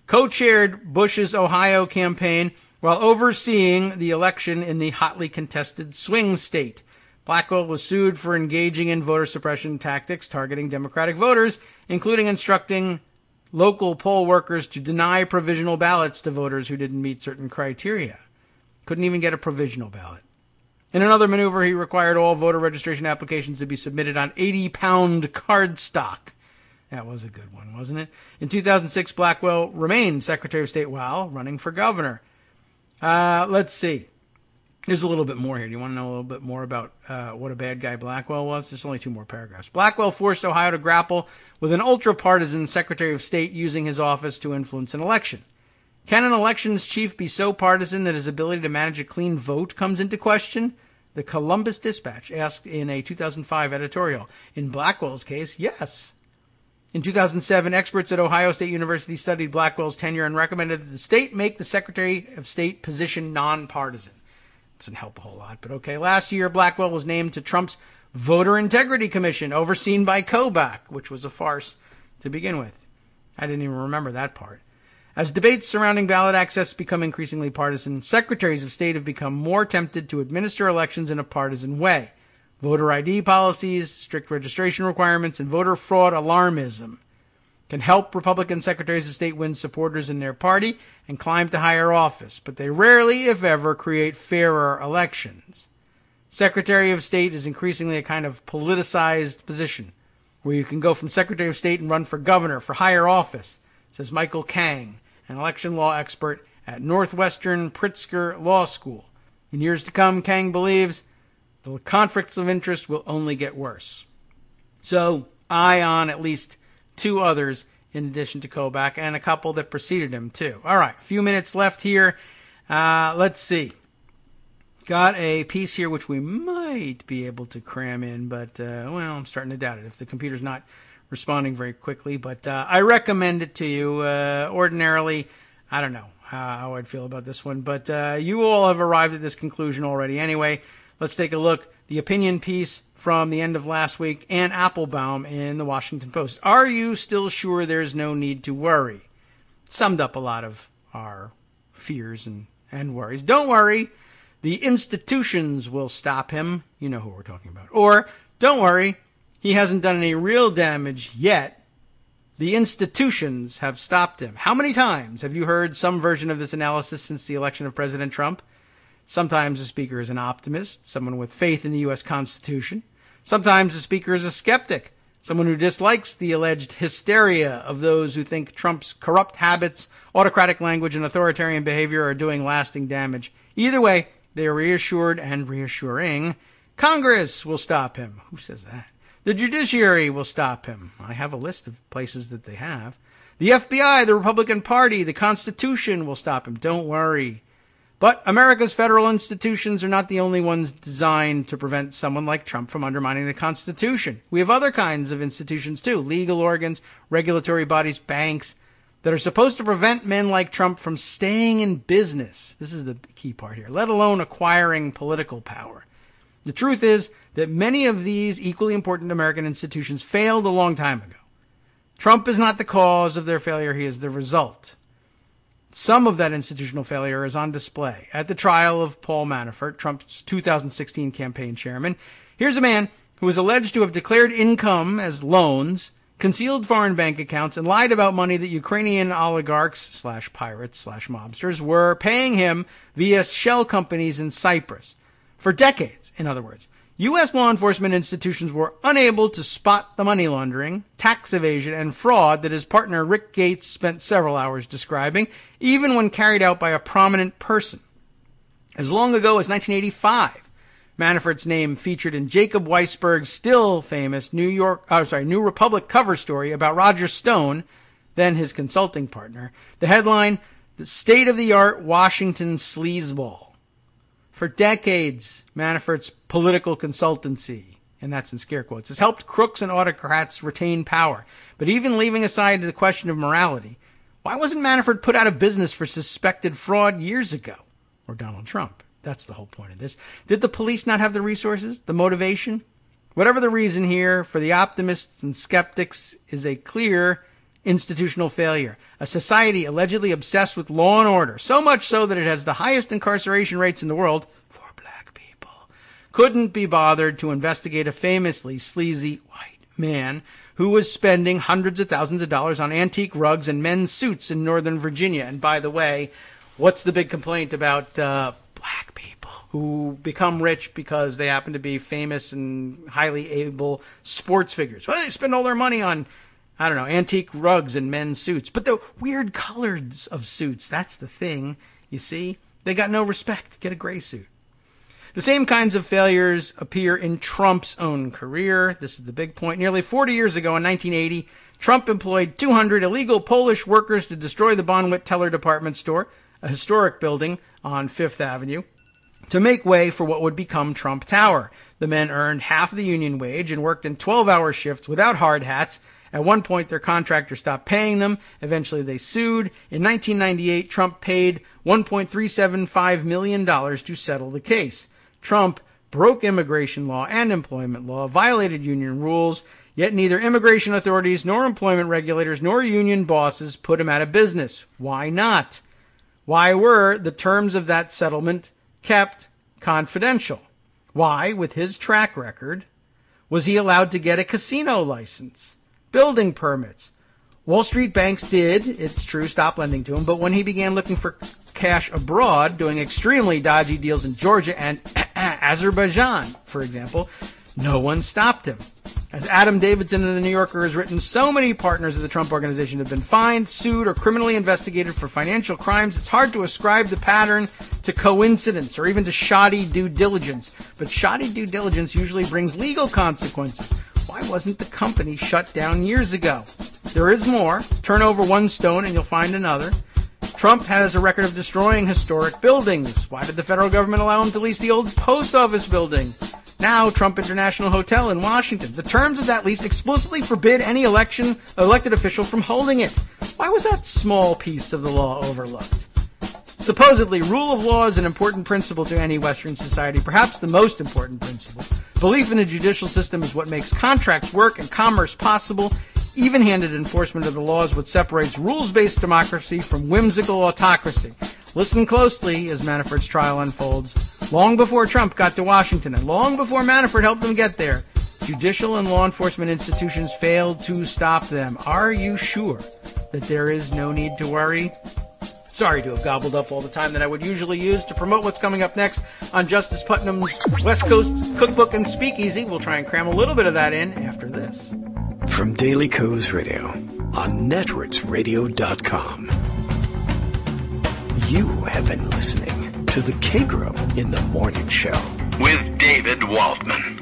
[SPEAKER 3] Co-chaired Bush's Ohio campaign while overseeing the election in the hotly contested swing state. Blackwell was sued for engaging in voter suppression tactics targeting Democratic voters, including instructing local poll workers to deny provisional ballots to voters who didn't meet certain criteria. Couldn't even get a provisional ballot. In another maneuver, he required all voter registration applications to be submitted on 80-pound cardstock. That was a good one, wasn't it? In 2006, Blackwell remained Secretary of State while running for governor. Let's see. There's a little bit more here. Do you want to know a little bit more about what a bad guy Blackwell was? There's only 2 more paragraphs. Blackwell forced Ohio to grapple with an ultra-partisan Secretary of State using his office to influence an election. Can an elections chief be so partisan that his ability to manage a clean vote comes into question? The Columbus Dispatch asked in a 2005 editorial. In Blackwell's case, yes. In 2007, experts at Ohio State University studied Blackwell's tenure and recommended that the state make the Secretary of State position nonpartisan. Doesn't help a whole lot, but okay. Last year, Blackwell was named to Trump's Voter Integrity Commission, overseen by Kobach, which was a farce to begin with. I didn't even remember that part. As debates surrounding ballot access become increasingly partisan, secretaries of state have become more tempted to administer elections in a partisan way. Voter ID policies, strict registration requirements, and voter fraud alarmism can help Republican secretaries of state win supporters in their party and climb to higher office, but they rarely, if ever, create fairer elections. Secretary of State is increasingly a kind of politicized position, where you can go from Secretary of State and run for governor for higher office, says Michael Kang, an election law expert at Northwestern Pritzker Law School. In years to come, Kang believes the conflicts of interest will only get worse. So, eye on at least 2 others in addition to Kobach, and a couple that preceded him, too. All right, a few minutes left here. Let's see. Got a piece here which we might be able to cram in, but, well, I'm starting to doubt it if the computer's not responding very quickly. But I recommend it to you. Ordinarily, I don't know how I'd feel about this one, but you all have arrived at this conclusion already. Anyway, let's take a look. The opinion piece from the end of last week, Ann Applebaum in the Washington Post. Are you still sure there's no need to worry? Summed up a lot of our fears and worries. Don't worry. The institutions will stop him. You know who we're talking about. Or, don't worry. He hasn't done any real damage yet. The institutions have stopped him. How many times have you heard some version of this analysis since the election of President Trump? Sometimes the speaker is an optimist, someone with faith in the U.S. Constitution. Sometimes the speaker is a skeptic, someone who dislikes the alleged hysteria of those who think Trump's corrupt habits, autocratic language, and authoritarian behavior are doing lasting damage. Either way, they are reassured and reassuring. Congress will stop him. Who says that? The judiciary will stop him. I have a list of places that they have. The FBI, the Republican Party, the Constitution will stop him. Don't worry. But America's federal institutions are not the only ones designed to prevent someone like Trump from undermining the Constitution. We have other kinds of institutions too, legal organs, regulatory bodies, banks, that are supposed to prevent men like Trump from staying in business. This is the key part here, let alone acquiring political power. The truth is that many of these equally important American institutions failed a long time ago. Trump is not the cause of their failure, he is the result. Some of that institutional failure is on display at the trial of Paul Manafort, Trump's 2016 campaign chairman. Here's a man who is alleged to have declared income as loans, concealed foreign bank accounts, and lied about money that Ukrainian oligarchs / pirates / mobsters were paying him via shell companies in Cyprus. For decades, in other words, U.S. law enforcement institutions were unable to spot the money laundering, tax evasion, and fraud that his partner Rick Gates spent several hours describing, even when carried out by a prominent person. As long ago as 1985, Manafort's name featured in Jacob Weisberg's still famous New Republic cover story about Roger Stone, then his consulting partner. The headline, "The State-of-the-Art Washington Sleazeball." For decades, Manafort's political consultancy, and that's in scare quotes, has helped crooks and autocrats retain power. But even leaving aside the question of morality, why wasn't Manafort put out of business for suspected fraud years ago? Or Donald Trump? That's the whole point of this. Did the police not have the resources, the motivation? Whatever the reason here, for the optimists and skeptics is a clear institutional failure. A society allegedly obsessed with law and order, so much so that it has the highest incarceration rates in the world for black people, couldn't be bothered to investigate a famously sleazy white man who was spending hundreds of thousands of dollars on antique rugs and men's suits in Northern Virginia. And by the way, what's the big complaint about black people who become rich because they happen to be famous and highly able sports figures? Well, they spend all their money on, I don't know, antique rugs and men's suits. But the weird colors of suits, that's the thing, you see? They got no respect. Get a gray suit. The same kinds of failures appear in Trump's own career. This is the big point. Nearly 40 years ago, in 1980, Trump employed 200 illegal Polish workers to destroy the Bonwit Teller department store, a historic building on Fifth Avenue, to make way for what would become Trump Tower. The men earned half the union wage and worked in 12-hour shifts without hard hats. At one point, their contractor stopped paying them. Eventually, they sued. In 1998, Trump paid $1.375 million to settle the case. Trump broke immigration law and employment law, violated union rules, yet neither immigration authorities nor employment regulators nor union bosses put him out of business. Why not? Why were the terms of that settlement kept confidential? Why, with his track record, was he allowed to get a casino license, building permits? Wall Street banks did, it's true, stop lending to him, but when he began looking for cash abroad, doing extremely dodgy deals in Georgia and Azerbaijan, for example, no one stopped him. As Adam Davidson of the New Yorker has written, so many partners of the Trump Organization have been fined, sued, or criminally investigated for financial crimes, it's hard to ascribe the pattern to coincidence or even to shoddy due diligence. But shoddy due diligence usually brings legal consequences. Why wasn't the company shut down years ago? There is more. Turn over one stone and you'll find another. Trump has a record of destroying historic buildings. Why did the federal government allow him to lease the old post office building? Now, Trump International Hotel in Washington. The terms of that lease explicitly forbid any elected official from holding it. Why was that small piece of the law overlooked? Supposedly, rule of law is an important principle to any Western society, perhaps the most important principle. Belief in a judicial system is what makes contracts work and commerce possible. Even-handed enforcement of the law is what separates rules-based democracy from whimsical autocracy. Listen closely as Manafort's trial unfolds. Long before Trump got to Washington, and long before Manafort helped him get there, judicial and law enforcement institutions failed to stop them. Are you sure that there is no need to worry? Sorry to have gobbled up all the time that I would usually use to promote what's coming up next on Justice Putnam's West Coast Cookbook and Speakeasy. We'll try and cram a little bit of that in after this.
[SPEAKER 1] From Daily Kos Radio on netrootsradio.com. You have been listening to the Kagro in the Morning Show
[SPEAKER 2] with David Waldman.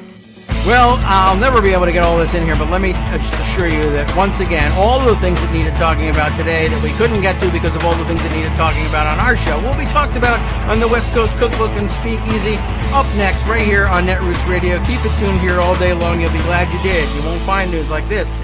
[SPEAKER 3] Well, I'll never be able to get all this in here, but let me just assure you that once again, all of the things that needed talking about today that we couldn't get to because of all the things that needed talking about on our show will be talked about on the West Coast Cookbook and Speakeasy up next right here on Netroots Radio. Keep it tuned here all day long. You'll be glad you did. You won't find news like this